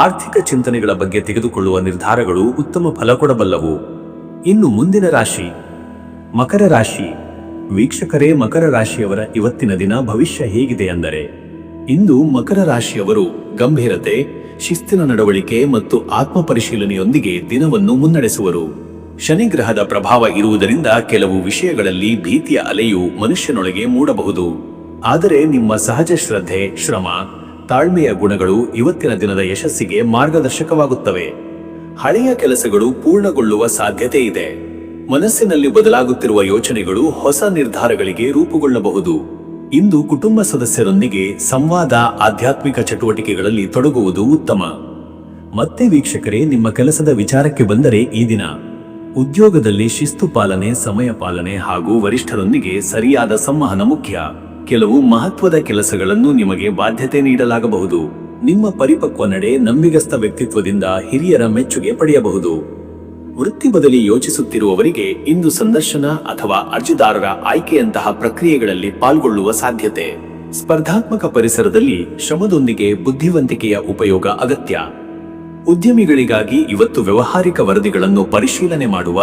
ಆರ್ಥಿಕ ಚಿಂತನೆಗಳ ಬಗ್ಗೆ ತೆಗೆದುಕೊಳ್ಳುವ ನಿರ್ಧಾರಗಳು ಉತ್ತಮ ಫಲ ಕೊಡಬಲ್ಲವು. ಇನ್ನು ಮುಂದಿನ ರಾಶಿ ಮಕರ ರಾಶಿ. ವೀಕ್ಷಕರೇ, ಮಕರ ರಾಶಿಯವರ ಇವತ್ತಿನ ದಿನ ಭವಿಷ್ಯ ಹೇಗಿದೆ ಅಂದರೆ, ಇಂದು ಮಕರ ರಾಶಿಯವರು ಗಂಭೀರತೆ, ಶಿಸ್ತಿನ ನಡವಳಿಕೆ ಮತ್ತು ಆತ್ಮ ಪರಿಶೀಲನೆಯೊಂದಿಗೆ ದಿನವನ್ನು ಮುನ್ನಡೆಸುವರು. ಶನಿ ಗ್ರಹದ ಪ್ರಭಾವ ಇರುವುದರಿಂದ ಕೆಲವು ವಿಷಯಗಳಲ್ಲಿ ಭೀತಿಯ ಅಲೆಯು ಮನುಷ್ಯನೊಳಗೆ ಮೂಡಬಹುದು. ಆದರೆ ನಿಮ್ಮ ಸಹಜ ಶ್ರದ್ಧೆ, ಶ್ರಮ, ತಾಳ್ಮೆಯ ಗುಣಗಳು ಇವತ್ತಿನ ದಿನದ ಯಶಸ್ಸಿಗೆ ಮಾರ್ಗದರ್ಶಕವಾಗುತ್ತವೆ. ಹಳೆಯ ಕೆಲಸಗಳು ಪೂರ್ಣಗೊಳ್ಳುವ ಸಾಧ್ಯತೆ ಇದೆ. ಮನಸ್ಸಿನಲ್ಲಿ ಬದಲಾಗುತ್ತಿರುವ ಯೋಚನೆಗಳು ಹೊಸ ನಿರ್ಧಾರಗಳಿಗೆ ರೂಪುಗೊಳ್ಳಬಹುದು. ಇಂದು ಕುಟುಂಬ ಸದಸ್ಯರೊಂದಿಗೆ ಸಂವಾದ, ಆಧ್ಯಾತ್ಮಿಕ ಚಟುವಟಿಕೆಗಳಲ್ಲಿ ತೊಡಗುವುದು ಉತ್ತಮ. ಮತ್ತೆ ವೀಕ್ಷಕರೇ, ನಿಮ್ಮ ಕೆಲಸದ ವಿಚಾರಕ್ಕೆ ಬಂದರೆ ಈ ದಿನ ಉದ್ಯೋಗದಲ್ಲಿ ಶಿಸ್ತು ಪಾಲನೆ, ಸಮಯ ಪಾಲನೆ ಹಾಗೂ ವರಿಷ್ಠರೊಂದಿಗೆ ಸರಿಯಾದ ಸಂವಹನ ಮುಖ್ಯ. ಕೆಲವು ಮಹತ್ವದ ಕೆಲಸಗಳನ್ನು ನಿಮಗೆ ಬಾಧ್ಯತೆ ನೀಡಲಾಗಬಹುದು. ನಿಮ್ಮ ಪರಿಪಕ್ವ ನಡೆ, ನಂಬಿಗಸ್ತ ವ್ಯಕ್ತಿತ್ವದಿಂದ ಹಿರಿಯರ ಮೆಚ್ಚುಗೆ ಪಡೆಯಬಹುದು. ವೃತ್ತಿ ಬದಲಿ ಯೋಚಿಸುತ್ತಿರುವವರಿಗೆ ಇಂದು ಸಂದರ್ಶನ ಅಥವಾ ಅರ್ಜಿದಾರರ ಆಯ್ಕೆಯಂತಹ ಪ್ರಕ್ರಿಯೆಗಳಲ್ಲಿ ಪಾಲ್ಗೊಳ್ಳುವ ಸಾಧ್ಯತೆ. ಸ್ಪರ್ಧಾತ್ಮಕ ಪರಿಸರದಲ್ಲಿ ಶ್ರಮದೊಂದಿಗೆ ಬುದ್ಧಿವಂತಿಕೆಯ ಉಪಯೋಗ ಅಗತ್ಯ. ಉದ್ಯಮಿಗಳಿಗಾಗಿ ಇವತ್ತು ವ್ಯವಹಾರಿಕ ವರದಿಗಳನ್ನು ಪರಿಶೀಲನೆ ಮಾಡುವ,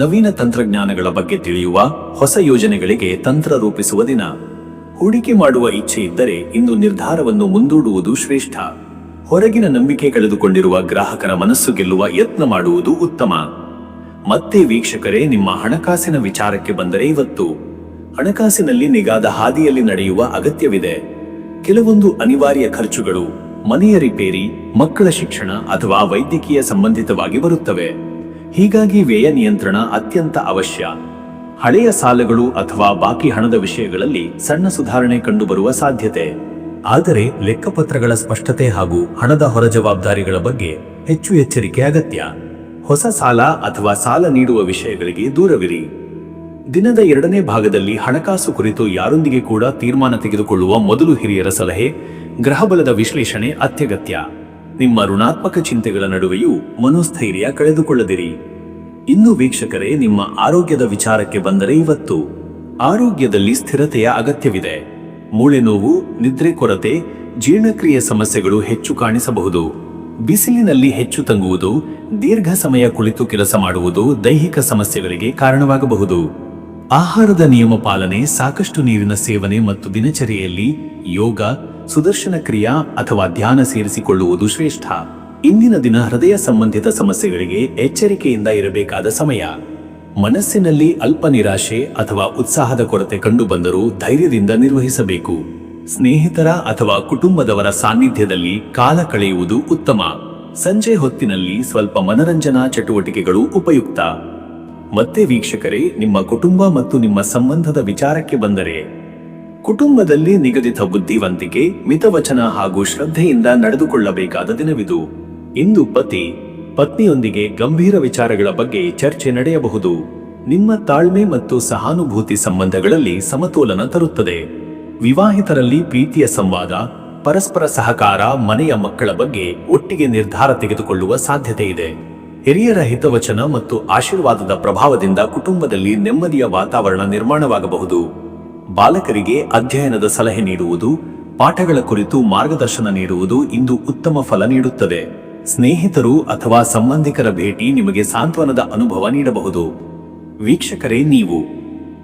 ನವೀನ ತಂತ್ರಜ್ಞಾನಗಳ ಬಗ್ಗೆ ತಿಳಿಯುವ, ಹೊಸ ಯೋಜನೆಗಳಿಗೆ ತಂತ್ರ ರೂಪಿಸುವ ದಿನ. ಹೂಡಿಕೆ ಮಾಡುವ ಇಚ್ಛೆ ಇದ್ದರೆ ಇಂದು ನಿರ್ಧಾರವನ್ನು ಮುಂದೂಡುವುದು ಶ್ರೇಷ್ಠ. ಹೊರಗಿನ ನಂಬಿಕೆ ಕಳೆದುಕೊಂಡಿರುವ ಗ್ರಾಹಕರ ಮನಸ್ಸು ಗೆಲ್ಲುವ ಯತ್ನ ಮಾಡುವುದು ಉತ್ತಮ. ಮತ್ತೆ ವೀಕ್ಷಕರೇ, ನಿಮ್ಮ ಹಣಕಾಸಿನ ವಿಚಾರಕ್ಕೆ ಬಂದರೆ ಇವತ್ತು ಹಣಕಾಸಿನಲ್ಲಿ ನಿಗಾದ ಹಾದಿಯಲ್ಲಿ ನಡೆಯುವ ಅಗತ್ಯವಿದೆ. ಕೆಲವೊಂದು ಅನಿವಾರ್ಯ ಖರ್ಚುಗಳು, ಮನೆಯ ರಿಪೇರಿ, ಮಕ್ಕಳ ಶಿಕ್ಷಣ ಅಥವಾ ವೈದ್ಯಕೀಯ ಸಂಬಂಧಿತವಾಗಿ ಬರುತ್ತವೆ. ಹೀಗಾಗಿ ವ್ಯಯ ನಿಯಂತ್ರಣ ಅತ್ಯಂತ ಅವಶ್ಯ. ಹಳೆಯ ಸಾಲಗಳು ಅಥವಾ ಬಾಕಿ ಹಣದ ವಿಷಯಗಳಲ್ಲಿ ಸಣ್ಣ ಸುಧಾರಣೆ ಕಂಡುಬರುವ ಸಾಧ್ಯತೆ. ಆದರೆ ಲೆಕ್ಕಪತ್ರಗಳ ಸ್ಪಷ್ಟತೆ ಹಾಗೂ ಹಣದ ಹೊರ ಜವಾಬ್ದಾರಿಗಳ ಬಗ್ಗೆ ಹೆಚ್ಚು ಎಚ್ಚರಿಕೆ ಅಗತ್ಯ. ಹೊಸ ಸಾಲ ಅಥವಾ ಸಾಲ ನೀಡುವ ವಿಷಯಗಳಿಗೆ ದೂರವಿರಿ. ದಿನದ 2ನೇ ಭಾಗದಲ್ಲಿ ಹಣಕಾಸು ಕುರಿತು ಯಾರೊಂದಿಗೆ ಕೂಡ ತೀರ್ಮಾನ ತೆಗೆದುಕೊಳ್ಳುವ ಮೊದಲು ಹಿರಿಯರ ಸಲಹೆ, ಗ್ರಹಬಲದ ವಿಶ್ಲೇಷಣೆ ಅತ್ಯಗತ್ಯ. ನಿಮ್ಮ ಋಣಾತ್ಮಕ ಚಿಂತೆಗಳ ನಡುವೆಯೂ ಮನೋಸ್ಥೈರ್ಯ ಕಳೆದುಕೊಳ್ಳದಿರಿ. ಇನ್ನು ವೀಕ್ಷಕರೇ, ನಿಮ್ಮ ಆರೋಗ್ಯದ ವಿಚಾರಕ್ಕೆ ಬಂದರೆ ಇವತ್ತು ಆರೋಗ್ಯದಲ್ಲಿ ಸ್ಥಿರತೆಯ ಅಗತ್ಯವಿದೆ. ಮೂಳೆ ನೋವು, ನಿದ್ರೆ ಕೊರತೆ, ಜೀರ್ಣಕ್ರಿಯೆ ಸಮಸ್ಯೆಗಳು ಹೆಚ್ಚು ಕಾಣಿಸಬಹುದು. ಬಿಸಿಲಿನಲ್ಲಿ ಹೆಚ್ಚು ತಂಗುವುದು, ದೀರ್ಘ ಸಮಯ ಕುಳಿತು ಕೆಲಸ ಮಾಡುವುದು ದೈಹಿಕ ಸಮಸ್ಯೆಗಳಿಗೆ ಕಾರಣವಾಗಬಹುದು. ಆಹಾರದ ನಿಯಮ ಪಾಲನೆ, ಸಾಕಷ್ಟು ನೀರಿನ ಸೇವನೆ ಮತ್ತು ದಿನಚರಿಯಲ್ಲಿ ಯೋಗ, ಸುದರ್ಶನ ಕ್ರಿಯಾ ಅಥವಾ ಧ್ಯಾನ ಸೇರಿಸಿಕೊಳ್ಳುವುದು ಶ್ರೇಷ್ಠ. ಇಂದಿನ ದಿನ ಹೃದಯ ಸಂಬಂಧಿತ ಸಮಸ್ಯೆಗಳಿಗೆ ಎಚ್ಚರಿಕೆಯಿಂದ ಇರಬೇಕಾದ ಸಮಯ. ಮನಸ್ಸಿನಲ್ಲಿ ಅಲ್ಪ ನಿರಾಶೆ ಅಥವಾ ಉತ್ಸಾಹದ ಕೊರತೆ ಕಂಡುಬಂದರೂ ಧೈರ್ಯದಿಂದ ನಿರ್ವಹಿಸಬೇಕು. ಸ್ನೇಹಿತರ ಅಥವಾ ಕುಟುಂಬದವರ ಸಾನ್ನಿಧ್ಯದಲ್ಲಿ ಕಾಲ ಕಳೆಯುವುದು ಉತ್ತಮ. ಸಂಜೆ ಹೊತ್ತಿನಲ್ಲಿ ಸ್ವಲ್ಪ ಮನರಂಜನಾ ಚಟುವಟಿಕೆಗಳು ಉಪಯುಕ್ತ. ಮತ್ತೆ ವೀಕ್ಷಕರೇ, ನಿಮ್ಮ ಕುಟುಂಬ ಮತ್ತು ನಿಮ್ಮ ಸಂಬಂಧದ ವಿಚಾರಕ್ಕೆ ಬಂದರೆ, ಕುಟುಂಬದಲ್ಲಿ ನಿಗದಿತ ಬುದ್ಧಿವಂತಿಕೆ, ಮಿತವಚನ ಹಾಗೂ ಶ್ರದ್ಧೆಯಿಂದ ನಡೆದುಕೊಳ್ಳಬೇಕಾದ ದಿನವಿದು. ಇಂದು ಪತಿ ಪತ್ನಿಯೊಂದಿಗೆ ಗಂಭೀರ ವಿಚಾರಗಳ ಬಗ್ಗೆ ಚರ್ಚೆ ನಡೆಯಬಹುದು. ನಿಮ್ಮ ತಾಳ್ಮೆ ಮತ್ತು ಸಹಾನುಭೂತಿ ಸಂಬಂಧಗಳಲ್ಲಿ ಸಮತೋಲನ ತರುತ್ತದೆ. ವಿವಾಹಿತರಲ್ಲಿ ಪ್ರೀತಿಯ ಸಂವಾದ, ಪರಸ್ಪರ ಸಹಕಾರ, ಮನೆಯ ಮಕ್ಕಳ ಬಗ್ಗೆ ಒಟ್ಟಿಗೆ ನಿರ್ಧಾರ ತೆಗೆದುಕೊಳ್ಳುವ ಸಾಧ್ಯತೆ ಇದೆ. ಹಿರಿಯರ ಹಿತವಚನ ಮತ್ತು ಆಶೀರ್ವಾದದ ಪ್ರಭಾವದಿಂದ ಕುಟುಂಬದಲ್ಲಿ ನೆಮ್ಮದಿಯ ವಾತಾವರಣ ನಿರ್ಮಾಣವಾಗಬಹುದು. ಬಾಲಕರಿಗೆ ಅಧ್ಯಯನದ ಸಲಹೆ ನೀಡುವುದು, ಪಾಠಗಳ ಕುರಿತು ಮಾರ್ಗದರ್ಶನ ನೀಡುವುದು ಇಂದು ಉತ್ತಮ ಫಲ ನೀಡುತ್ತದೆ. ಸ್ನೇಹಿತರು ಅಥವಾ ಸಂಬಂಧಿಕರ ಭೇಟಿ ನಿಮಗೆ ಸಾಂತ್ವನದ ಅನುಭವ ನೀಡಬಹುದು. ವೀಕ್ಷಕರೇ, ನೀವು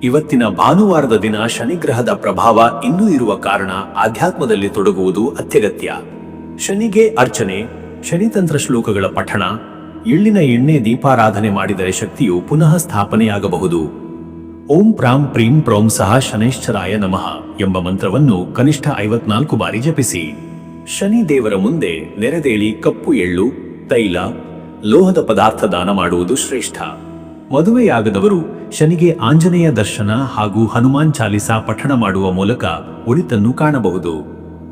ಇವತ್ತಿನ ಭಾನುವಾರದ ದಿನ ಶನಿಗ್ರಹದ ಪ್ರಭಾವ ಇನ್ನೂ ಇರುವ ಕಾರಣ ಆಧ್ಯಾತ್ಮದಲ್ಲಿ ತೊಡಗುವುದು ಅತ್ಯಗತ್ಯ. ಶನಿಗೆ ಅರ್ಚನೆ, ಶನಿತಂತ್ರ ಶ್ಲೋಕಗಳ ಪಠಣ, ಎಳ್ಳಿನ ಎಣ್ಣೆ ದೀಪಾರಾಧನೆ ಮಾಡಿದರೆ ಶಕ್ತಿಯು ಪುನಃ ಸ್ಥಾಪನೆಯಾಗಬಹುದು. ಓಂ ಪ್ರಾಂ ಪ್ರೀಂ ಪ್ರೌಂ ಸಹ ಶನೈಶ್ಚರಾಯ ನಮಃ ಎಂಬ ಮಂತ್ರವನ್ನು ಕನಿಷ್ಠ 54 ಬಾರಿ ಜಪಿಸಿ. ಶನಿ ದೇವರ ಮುಂದೆ ನೆರೆದೇಳಿ ಕಪ್ಪು ಎಳ್ಳು, ತೈಲ, ಲೋಹದ ಪದಾರ್ಥ ದಾನ ಮಾಡುವುದು ಶ್ರೇಷ್ಠ. ಮದುವೆಯಾಗದವರು ಶನಿಗೆ ಆಂಜನೇಯ ದರ್ಶನ ಹಾಗೂ ಹನುಮಾನ್ ಚಾಲಿಸಾ ಪಠಣ ಮಾಡುವ ಮೂಲಕ ಒಳಿತನ್ನು ಕಾಣಬಹುದು.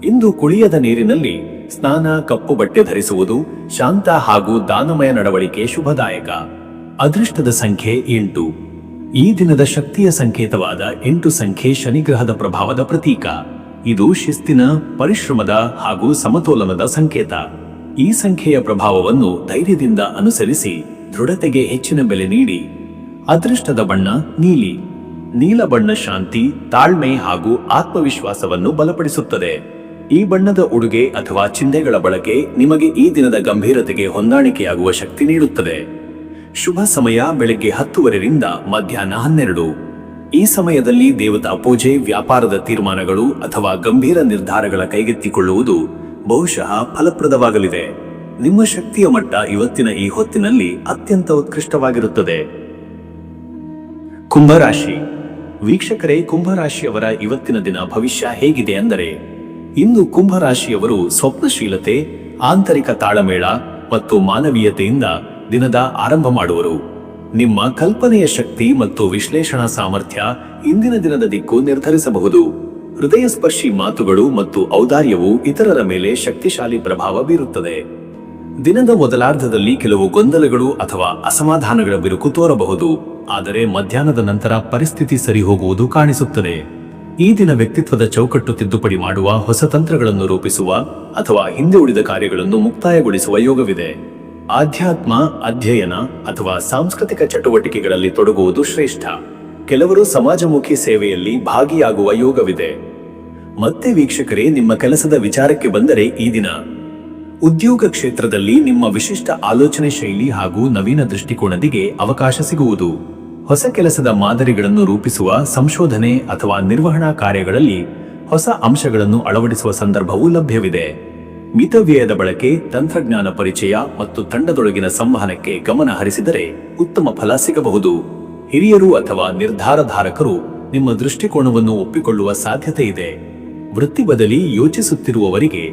ಇಂದು ಕುಳಿಯದ ನೀರಿನಲ್ಲಿ ಸ್ನಾನ, ಕಪ್ಪು ಬಟ್ಟೆ ಧರಿಸುವುದು ಶಾಂತ ಹಾಗೂ ದಾನಮಯ ನಡವಳಿಕೆ ಶುಭದಾಯಕ. ಅದೃಷ್ಟದ ಸಂಖ್ಯೆ 8. ಈ ದಿನದ ಶಕ್ತಿಯ ಸಂಕೇತವಾದ 8 ಸಂಖ್ಯೆ ಶನಿಗ್ರಹದ ಪ್ರಭಾವದ ಪ್ರತೀಕ. ಇದು ಶಿಸ್ತಿನ, ಪರಿಶ್ರಮದ ಹಾಗೂ ಸಮತೋಲನದ ಸಂಕೇತ. ಈ ಸಂಖ್ಯೆಯ ಪ್ರಭಾವವನ್ನು ಧೈರ್ಯದಿಂದ ಅನುಸರಿಸಿ ದೃಢತೆಗೆ ಹೆಚ್ಚಿನ ಬೆಲೆ ನೀಡಿ. ಅದೃಷ್ಟದ ಬಣ್ಣ ನೀಲಿ. ನೀಲ ಬಣ್ಣ ಶಾಂತಿ, ತಾಳ್ಮೆ ಹಾಗೂ ಆತ್ಮವಿಶ್ವಾಸವನ್ನು ಬಲಪಡಿಸುತ್ತದೆ. ಈ ಬಣ್ಣದ ಉಡುಗೆ ಅಥವಾ ಚಿಹ್ನೆಗಳ ಬಳಕೆ ನಿಮಗೆ ಈ ದಿನದ ಗಂಭೀರತೆಗೆ ಹೊಂದಾಣಿಕೆಯಾಗುವ ಶಕ್ತಿ ನೀಡುತ್ತದೆ. ಶುಭ ಸಮಯ ಬೆಳಗ್ಗೆ 10:30 ರಿಂದ ಮಧ್ಯಾಹ್ನ 12. ಈ ಸಮಯದಲ್ಲಿ ದೇವತಾ ಪೂಜೆ, ವ್ಯಾಪಾರದ ತೀರ್ಮಾನಗಳು ಅಥವಾ ಗಂಭೀರ ನಿರ್ಧಾರಗಳ ಕೈಗೆತ್ತಿಕೊಳ್ಳುವುದು ಬಹುಶಃ ಫಲಪ್ರದವಾಗಲಿದೆ. ನಿಮ್ಮ ಶಕ್ತಿಯ ಮಟ್ಟ ಇವತ್ತಿನ ಈ ಹೊತ್ತಿನಲ್ಲಿ ಅತ್ಯಂತ ಉತ್ಕೃಷ್ಟವಾಗಿರುತ್ತದೆ. ಕುಂಭರಾಶಿ ವೀಕ್ಷಕರೇ, ಕುಂಭರಾಶಿಯವರ ಇವತ್ತಿನ ದಿನ ಭವಿಷ್ಯ ಹೇಗಿದೆ ಅಂದರೆ, ಇಂದು ಕುಂಭರಾಶಿಯವರು ಸ್ವಪ್ನಶೀಲತೆ, ಆಂತರಿಕ ತಾಳಮೇಳ ಮತ್ತು ಮಾನವೀಯತೆಯಿಂದ ದಿನದ ಆರಂಭ ಮಾಡುವರು. ನಿಮ್ಮ ಕಲ್ಪನೆಯ ಶಕ್ತಿ ಮತ್ತು ವಿಶ್ಲೇಷಣಾ ಸಾಮರ್ಥ್ಯ ಇಂದಿನ ದಿನದ ದಿಕ್ಕು ನಿರ್ಧರಿಸಬಹುದು. ಹೃದಯ ಸ್ಪರ್ಶಿ ಮಾತುಗಳು ಮತ್ತು ಔದಾರ್ಯವು ಇತರರ ಮೇಲೆ ಶಕ್ತಿಶಾಲಿ ಪ್ರಭಾವ ಬೀರುತ್ತದೆ. ದಿನದ ಮೊದಲಾರ್ಧದಲ್ಲಿ ಕೆಲವು ಗೊಂದಲಗಳು ಅಥವಾ ಅಸಮಾಧಾನಗಳ ಬಿರುಕು ತೋರಬಹುದು, ಆದರೆ ಮಧ್ಯಾಹ್ನದ ನಂತರ ಪರಿಸ್ಥಿತಿ ಸರಿ ಹೋಗುವುದು ಕಾಣಿಸುತ್ತದೆ. ಈ ದಿನ ವ್ಯಕ್ತಿತ್ವದ ಚೌಕಟ್ಟು ತಿದ್ದುಪಡಿ ಮಾಡುವ, ಹೊಸ ತಂತ್ರಗಳನ್ನು ರೂಪಿಸುವ ಅಥವಾ ಹಿಂದೆ ಉಳಿದ ಕಾರ್ಯಗಳನ್ನು ಮುಕ್ತಾಯಗೊಳಿಸುವ ಯೋಗವಿದೆ. ಆಧ್ಯಾತ್ಮ, ಅಧ್ಯಯನ ಅಥವಾ ಸಾಂಸ್ಕೃತಿಕ ಚಟುವಟಿಕೆಗಳಲ್ಲಿ ತೊಡಗುವುದು ಶ್ರೇಷ್ಠ. ಕೆಲವರು ಸಮಾಜಮುಖಿ ಸೇವೆಯಲ್ಲಿ ಭಾಗಿಯಾಗುವ ಯೋಗವಿದೆ. ಮತ್ತೆ ವೀಕ್ಷಕರೇ, ನಿಮ್ಮ ಕೆಲಸದ ವಿಚಾರಕ್ಕೆ ಬಂದರೆ ಈ ದಿನ ಉದ್ಯೋಗ ಕ್ಷೇತ್ರದಲ್ಲಿ ನಿಮ್ಮ ವಿಶಿಷ್ಟ ಆಲೋಚನೆ ಶೈಲಿ ಹಾಗೂ ನವೀನ ದೃಷ್ಟಿಕೋನದಿಗೆ ಅವಕಾಶ ಸಿಗುವುದು. ಹೊಸ ಕೆಲಸದ ಮಾದರಿಗಳನ್ನು ರೂಪಿಸುವ, ಸಂಶೋಧನೆ ಅಥವಾ ನಿರ್ವಹಣಾ ಕಾರ್ಯಗಳಲ್ಲಿ ಹೊಸ ಅಂಶಗಳನ್ನು ಅಳವಡಿಸುವ ಸಂದರ್ಭವೂ ಲಭ್ಯವಿದೆ. ಮಿತವ್ಯಯದ ಬಳಕೆ, ತಂತ್ರಜ್ಞಾನ ಪರಿಚಯ ಮತ್ತು ತಂಡದೊಳಗಿನ ಸಂವಹನಕ್ಕೆ ಗಮನ ಹರಿಸಿದರೆ ಉತ್ತಮ ಫಲ ಸಿಗಬಹುದು. ಹಿರಿಯರು ಅಥವಾ ನಿರ್ಧಾರಧಾರಕರು ನಿಮ್ಮ ದೃಷ್ಟಿಕೋನವನ್ನು ಒಪ್ಪಿಕೊಳ್ಳುವ ಸಾಧ್ಯತೆ ಇದೆ. ವೃತ್ತಿ ಬದಲಿ ಯೋಚಿಸುತ್ತಿರುವವರಿಗೆ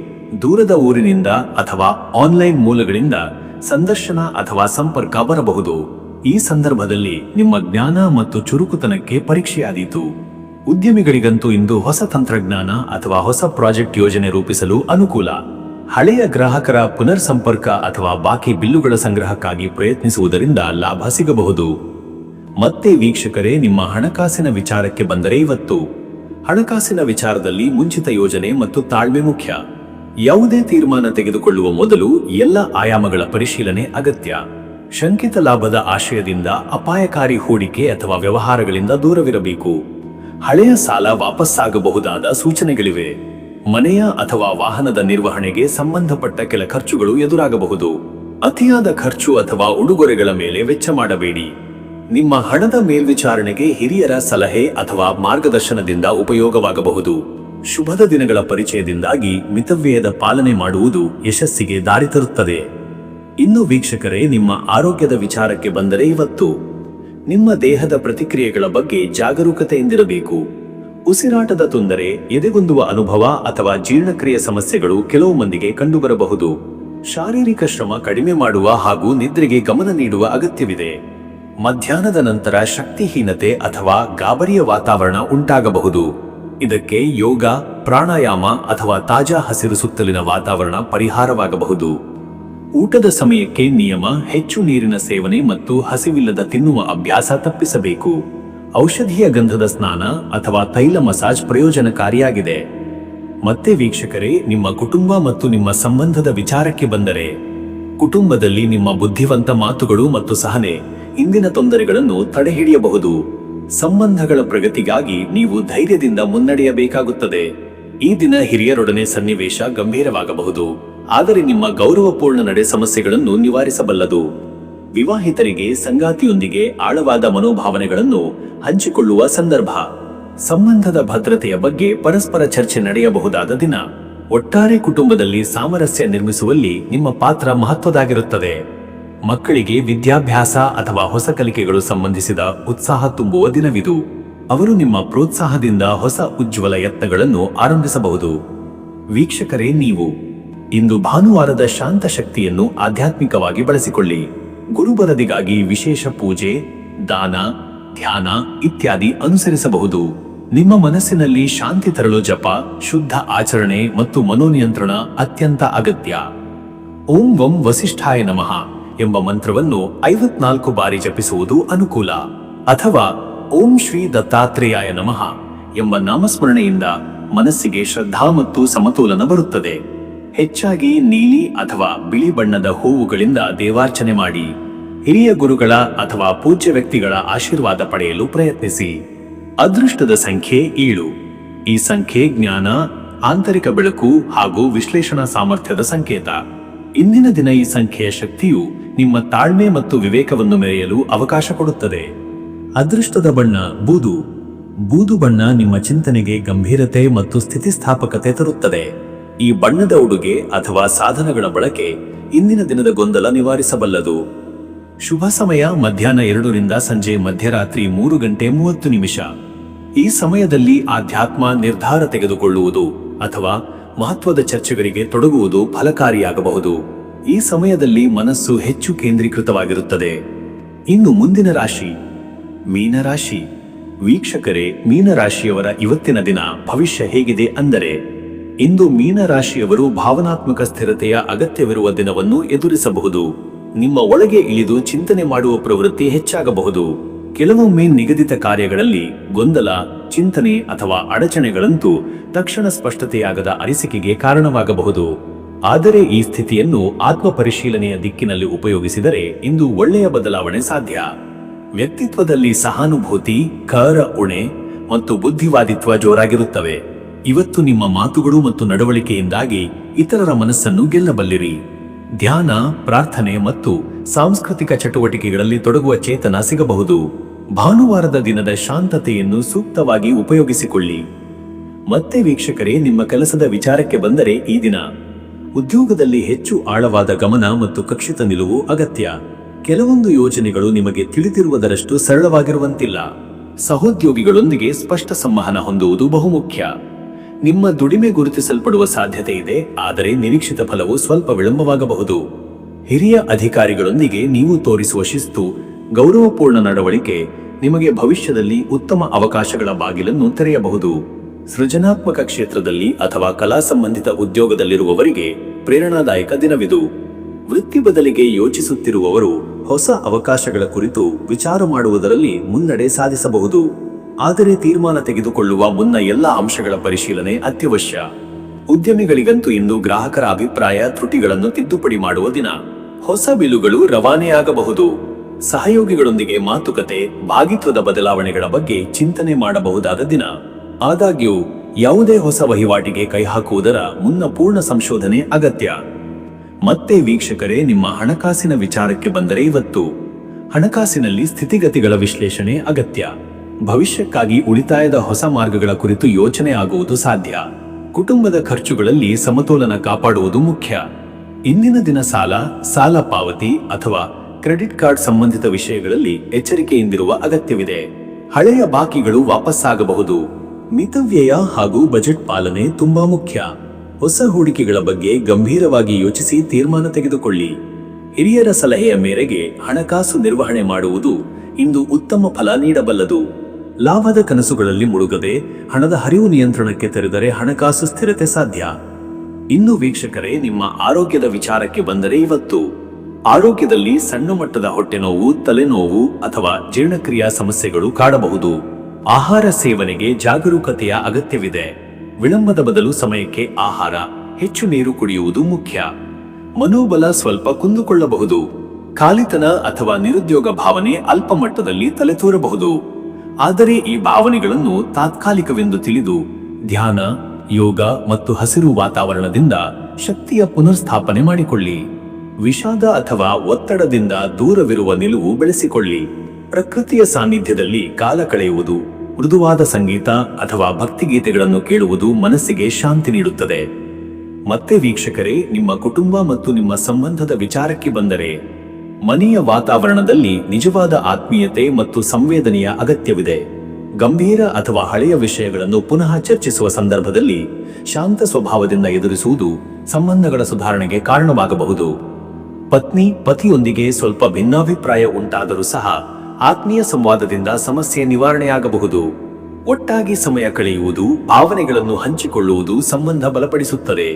ದೂರದ ಊರಿನಿಂದ ಅಥವಾ ಆನ್ಲೈನ್ ಮೂಲಗಳಿಂದ ಸಂದರ್ಶನ ಅಥವಾ ಸಂಪರ್ಕ ಬರಬಹುದು. ಈ ಸಂದರ್ಭದಲ್ಲಿ ನಿಮ್ಮ ಜ್ಞಾನ ಮತ್ತು ಚುರುಕುತನಕ್ಕೆ ಪರೀಕ್ಷೆಯಾದೀತು. ಉದ್ಯಮಿಗಳಿಗಂತೂ ಇಂದು ಹೊಸ ತಂತ್ರಜ್ಞಾನ ಅಥವಾ ಹೊಸ ಪ್ರಾಜೆಕ್ಟ್ ಯೋಜನೆ ರೂಪಿಸಲು ಅನುಕೂಲ. ಹಳೆಯ ಗ್ರಾಹಕರ ಪುನರ್ ಸಂಪರ್ಕ ಅಥವಾ ಬಾಕಿ ಬಿಲ್ಲುಗಳ ಸಂಗ್ರಹಕ್ಕಾಗಿ ಪ್ರಯತ್ನಿಸುವುದರಿಂದ ಲಾಭ ಸಿಗಬಹುದು. ಮತ್ತೆ ವೀಕ್ಷಕರೇ, ನಿಮ್ಮ ಹಣಕಾಸಿನ ವಿಚಾರಕ್ಕೆ ಬಂದರೆ ಇವತ್ತು ಹಣಕಾಸಿನ ವಿಚಾರದಲ್ಲಿ ಮುಂಚಿತ ಯೋಜನೆ ಮತ್ತು ತಾಳ್ಮೆ ಮುಖ್ಯ. ಯಾವುದೇ ತೀರ್ಮಾನ ತೆಗೆದುಕೊಳ್ಳುವ ಮೊದಲು ಎಲ್ಲ ಆಯಾಮಗಳ ಪರಿಶೀಲನೆ ಅಗತ್ಯ. ಶಂಕಿತ ಲಾಭದ ಆಶಯದಿಂದ ಅಪಾಯಕಾರಿ ಹೂಡಿಕೆ ಅಥವಾ ವ್ಯವಹಾರಗಳಿಂದ ದೂರವಿರಬೇಕು. ಹಳೆಯ ಸಾಲ ವಾಪಸ್ಸಾಗಬಹುದಾದ ಸೂಚನೆಗಳಿವೆ. ಮನೆಯ ಅಥವಾ ವಾಹನದ ನಿರ್ವಹಣೆಗೆ ಸಂಬಂಧಪಟ್ಟ ಕೆಲ ಖರ್ಚುಗಳು ಎದುರಾಗಬಹುದು. ಅತಿಯಾದ ಖರ್ಚು ಅಥವಾ ಉಡುಗೊರೆಗಳ ಮೇಲೆ ವೆಚ್ಚ ಮಾಡಬೇಡಿ. ನಿಮ್ಮ ಹಣದ ಮೇಲ್ವಿಚಾರಣೆಗೆ ಹಿರಿಯರ ಸಲಹೆ ಅಥವಾ ಮಾರ್ಗದರ್ಶನದಿಂದ ಉಪಯೋಗವಾಗಬಹುದು. ಶುಭದ ದಿನಗಳ ಪರಿಚಯದಿಂದಾಗಿ ಮಿತವ್ಯಯದ ಪಾಲನೆ ಮಾಡುವುದು ಯಶಸ್ಸಿಗೆ ದಾರಿ ತರುತ್ತದೆ. ಇನ್ನು ವೀಕ್ಷಕರೇ, ನಿಮ್ಮ ಆರೋಗ್ಯದ ವಿಚಾರಕ್ಕೆ ಬಂದರೆ ಇವತ್ತು ನಿಮ್ಮ ದೇಹದ ಪ್ರತಿಕ್ರಿಯೆಗಳ ಬಗ್ಗೆ ಜಾಗರೂಕತೆಯಿಂದಿರಬೇಕು. ಉಸಿರಾಟದ ತೊಂದರೆ, ಎದೆಗುಂದುವ ಅನುಭವ ಅಥವಾ ಜೀರ್ಣಕ್ರಿಯೆ ಸಮಸ್ಯೆಗಳು ಕೆಲವು ಮಂದಿಗೆ ಕಂಡುಬರಬಹುದು. ಶಾರೀರಿಕ ಶ್ರಮ ಕಡಿಮೆ ಮಾಡುವ ಹಾಗೂ ನಿದ್ರೆಗೆ ಗಮನ ನೀಡುವ ಅಗತ್ಯವಿದೆ. ಮಧ್ಯಾಹ್ನದ ನಂತರ ಶಕ್ತಿಹೀನತೆ ಅಥವಾ ಗಾಬರಿಯ ವಾತಾವರಣ ಉಂಟಾಗಬಹುದು. ಇದಕ್ಕೆ ಯೋಗ, ಪ್ರಾಣಾಯಾಮ ಅಥವಾ ತಾಜಾ ಹಸಿರು ಸುತ್ತಲಿನ ವಾತಾವರಣ ಪರಿಹಾರವಾಗಬಹುದು. ಊಟದ ಸಮಯಕ್ಕೆ ನಿಯಮ, ಹೆಚ್ಚು ನೀರಿನ ಸೇವನೆ ಮತ್ತು ಹಸಿವಿಲ್ಲದ ತಿನ್ನುವ ಅಭ್ಯಾಸ ತಪ್ಪಿಸಬೇಕು. ಔಷಧೀಯ ಗಂಧದ ಸ್ನಾನ ಅಥವಾ ತೈಲ ಮಸಾಜ್ ಪ್ರಯೋಜನಕಾರಿಯಾಗಿದೆ. ಮತ್ತೆ ವೀಕ್ಷಕರೇ, ನಿಮ್ಮ ಕುಟುಂಬ ಮತ್ತು ನಿಮ್ಮ ಸಂಬಂಧದ ವಿಚಾರಕ್ಕೆ ಬಂದರೆ, ಕುಟುಂಬದಲ್ಲಿ ನಿಮ್ಮ ಬುದ್ಧಿವಂತ ಮಾತುಗಳು ಮತ್ತು ಸಹನೆ ಇಂದಿನ ತೊಂದರೆಗಳನ್ನು ತಡೆಹಿಡಿಯಬಹುದು. ಸಂಬಂಧಗಳ ಪ್ರಗತಿಗಾಗಿ ನೀವು ಧೈರ್ಯದಿಂದ ಮುನ್ನಡೆಯಬೇಕಾಗುತ್ತದೆ. ಈ ದಿನ ಹಿರಿಯರೊಡನೆ ಸನ್ನಿವೇಶ ಗಂಭೀರವಾಗಬಹುದು, ಆದರೆ ನಿಮ್ಮ ಗೌರವಪೂರ್ಣ ನಡೆ ಸಮಸ್ಯೆಗಳನ್ನು ನಿವಾರಿಸಬಲ್ಲದು. ವಿವಾಹಿತರಿಗೆ ಸಂಗಾತಿಯೊಂದಿಗೆ ಆಳವಾದ ಮನೋಭಾವನೆಗಳನ್ನು ಹಂಚಿಕೊಳ್ಳುವ ಸಂದರ್ಭ. ಸಂಬಂಧದ ಭದ್ರತೆಯ ಬಗ್ಗೆ ಪರಸ್ಪರ ಚರ್ಚೆ ನಡೆಯಬಹುದಾದ ದಿನ. ಒಟ್ಟಾರೆ ಕುಟುಂಬದಲ್ಲಿ ಸಾಮರಸ್ಯ ನಿರ್ಮಿಸುವಲ್ಲಿ ನಿಮ್ಮ ಪಾತ್ರ ಮಹತ್ವದಾಗಿರುತ್ತದೆ. ಮಕ್ಕಳಿಗೆ ವಿದ್ಯಾಭ್ಯಾಸ ಅಥವಾ ಹೊಸ ಕಲಿಕೆಗಳು ಸಂಬಂಧಿಸಿದ ಉತ್ಸಾಹ ತುಂಬುವ ದಿನವಿದು. ಅವರು ನಿಮ್ಮ ಪ್ರೋತ್ಸಾಹದಿಂದ ಹೊಸ ಉಜ್ವಲ ಯತ್ನಗಳನ್ನು ಆರಂಭಿಸಬಹುದು. ವೀಕ್ಷಕರೇ, ನೀವು ಇಂದು ಭಾನುವಾರದ ಶಾಂತ ಶಕ್ತಿಯನ್ನು ಆಧ್ಯಾತ್ಮಿಕವಾಗಿ ಬಳಸಿಕೊಳ್ಳಿ. ಗುರುಬರದಿಗಾಗಿ ವಿಶೇಷ ಪೂಜೆ, ದಾನ, ಧ್ಯಾನ ಇತ್ಯಾದಿ ಅನುಸರಿಸಬಹುದು. ನಿಮ್ಮ ಮನಸ್ಸಿನಲ್ಲಿ ಶಾಂತಿ ತರಲು ಜಪ, ಶುದ್ಧ ಆಚರಣೆ ಮತ್ತು ಮನೋನಿಯಂತ್ರಣ ಅತ್ಯಂತ ಅಗತ್ಯ. ಓಂ ವಂ ವಸಿಷ್ಠಾಯ ನಮಃ ಎಂಬ ಮಂತ್ರವನ್ನು 54 ಬಾರಿ ಜಪಿಸುವುದು ಅನುಕೂಲ. ಅಥವಾ ಓಂ ಶ್ರೀ ದತ್ತಾತ್ರೇಯಾಯ ನಮಃ ಎಂಬ ನಾಮಸ್ಮರಣೆಯಿಂದ ಮನಸ್ಸಿಗೆ ಶ್ರದ್ಧಾ ಮತ್ತು ಸಮತೋಲನ ಬರುತ್ತದೆ. ಹೆಚ್ಚಾಗಿ ನೀಲಿ ಅಥವಾ ಬಿಳಿ ಬಣ್ಣದ ಹೂವುಗಳಿಂದ ದೇವಾರ್ಚನೆ ಮಾಡಿ. ಹಿರಿಯ ಗುರುಗಳ ಅಥವಾ ಪೂಜ್ಯ ವ್ಯಕ್ತಿಗಳ ಆಶೀರ್ವಾದ ಪಡೆಯಲು ಪ್ರಯತ್ನಿಸಿ. ಅದೃಷ್ಟದ ಸಂಖ್ಯೆ 7. ಈ ಸಂಖ್ಯೆ ಜ್ಞಾನ, ಆಂತರಿಕ ಬೆಳಕು ಹಾಗೂ ವಿಶ್ಲೇಷಣಾ ಸಾಮರ್ಥ್ಯದ ಸಂಕೇತ. ಇಂದಿನ ದಿನ ಈ ಸಂಖ್ಯೆಯ ಶಕ್ತಿಯು ನಿಮ್ಮ ತಾಳ್ಮೆ ಮತ್ತು ವಿವೇಕವನ್ನು ಮೆರೆಯಲು ಅವಕಾಶ ಕೊಡುತ್ತದೆ. ಅದೃಷ್ಟದ ಬಣ್ಣ ಬೂದು. ಬೂದು ಬಣ್ಣ ನಿಮ್ಮ ಚಿಂತನೆಗೆ ಗಂಭೀರತೆ ಮತ್ತು ಸ್ಥಿತಿಸ್ಥಾಪಕತೆ ತರುತ್ತದೆ. ಈ ಬಣ್ಣದ ಉಡುಗೆ ಅಥವಾ ಸಾಧನಗಳ ಬಳಕೆ ಇಂದಿನ ದಿನದ ಗೊಂದಲ ನಿವಾರಿಸಬಲ್ಲದು. ಶುಭ ಸಮಯ ಮಧ್ಯಾಹ್ನ 2 ರಿಂದ ಸಂಜೆ ಮಧ್ಯರಾತ್ರಿ 3:30. ಈ ಸಮಯದಲ್ಲಿ ಆಧ್ಯಾತ್ಮ, ನಿರ್ಧಾರ ತೆಗೆದುಕೊಳ್ಳುವುದು ಅಥವಾ ಮಹತ್ವದ ಚರ್ಚೆಗಳಿಗೆ ತೊಡಗುವುದು ಫಲಕಾರಿಯಾಗಬಹುದು. ಈ ಸಮಯದಲ್ಲಿ ಮನಸ್ಸು ಹೆಚ್ಚು ಕೇಂದ್ರೀಕೃತವಾಗಿರುತ್ತದೆ. ಇನ್ನು ಮುಂದಿನ ರಾಶಿ ಮೀನರಾಶಿ. ವೀಕ್ಷಕರೇ, ಮೀನರಾಶಿಯವರ ಇವತ್ತಿನ ದಿನ ಭವಿಷ್ಯ ಹೇಗಿದೆ ಅಂದರೆ, ಇಂದು ಮೀನರಾಶಿಯವರು ಭಾವನಾತ್ಮಕ ಸ್ಥಿರತೆಯ ಅಗತ್ಯವಿರುವ ದಿನವನ್ನು ಎದುರಿಸಬಹುದು. ನಿಮ್ಮ ಒಳಗೆ ಇಳಿದು ಚಿಂತನೆ ಮಾಡುವ ಪ್ರವೃತ್ತಿ ಹೆಚ್ಚಾಗಬಹುದು. ಕೆಲವೊಮ್ಮೆ ನಿಗದಿತ ಕಾರ್ಯಗಳಲ್ಲಿ ಗೊಂದಲ, ಚಿಂತನೆ ಅಥವಾ ಅಡಚಣೆಗಳಂತೂ ತಕ್ಷಣ ಸ್ಪಷ್ಟತೆಯಾಗದ ಅನಿಸಿಕೆಗೆ ಕಾರಣವಾಗಬಹುದು. ಆದರೆ ಈ ಸ್ಥಿತಿಯನ್ನು ಆತ್ಮ ಪರಿಶೀಲನೆಯ ದಿಕ್ಕಿನಲ್ಲಿ ಉಪಯೋಗಿಸಿದರೆ ಇಂದು ಒಳ್ಳೆಯ ಬದಲಾವಣೆ ಸಾಧ್ಯ. ವ್ಯಕ್ತಿತ್ವದಲ್ಲಿ ಸಹಾನುಭೂತಿ, ಕರ ಉಣೆ ಮತ್ತು ಬುದ್ಧಿವಾದಿತ್ವ ಜೋರಾಗಿರುತ್ತವೆ. ಇವತ್ತು ನಿಮ್ಮ ಮಾತುಗಳು ಮತ್ತು ನಡವಳಿಕೆಯಿಂದಾಗಿ ಇತರರ ಮನಸ್ಸನ್ನು ಗೆಲ್ಲಬಲ್ಲಿರಿ. ಧ್ಯಾನ, ಪ್ರಾರ್ಥನೆ ಮತ್ತು ಸಾಂಸ್ಕೃತಿಕ ಚಟುವಟಿಕೆಗಳಲ್ಲಿ ತೊಡಗುವ ಚೇತನ ಸಿಗಬಹುದು. ಭಾನುವಾರದ ದಿನದ ಶಾಂತತೆಯನ್ನು ಸೂಕ್ತವಾಗಿ ಉಪಯೋಗಿಸಿಕೊಳ್ಳಿ. ಮತ್ತೆ ವೀಕ್ಷಕರೇ, ನಿಮ್ಮ ಕೆಲಸದ ವಿಚಾರಕ್ಕೆ ಬಂದರೆ ಈ ದಿನ ಉದ್ಯೋಗದಲ್ಲಿ ಹೆಚ್ಚು ಆಳವಾದ ಗಮನ ಮತ್ತು ಕಕ್ಷಿತ ನಿಲುವು ಅಗತ್ಯ. ಕೆಲವೊಂದು ಯೋಜನೆಗಳು ನಿಮಗೆ ತಿಳಿದಿರುವುದರಷ್ಟು ಸರಳವಾಗಿರುವಂತಿಲ್ಲ. ಸಹೋದ್ಯೋಗಿಗಳೊಂದಿಗೆ ಸ್ಪಷ್ಟ ಸಂವಹನ ಹೊಂದುವುದು ಬಹುಮುಖ್ಯ. ನಿಮ್ಮ ದುಡಿಮೆ ಗುರುತಿಸಲ್ಪಡುವ ಸಾಧ್ಯತೆ ಇದೆ, ಆದರೆ ನಿರೀಕ್ಷಿತ ಫಲವು ಸ್ವಲ್ಪ ವಿಳಂಬವಾಗಬಹುದು. ಹಿರಿಯ ಅಧಿಕಾರಿಗಳೊಂದಿಗೆ ನೀವು ತೋರಿಸುವ ಶಿಸ್ತು, ಗೌರವಪೂರ್ಣ ನಡವಳಿಕೆ ನಿಮಗೆ ಭವಿಷ್ಯದಲ್ಲಿ ಉತ್ತಮ ಅವಕಾಶಗಳ ಬಾಗಿಲನ್ನು ತೆರೆಯಬಹುದು. ಸೃಜನಾತ್ಮಕ ಕ್ಷೇತ್ರದಲ್ಲಿ ಅಥವಾ ಕಲಾ ಸಂಬಂಧಿತ ಉದ್ಯೋಗದಲ್ಲಿರುವವರಿಗೆ ಪ್ರೇರಣಾದಾಯಕ ದಿನವಿದು. ವೃತ್ತಿ ಬದಲಿಗೆ ಯೋಚಿಸುತ್ತಿರುವವರು ಹೊಸ ಅವಕಾಶಗಳ ಕುರಿತು ವಿಚಾರ ಮಾಡುವುದರಲ್ಲಿ ಮುನ್ನಡೆ ಸಾಧಿಸಬಹುದು. ಆದರೆ ತೀರ್ಮಾನ ತೆಗೆದುಕೊಳ್ಳುವ ಮುನ್ನ ಎಲ್ಲ ಅಂಶಗಳ ಪರಿಶೀಲನೆ ಅತ್ಯವಶ್ಯ. ಉದ್ಯಮಿಗಳಿಗಂತೂ ಇಂದು ಗ್ರಾಹಕರ ಅಭಿಪ್ರಾಯ, ತ್ರುಟಿಗಳನ್ನು ತಿದ್ದುಪಡಿ ಮಾಡುವ ದಿನ. ಹೊಸ ಬಿಲ್ಲುಗಳು ರವಾನೆಯಾಗಬಹುದು. ಸಹಯೋಗಿಗಳೊಂದಿಗೆ ಮಾತುಕತೆ, ಭಾಗಿತ್ವದ ಬದಲಾವಣೆಗಳ ಬಗ್ಗೆ ಚಿಂತನೆ ಮಾಡಬಹುದಾದ ದಿನ. ಆದಾಗ್ಯೂ ಯಾವುದೇ ಹೊಸ ವಹಿವಾಟಿಗೆ ಕೈ ಹಾಕುವುದರ ಮುನ್ನ ಪೂರ್ಣ ಸಂಶೋಧನೆ ಅಗತ್ಯ. ಮತ್ತೆ ವೀಕ್ಷಕರೇ, ನಿಮ್ಮ ಹಣಕಾಸಿನ ವಿಚಾರಕ್ಕೆ ಬಂದರೆ ಇವತ್ತು ಹಣಕಾಸಿನಲ್ಲಿ ಸ್ಥಿತಿಗತಿಗಳ ವಿಶ್ಲೇಷಣೆ ಅಗತ್ಯ. ಭವಿಷ್ಯಕ್ಕಾಗಿ ಉಳಿತಾಯದ ಹೊಸ ಮಾರ್ಗಗಳ ಕುರಿತು ಯೋಚನೆ ಆಗುವುದು ಸಾಧ್ಯ. ಕುಟುಂಬದ ಖರ್ಚುಗಳಲ್ಲಿ ಸಮತೋಲನ ಕಾಪಾಡುವುದು ಮುಖ್ಯ. ಇಂದಿನ ದಿನ ಸಾಲ ಪಾವತಿ ಅಥವಾ ಕ್ರೆಡಿಟ್ ಕಾರ್ಡ್ ಸಂಬಂಧಿತ ವಿಷಯಗಳಲ್ಲಿ ಎಚ್ಚರಿಕೆಯಿಂದಿರುವ ಅಗತ್ಯವಿದೆ. ಹಳೆಯ ಬಾಕಿಗಳು ವಾಪಸ್ಸಾಗಬಹುದು. ಮಿತವ್ಯಯ ಹಾಗೂ ಬಜೆಟ್ ಪಾಲನೆ ತುಂಬಾ ಮುಖ್ಯ. ಹೊಸ ಹೂಡಿಕೆಗಳ ಬಗ್ಗೆ ಗಂಭೀರವಾಗಿ ಯೋಚಿಸಿ ತೀರ್ಮಾನ ತೆಗೆದುಕೊಳ್ಳಿ. ಹಿರಿಯರ ಸಲಹೆಯ ಮೇರೆಗೆ ಹಣಕಾಸು ನಿರ್ವಹಣೆ ಮಾಡುವುದು ಇಂದು ಉತ್ತಮ ಫಲ ನೀಡಬಲ್ಲದು. ಲಾಭದ ಕನಸುಗಳಲ್ಲಿ ಮುಳುಗದೆ ಹಣದ ಹರಿವು ನಿಯಂತ್ರಣಕ್ಕೆ ತೆರೆದರೆ ಹಣಕಾಸು ಸ್ಥಿರತೆ ಸಾಧ್ಯ. ಇನ್ನು ವೀಕ್ಷಕರೇ, ನಿಮ್ಮ ಆರೋಗ್ಯದ ವಿಚಾರಕ್ಕೆ ಬಂದರೆ ಇವತ್ತು ಆರೋಗ್ಯದಲ್ಲಿ ಸಣ್ಣ ಮಟ್ಟದ ಹೊಟ್ಟೆ ನೋವು, ತಲೆನೋವು ಅಥವಾ ಜೀರ್ಣಕ್ರಿಯಾ ಸಮಸ್ಯೆಗಳು ಕಾಡಬಹುದು. ಆಹಾರ ಸೇವನೆಗೆ ಜಾಗರೂಕತೆಯ ಅಗತ್ಯವಿದೆ. ವಿಳಂಬದ ಬದಲು ಸಮಯಕ್ಕೆ ಆಹಾರ, ಹೆಚ್ಚು ನೀರು ಕುಡಿಯುವುದು ಮುಖ್ಯ. ಮನೋಬಲ ಸ್ವಲ್ಪ ಕುಂದುಕೊಳ್ಳಬಹುದು. ಖಾಲಿತನ ಅಥವಾ ನಿರುದ್ಯೋಗ ಭಾವನೆ ಅಲ್ಪ ಮಟ್ಟದಲ್ಲಿ ತಲೆತೂರಬಹುದು. ಆದರೆ ಈ ಭಾವನೆಗಳನ್ನು ತಾತ್ಕಾಲಿಕವೆಂದು ತಿಳಿದು ಧ್ಯಾನ, ಯೋಗ ಮತ್ತು ಹಸಿರು ವಾತಾವರಣದಿಂದ ಶಕ್ತಿಯ ಪುನರ್ಸ್ಥಾಪನೆ ಮಾಡಿಕೊಳ್ಳಿ. ವಿಷಾದ ಅಥವಾ ಒತ್ತಡದಿಂದ ದೂರವಿರುವ ನಿಲುವು ಬೆಳೆಸಿಕೊಳ್ಳಿ. ಪ್ರಕೃತಿಯ ಸಾನ್ನಿಧ್ಯದಲ್ಲಿ ಕಾಲ ಕಳೆಯುವುದು, ಮೃದುವಾದ ಸಂಗೀತ ಅಥವಾ ಭಕ್ತಿಗೀತೆಗಳನ್ನು ಕೇಳುವುದು ಮನಸ್ಸಿಗೆ ಶಾಂತಿ ನೀಡುತ್ತದೆ. ಮತ್ತೆ ವೀಕ್ಷಕರೇ, ನಿಮ್ಮ ಕುಟುಂಬ ಮತ್ತು ನಿಮ್ಮ ಸಂಬಂಧದ ವಿಚಾರಕ್ಕೆ ಬಂದರೆ ಮನೆಯ ವಾತಾವರಣದಲ್ಲಿ ನಿಜವಾದ ಆತ್ಮೀಯತೆ ಮತ್ತು ಸಂವೇದನೆಯ ಅಗತ್ಯವಿದೆ. ಗಂಭೀರ ಅಥವಾ ಹಳೆಯ ವಿಷಯಗಳನ್ನು ಪುನಃ ಚರ್ಚಿಸುವ ಸಂದರ್ಭದಲ್ಲಿ ಶಾಂತ ಸ್ವಭಾವದಿಂದ ಎದುರಿಸುವುದು ಸಂಬಂಧಗಳ ಸುಧಾರಣೆಗೆ ಕಾರಣವಾಗಬಹುದು. ಪತ್ನಿ ಪತಿಯೊಂದಿಗೆ ಸ್ವಲ್ಪ ಭಿನ್ನಾಭಿಪ್ರಾಯ ಉಂಟಾದರೂ ಸಹ ಆತ್ಮೀಯ ಸಂವಾದದಿಂದ ಸಮಸ್ಯೆ ನಿವಾರಣೆಯಾಗಬಹುದು. ಒಟ್ಟಾಗಿ ಸಮಯ ಕಳೆಯುವುದು, ಭಾವನೆಗಳನ್ನು ಹಂಚಿಕೊಳ್ಳುವುದು ಸಂಬಂಧ ಬಲಪಡಿಸುತ್ತದೆ.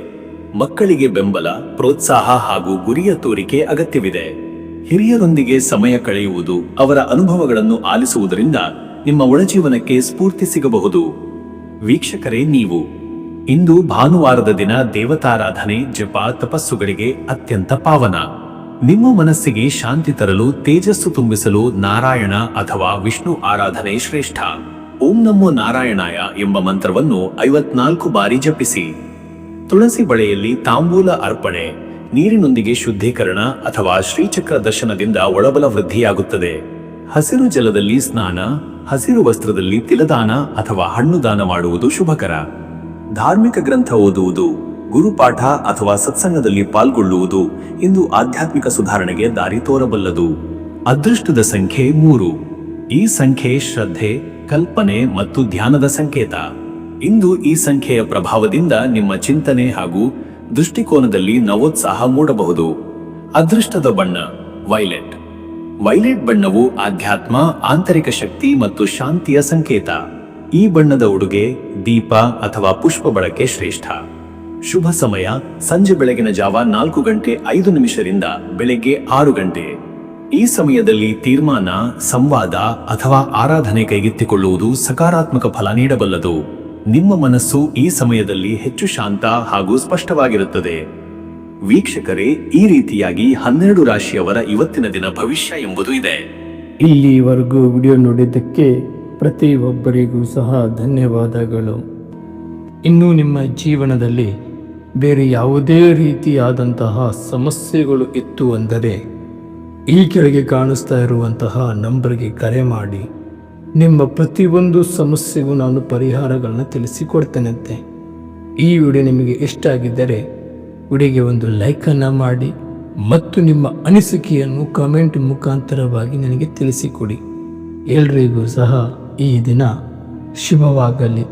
ಮಕ್ಕಳಿಗೆ ಬೆಂಬಲ, ಪ್ರೋತ್ಸಾಹ ಹಾಗೂ ಗುರಿಯ ತೋರಿಕೆ ಅಗತ್ಯವಿದೆ. ಹಿರಿಯರೊಂದಿಗೆ ಸಮಯ ಕಳೆಯುವುದು, ಅವರ ಅನುಭವಗಳನ್ನು ಆಲಿಸುವುದರಿಂದ ನಿಮ್ಮ ಒಳಜೀವನಕ್ಕೆ ಸ್ಫೂರ್ತಿ ಸಿಗಬಹುದು. ವೀಕ್ಷಕರೇ, ನೀವು ಇಂದು ಭಾನುವಾರದ ದಿನ ದೇವತಾರಾಧನೆ, ಜಪ, ತಪಸ್ಸುಗಳಿಗೆ ಅತ್ಯಂತ ಪಾವನ. ನಿಮ್ಮ ಮನಸ್ಸಿಗೆ ಶಾಂತಿ ತರಲು, ತೇಜಸ್ಸು ತುಂಬಿಸಲು ನಾರಾಯಣ ಅಥವಾ ವಿಷ್ಣು ಆರಾಧನೆ ಶ್ರೇಷ್ಠ. ಓಂ ನಮೋ ನಾರಾಯಣಾಯ ಎಂಬ ಮಂತ್ರವನ್ನು 54 ಬಾರಿ ಜಪಿಸಿ. ತುಳಸಿ ಬಳೆಯಲ್ಲಿ ತಾಂಬೂಲ ಅರ್ಪಣೆ, ನೀರಿನೊಂದಿಗೆ ಶುದ್ಧೀಕರಣ ಅಥವಾ ಶ್ರೀಚಕ್ರ ದರ್ಶನದಿಂದ ಒಳಬಲ ವೃದ್ಧಿಯಾಗುತ್ತದೆ. ಹಸಿರು ಜಲದಲ್ಲಿ ಸ್ನಾನ, ಹಸಿರು ವಸ್ತ್ರದಲ್ಲಿ ತಿಲದಾನ ಅಥವಾ ಹಣ್ಣು ದಾನ ಮಾಡುವುದು ಶುಭಕರ. ಧಾರ್ಮಿಕ ಗ್ರಂಥ ಓದುವುದು, ಗುರುಪಾಠ ಅಥವಾ ಸತ್ಸಂಗದಲ್ಲಿ ಪಾಲ್ಗೊಳ್ಳುವುದು ಇಂದು ಆಧ್ಯಾತ್ಮಿಕ ಸುಧಾರಣೆಗೆ ದಾರಿ ತೋರಬಲ್ಲದು. ಅದೃಷ್ಟದ ಸಂಖ್ಯೆ 3. ಈ ಸಂಖ್ಯೆ ಶ್ರದ್ಧೆ, ಕಲ್ಪನೆ ಮತ್ತು ಧ್ಯಾನದ ಸಂಕೇತ. ಇಂದು ಈ ಸಂಖ್ಯೆಯ ಪ್ರಭಾವದಿಂದ ನಿಮ್ಮ ಚಿಂತನೆ ಹಾಗೂ ದೃಷ್ಟಿಕೋನದಲ್ಲಿ ನವೋತ್ಸಾಹ ಮೂಡಬಹುದು. ಅದೃಷ್ಟದ ಬಣ್ಣ ವೈಲೆಟ್. ವೈಲೆಟ್ ಬಣ್ಣವು ಆಧ್ಯಾತ್ಮ, ಆಂತರಿಕ ಶಕ್ತಿ ಮತ್ತು ಶಾಂತಿಯ ಸಂಕೇತ. ಈ ಬಣ್ಣದ ಉಡುಗೆ, ದೀಪ ಅಥವಾ ಪುಷ್ಪ ಬಳಕೆ ಶ್ರೇಷ್ಠ. ಶುಭ ಸಮಯ ಸಂಜೆ ಬೆಳಗಿನ ಜಾವ 4:05 ಬೆಳಗ್ಗೆ 6 ಈ ಸಮಯದಲ್ಲಿ ತೀರ್ಮಾನ, ಸಂವಾದ ಅಥವಾ ಆರಾಧನೆ ಕೈಗೆತ್ತಿಕೊಳ್ಳುವುದು ಸಕಾರಾತ್ಮಕ ಫಲ ನೀಡಬಲ್ಲದು. ನಿಮ್ಮ ಮನಸ್ಸು ಈ ಸಮಯದಲ್ಲಿ ಹೆಚ್ಚು ಶಾಂತ ಹಾಗೂ ಸ್ಪಷ್ಟವಾಗಿರುತ್ತದೆ. ವೀಕ್ಷಕರೇ, ಈ ರೀತಿಯಾಗಿ 12 ರಾಶಿಯವರ ಇವತ್ತಿನ ದಿನ ಭವಿಷ್ಯ ಎಂಬುದು ಇದೆ. ಇಲ್ಲಿವರೆಗೂ ವಿಡಿಯೋ ನೋಡಿದ್ದಕ್ಕೆ ಪ್ರತಿಯೊಬ್ಬರಿಗೂ ಸಹ ಧನ್ಯವಾದಗಳು. ಇನ್ನು ನಿಮ್ಮ ಜೀವನದಲ್ಲಿ ಬೇರೆ ಯಾವುದೇ ರೀತಿಯಾದಂತಹ ಸಮಸ್ಯೆಗಳು ಇತ್ತು ಅಂದರೆ ಈ ಕೆಳಗೆ ಕಾಣಿಸ್ತಾ ಇರುವಂತಹ ನಂಬರ್ಗೆ ಕರೆ ಮಾಡಿ. ನಿಮ್ಮ ಪ್ರತಿಯೊಂದು ಸಮಸ್ಯೆಗೂ ನಾನು ಪರಿಹಾರಗಳನ್ನು ತಿಳಿಸಿಕೊಡ್ತೇನಂತೆ. ಈ ವಿಡಿಯೋ ನಿಮಗೆ ಇಷ್ಟ ಆಗಿದ್ದರೆ ವಿಡಿಯೋಗೆ ಒಂದು ಲೈಕನ್ನು ಮಾಡಿ ಮತ್ತು ನಿಮ್ಮ ಅನಿಸಿಕೆಯನ್ನು ಕಮೆಂಟ್ ಮುಖಾಂತರವಾಗಿ ನನಗೆ ತಿಳಿಸಿಕೊಡಿ. ಎಲ್ರಿಗೂ ಸಹ ಈ ದಿನ ಶುಭವಾಗಲಿ.